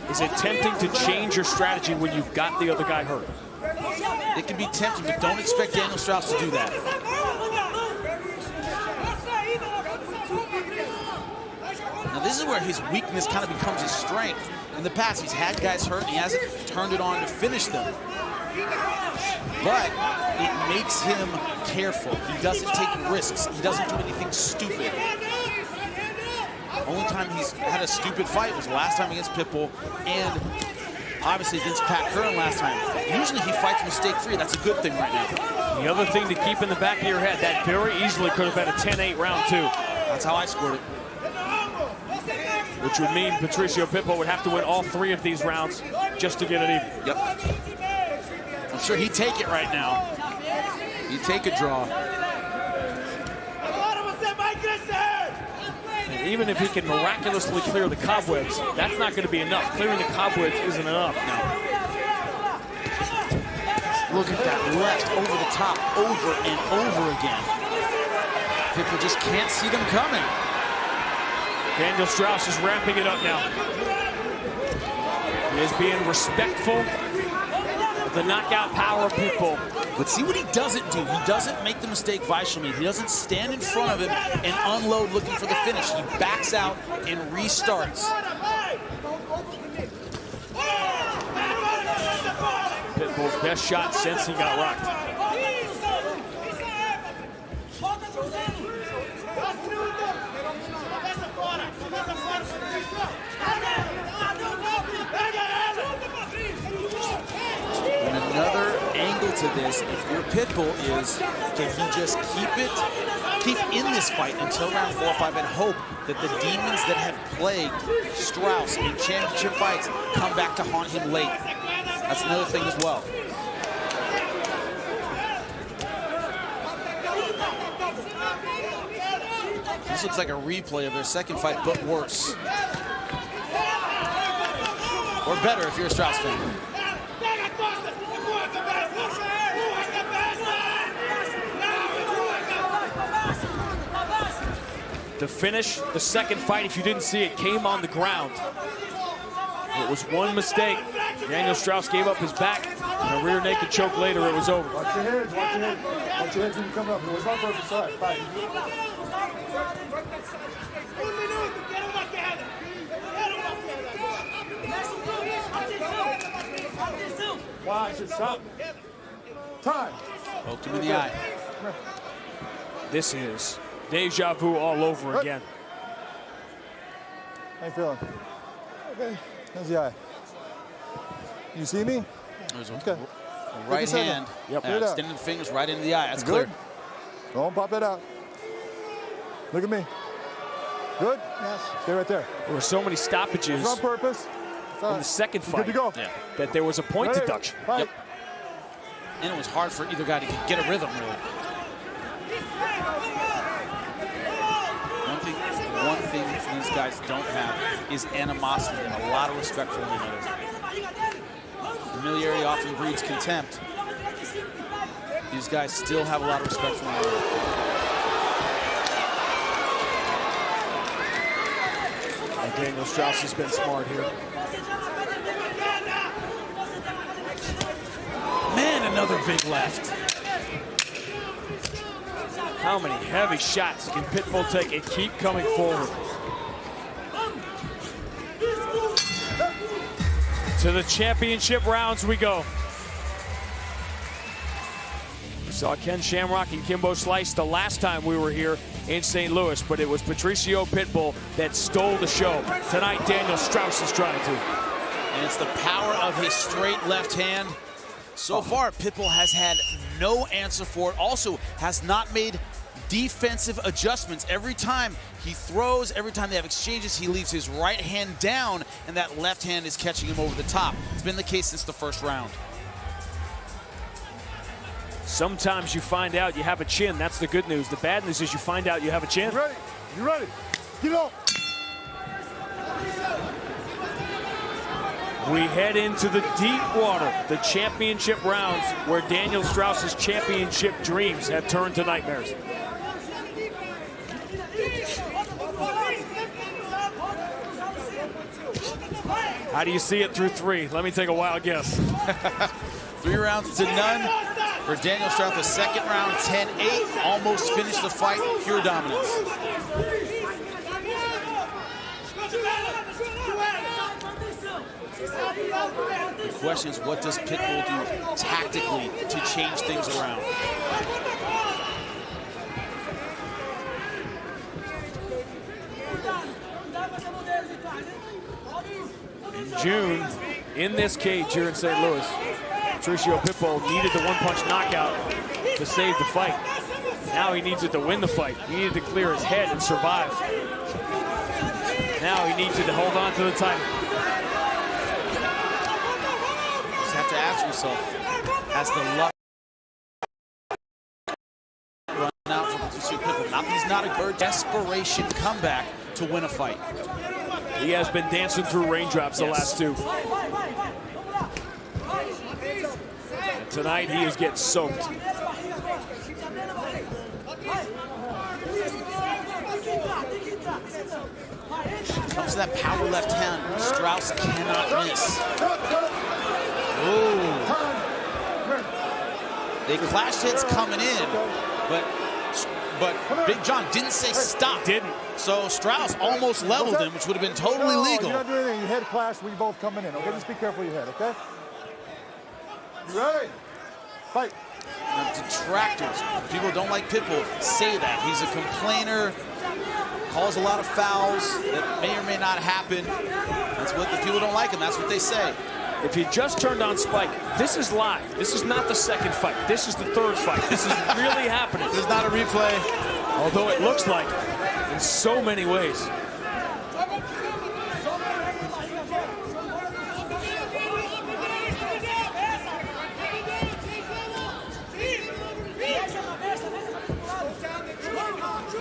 Speaker 4: Is it tempting to change your strategy when you've got the other guy hurt?
Speaker 6: It can be tempting, but don't expect Daniel Straus to do that. Now this is where his weakness kind of becomes his strength. In the past, he's had guys hurt and he hasn't turned it on to finish them. But it makes him careful. He doesn't take risks. He doesn't do anything stupid. Only time he's had a stupid fight was the last time against Pitbull and obviously against Pat Curran last time. Usually he fights mistake-free. That's a good thing right now.
Speaker 4: The other thing to keep in the back of your head, that very easily could have been a 10-8 round too.
Speaker 6: That's how I scored it.
Speaker 4: which would mean Patrício Pitbull would have to win all 3 of these rounds just to get it even.
Speaker 6: Yep. I'm sure he'd take it right now. He'd take a draw.
Speaker 4: And even if he can miraculously clear the cobwebs, that's not going to be enough. Clearing the cobwebs isn't enough.
Speaker 6: No. Look at that left over the top, over and over again. People just can't see them coming.
Speaker 4: Daniel Straus is wrapping it up now. He is being respectful of the knockout power of Pitbull.
Speaker 6: But see what he doesn't do. He doesn't make the mistake Weissel made. He doesn't stand in front of him and unload looking for the finish. He backs out and restarts.
Speaker 4: Pitbull's best shot since he got rocked.
Speaker 6: And another angle to this, if you're Pitbull, is can he just keep in this fight until round 4 or 5 and hope that the demons that have plagued Strauss in championship fights come back to haunt him late. That's another thing as well. This looks like a replay of their second fight, but worse. Or better if you're a Strauss fan.
Speaker 4: To finish the second fight, if you didn't see it, came on the ground. It was one mistake. Daniel Straus gave up his back, and a rear naked choke later, it was over.
Speaker 21: Watch your heads, watch your heads. Watch your heads when you come up. It was on purpose. Sorry. Fight. Watch it, stop. Time.
Speaker 6: Poked him in the eye.
Speaker 4: This is deja vu all over again.
Speaker 21: How you feeling? Okay. How's the eye? You see me?
Speaker 6: Okay. Right hand.
Speaker 21: Yep.
Speaker 6: Extending the fingers right into the eye. That's
Speaker 21: good.
Speaker 6: clear.
Speaker 21: Don't pop that out. Look at me. Good? Yes. Stay right there.
Speaker 4: There were so many stoppages.
Speaker 21: It's on purpose.
Speaker 4: In the second fight,
Speaker 21: good to go.
Speaker 4: that there was a point deduction.
Speaker 6: Yep. And it was hard for either guy to get a rhythm, really. One thing these guys don't have is animosity and a lot of respect for one another. Familiarity often breeds contempt. These guys still have a lot of respect for one another.
Speaker 4: And Daniel Straus has been smart here.
Speaker 6: Man, another big left.
Speaker 4: How many heavy shots can Pitbull take and keep coming forward? To the championship rounds we go. We saw Ken Shamrock and Kimbo Slice the last time we were here in St. Louis, but it was Patrício Pitbull that stole the show. Tonight, Daniel Straus is trying to.
Speaker 6: And it's the power of his straight left hand. So far, Pitbull has had no answer for it. Also, has not made defensive adjustments. Every time he throws, every time they have exchanges, he leaves his right hand down, and that left hand is catching him over the top. It's been the case since the first round.
Speaker 4: Sometimes you find out you have a chin. That's the good news. The bad news is you find out you have a chin.
Speaker 21: You ready? You ready? Get up.
Speaker 4: We head into the deep water, the championship rounds, where Daniel Straus's championship dreams have turned to nightmares. How do you see it through 3? Let me take a wild guess.
Speaker 6: 3 rounds to none for Daniel Straus. The second round, 10-8. Almost finished the fight, pure dominance. The question is, what does Pitbull do tactically to change things around?
Speaker 4: In June, in this cage here in St. Louis, Patrício Pitbull needed the one-punch knockout to save the fight. Now he needs it to win the fight. He needed to clear his head and survive. Now he needs to hold on to the title.
Speaker 6: Just have to ask yourself, has the luck run out for Patrício Pitbull? Now he's not a good desperation comeback to win a fight.
Speaker 4: He has been dancing through raindrops the last two. And tonight he is getting soaked.
Speaker 6: Comes to that power left hand. Strauss cannot miss. Ooh. They clashed hits coming in, but Big John didn't say stop.
Speaker 4: Didn't.
Speaker 6: So Strauss almost leveled him, which would have been totally legal.
Speaker 21: You're not doing anything. You head clash. We both coming in. Okay, just be careful your head. Okay. You ready? Fight.
Speaker 6: Now, detractors, people who don't like Pitbull, say that he's a complainer. Calls a lot of fouls that may or may not happen. That's what the people don't like him. That's what they say.
Speaker 4: If you just turned on Spike, this is live. This is not the second fight. This is the third fight. This is really happening.
Speaker 6: This is not a replay.
Speaker 4: Although it looks like in so many ways.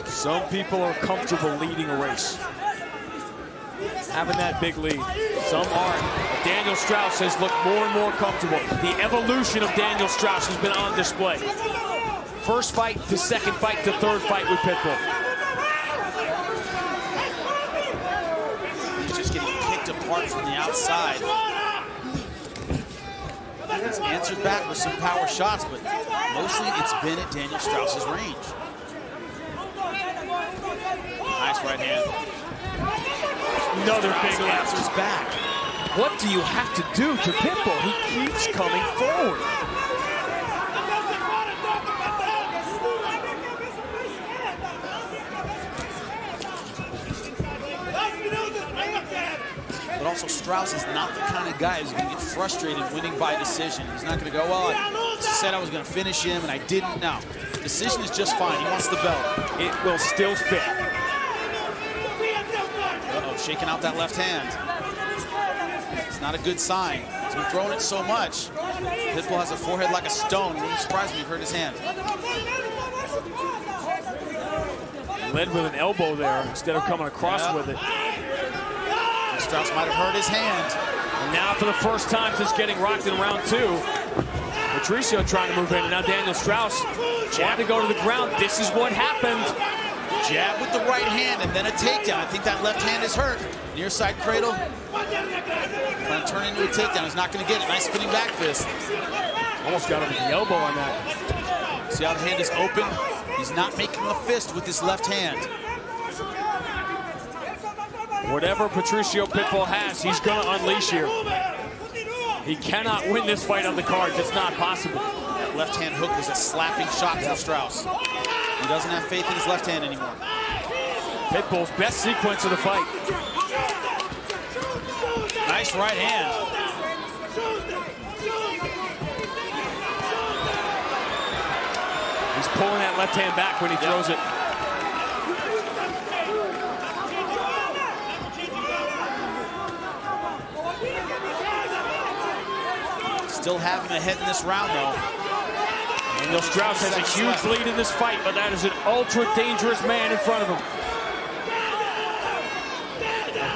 Speaker 4: Some people are comfortable leading a race, having that big lead. Some aren't. Daniel Straus has looked more and more comfortable. The evolution of Daniel Straus has been on display. First fight to second fight to third fight with Pitbull.
Speaker 6: He's just getting picked apart from the outside. He's answered back with some power shots, but mostly it's been at Daniel Straus's range. Nice right hand.
Speaker 4: Another big
Speaker 6: answers back.
Speaker 4: What do you have to do to Pitbull? He keeps coming forward.
Speaker 6: But also Straus is not the kind of guy who's going to get frustrated winning by decision. He's not going to go, well, I said I was going to finish him and I didn't. No, decision is just fine. He wants the belt.
Speaker 4: It will still fit.
Speaker 6: Uh-oh, shaking out that left hand. It's not a good sign. He's been throwing it so much. Pitbull has a forehead like a stone. It wouldn't surprise me if he hurt his hand.
Speaker 4: Led with an elbow there instead of coming across with it.
Speaker 6: And Straus might have hurt his hand.
Speaker 4: And now for the first time since getting rocked in round two, Patrício trying to move in, and now Daniel Straus wanted to go to the ground. This is what happened.
Speaker 6: Jab with the right hand and then a takedown. I think that left hand is hurt. Near side cradle. Trying to turn into a takedown. He's not going to get it. Nice spinning back fist.
Speaker 4: Almost got him with the elbow on that.
Speaker 6: See how the hand is open? He's not making a fist with his left hand.
Speaker 4: Whatever Patrício Pitbull has, he's going to unleash here. He cannot win this fight on the cards. It's not possible.
Speaker 6: That left hand hook was a slapping shot for Straus. He doesn't have faith in his left hand anymore.
Speaker 4: Pitbull's best sequence of the fight.
Speaker 6: Nice right hand.
Speaker 4: He's pulling that left hand back when he throws it.
Speaker 6: Still having a head in this round, though.
Speaker 4: Daniel Straus has a huge lead in this fight, but that is an ultra-dangerous man in front of him.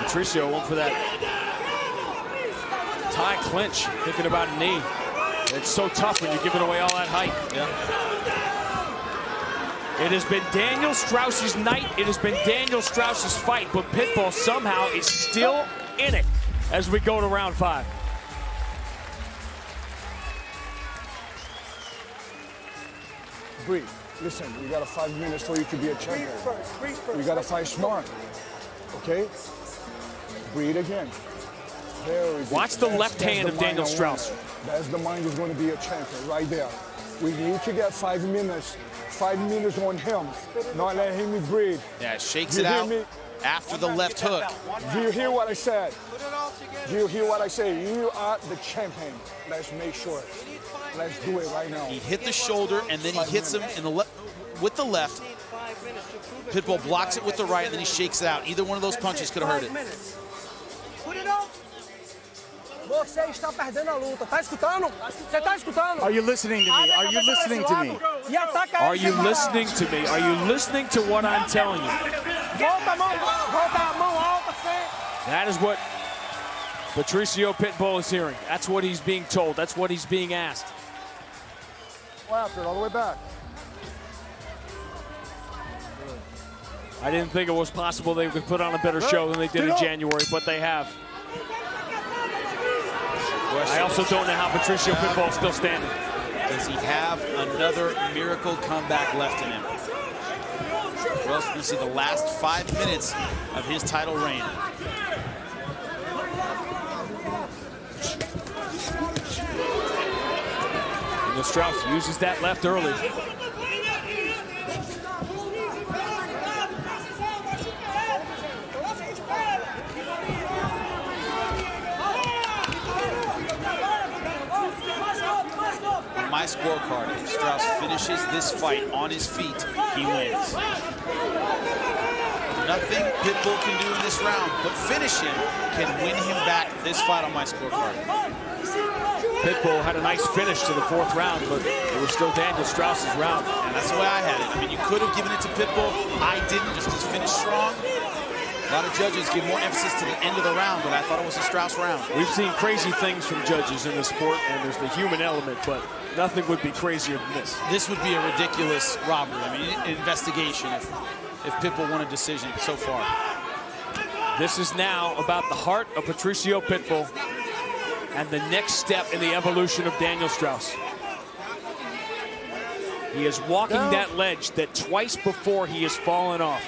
Speaker 4: Patrício went for that tie clinch, thinking about a knee. It's so tough when you're giving away all that height.
Speaker 6: Yeah.
Speaker 4: It has been Daniel Straus's night. It has been Daniel Straus's fight, but Pitbull somehow is still in it as we go to round 5.
Speaker 11: Breathe. Listen, you got 5 minutes for you to be a champion. You got to fight smart. Okay? Breathe again. Very good.
Speaker 4: Watch the left hand of Daniel Straus.
Speaker 11: That's the mind who's going to be a champion right there. We need to get 5 minutes. 5 minutes on him. Not let him breathe.
Speaker 6: Yeah, shakes it out after the left hook.
Speaker 11: Do you hear what I said? Do you hear what I say? You are the champion. Let's make sure. Let's do it right now.
Speaker 6: He hit the shoulder and then he hits him in the with the left. Pitbull blocks it with the right, and then he shakes it out. Either one of those punches could have hurt it.
Speaker 8: Put it up. Você está perdendo a luta. Tá escutando? Você tá escutando?
Speaker 11: Are you listening to me? Are you listening to me?
Speaker 8: E ataca
Speaker 4: Are you listening to me? Are you listening to what I'm telling you?
Speaker 8: Volta a mão alta, Fê.
Speaker 4: That is what Patrício Pitbull is hearing. That's what he's being told. That's what he's being asked.
Speaker 21: Go after it all the way back.
Speaker 4: I didn't think it was possible they could put on a better show than they did in January, but they have. I also don't know how Patrício Pitbull is still standing.
Speaker 6: Does he have another miracle comeback left in him? Or else we see the last 5 minutes of his title reign.
Speaker 4: Daniel Straus uses that left early.
Speaker 6: My scorecard, if Straus finishes this fight on his feet, he wins. Nothing Pitbull can do in this round, but finish him can win him back this fight on my scorecard.
Speaker 4: Pitbull had a nice finish to the 4th round, but it was still Daniel Straus's round.
Speaker 6: And that's the way I had it. I mean, you could have given it to Pitbull. I didn't, just because finish strong. A lot of judges give more emphasis to the end of the round, but I thought it was a Straus round.
Speaker 4: We've seen crazy things from judges in this sport, and there's the human element, but nothing would be crazier than this.
Speaker 6: This would be a ridiculous robbery. I mean, investigation if Pitbull won a decision so far.
Speaker 4: This is now about the heart of Patrício Pitbull and the next step in the evolution of Daniel Straus. He is walking that ledge that twice before he has fallen off.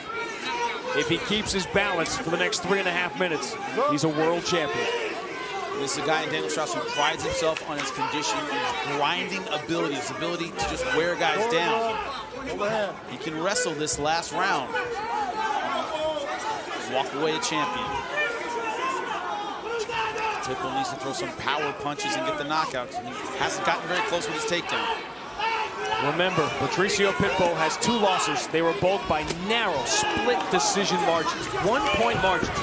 Speaker 4: If he keeps his balance for the next 3.5 minutes, he's a world champion.
Speaker 6: This is a guy in Daniel Straus who prides himself on his conditioning and his grinding ability, his ability to just wear guys down. He can wrestle this last round. Walk away a champion. Pitbull needs to throw some power punches and get the knockouts. And he hasn't gotten very close with his takedown.
Speaker 4: Remember, Patrício Pitbull has 2 losses. They were both by narrow, split decision margins, 1-point margins.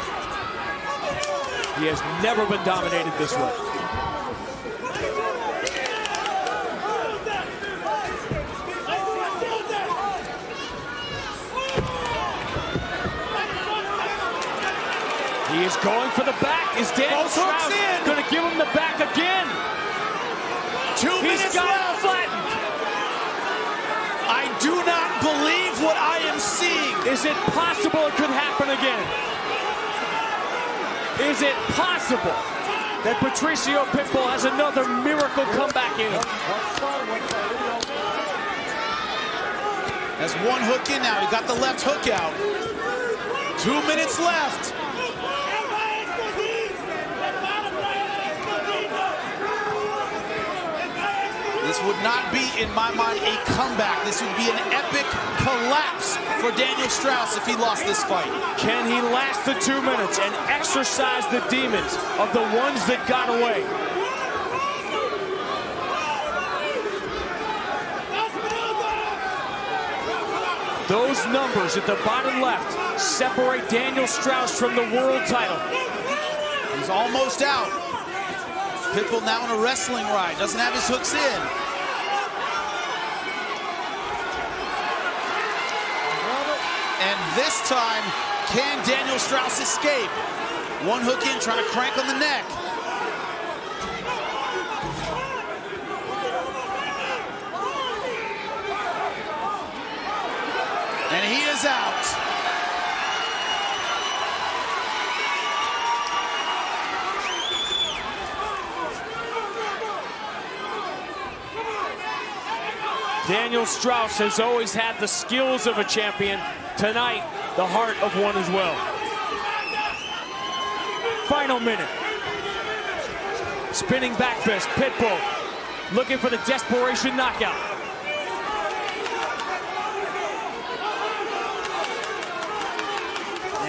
Speaker 4: He has never been dominated this way. He is going for the back. Is Daniel Straus going to give him the back again?
Speaker 6: 2 minutes
Speaker 4: He's got
Speaker 6: left.
Speaker 4: it flattened.
Speaker 6: I do not believe what I am seeing.
Speaker 4: Is it possible it could happen again? Is it possible that Patrício Pitbull has another miracle comeback in him?
Speaker 6: Has one hook in now. He got the left hook out. 2 minutes left. This would not be, in my mind, a comeback. This would be an epic collapse for Daniel Straus if he lost this fight.
Speaker 4: Can he last the 2 minutes and exorcise the demons of the ones that got away? Those numbers at the bottom left separate Daniel Straus from the world title.
Speaker 6: He's almost out. Pitbull now on a wrestling ride. Doesn't have his hooks in. And this time, can Daniel Straus escape? One hook in, trying to crank on the neck. And he is out.
Speaker 4: Daniel Straus has always had the skills of a champion. Tonight, the heart of one as well. Final minute. Spinning back fist, Pitbull looking for the desperation knockout.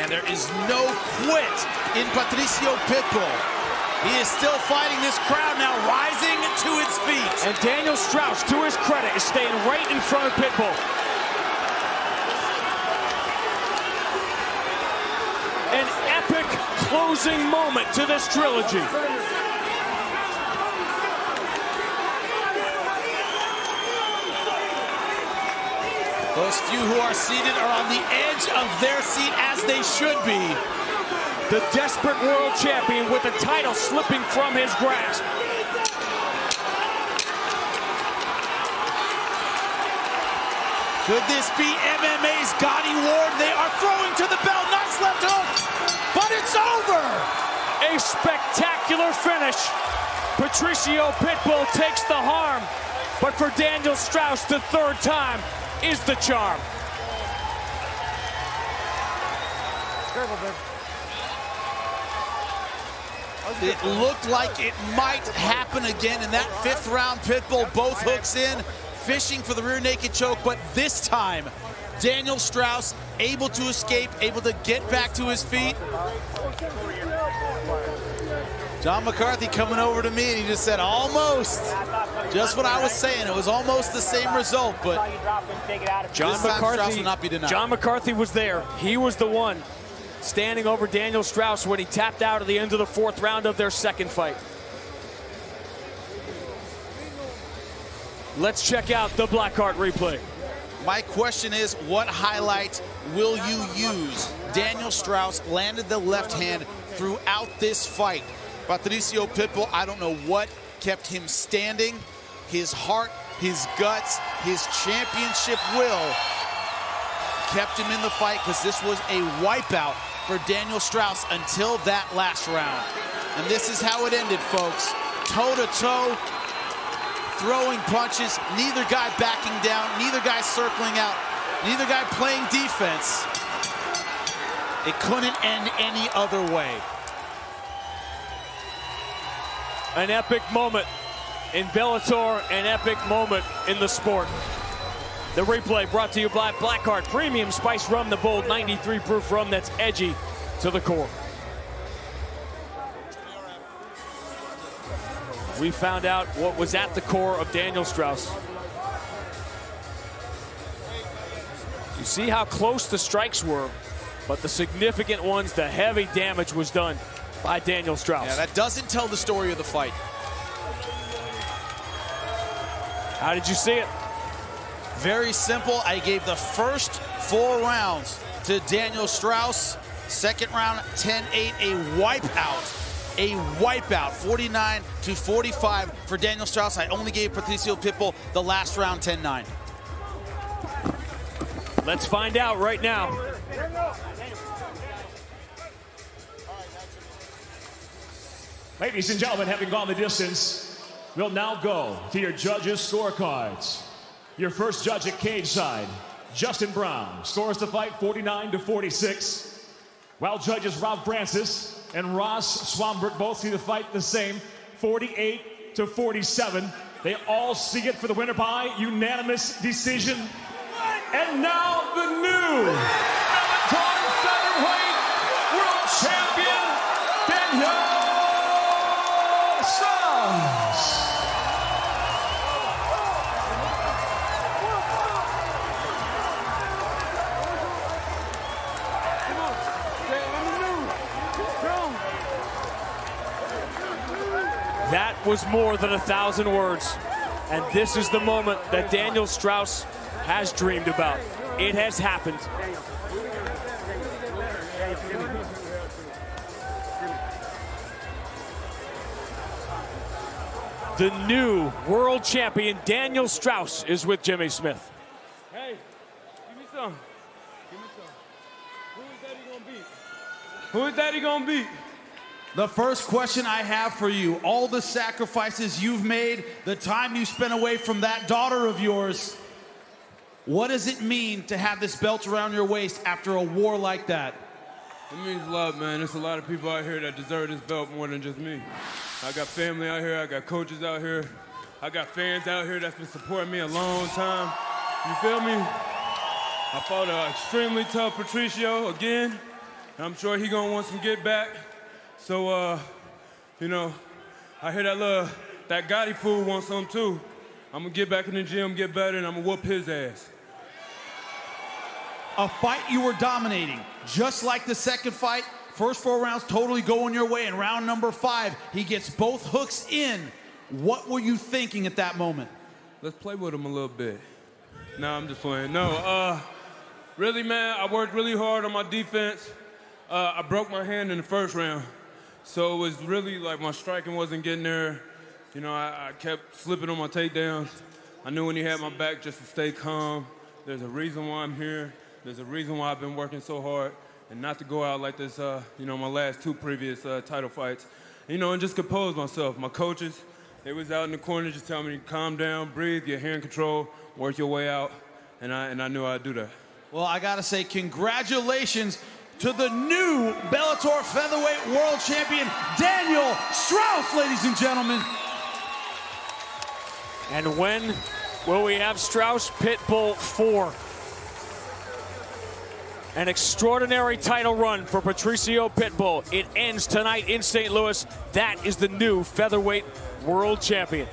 Speaker 6: And there is no quit in Patrício Pitbull. He is still fighting. This crowd now rising to its feet.
Speaker 4: And Daniel Straus, to his credit, is staying right in front of Pitbull. closing moment to this trilogy.
Speaker 6: Those few who are seated are on the edge of their seat, as they should be.
Speaker 4: The desperate world champion with the title slipping from his grasp.
Speaker 6: Could this be MMA's Gotti Ward? They are throwing to the bell. Nice left hook, but it's over.
Speaker 4: A spectacular finish. Patrício Pitbull takes the harm, but for Daniel Straus, the third time is the charm.
Speaker 8: Careful, babe.
Speaker 6: It looked like it might happen again in that fifth round. Pitbull both hooks in, fishing for the rear naked choke, but this time, Daniel Straus able to escape, able to get back to his feet. John McCarthy coming over to me and he just said, almost. Just what I was saying, it was almost the same result, but
Speaker 4: John
Speaker 6: Straus will not be denied.
Speaker 4: John McCarthy was there. He was the one standing over Daniel Straus when he tapped out at the end of the fourth round of their second fight. Let's check out the Blackheart replay.
Speaker 6: My question is, what highlight will you use? Daniel Straus landed the left hand throughout this fight. Patrício Pitbull, I don't know what kept him standing. His heart, his guts, his championship will kept him in the fight, because this was a wipeout for Daniel Straus until that last round. And this is how it ended, folks. Toe-to-toe, throwing punches, neither guy backing down, neither guy circling out, neither guy playing defense. It couldn't end any other way.
Speaker 4: An epic moment in Bellator, an epic moment in the sport. The replay brought to you by Blackheart Premium Spice Rum, the bold 93 proof rum that's edgy to the core. We found out what was at the core of Daniel Straus. You see how close the strikes were, but the significant ones, the heavy damage was done by Daniel Straus.
Speaker 6: Yeah, that doesn't tell the story of the fight.
Speaker 4: How did you see it?
Speaker 6: Very simple. I gave the first 4 rounds to Daniel Straus. Second round, 10-8, a wipeout. A wipeout, 49-45 for Daniel Straus. I only gave Patrício Pitbull the last round, 10-9.
Speaker 4: Let's find out right now.
Speaker 7: Ladies and gentlemen, having gone the distance, we'll now go to your judges' scorecards. Your first judge at cage side, Justin Brown, scores the fight 49-46. While judges Rob Francis and Ross Swanberg both see the fight the same, 48-47. They all see it for the winner by unanimous decision. And now the new Bellator featherweight world champion, Daniel Straus.
Speaker 4: That was more than 1,000 words. And this is the moment that Daniel Straus has dreamed about. It has happened. The new world champion, Daniel Straus, is with Jimmy Smith.
Speaker 12: Hey, give me some. Give me some. Who is Daddy gonna beat? Who is Daddy gonna beat?
Speaker 5: The first question I have for you, all the sacrifices you've made, the time you spent away from that daughter of yours, what does it mean to have this belt around your waist after a war like that?
Speaker 22: It means a lot, man. There's a lot of people out here that deserve this belt more than just me. I got family out here, I got coaches out here, I got fans out here that's been supporting me a long time. You feel me? I fought an extremely tough Patrício again. I'm sure he gonna want some get back. So, you know, I hear that Gotti fool wants some too. I'm gonna get back in the gym, get better, and I'm gonna whoop his ass.
Speaker 5: A fight you were dominating. Just like the second fight, First 4 rounds totally going your way. In round number 5, he gets both hooks in. What were you thinking at that moment?
Speaker 22: Let's play with him a little bit. No, I'm just playing. No, really, man, I worked really hard on my defense. I broke my hand in the first round. So it was really like my striking wasn't getting there. You know, I kept slipping on my takedowns. I knew when he had my back just to stay calm. There's a reason why I'm here. There's a reason why I've been working so hard. And not to go out like this, you know, my last 2 previous title fights. You know, and just compose myself. My coaches, they was out in the corner just telling me, calm down, breathe, get hair in control, work your way out. And I knew I'd do that.
Speaker 5: Well, I gotta say, congratulations to the new Bellator featherweight world champion, Daniel Straus, ladies and gentlemen.
Speaker 4: And when will we have Straus Pitbull 4? An extraordinary title run for Patrício Pitbull. It ends tonight in St. Louis. That is the new featherweight world champion.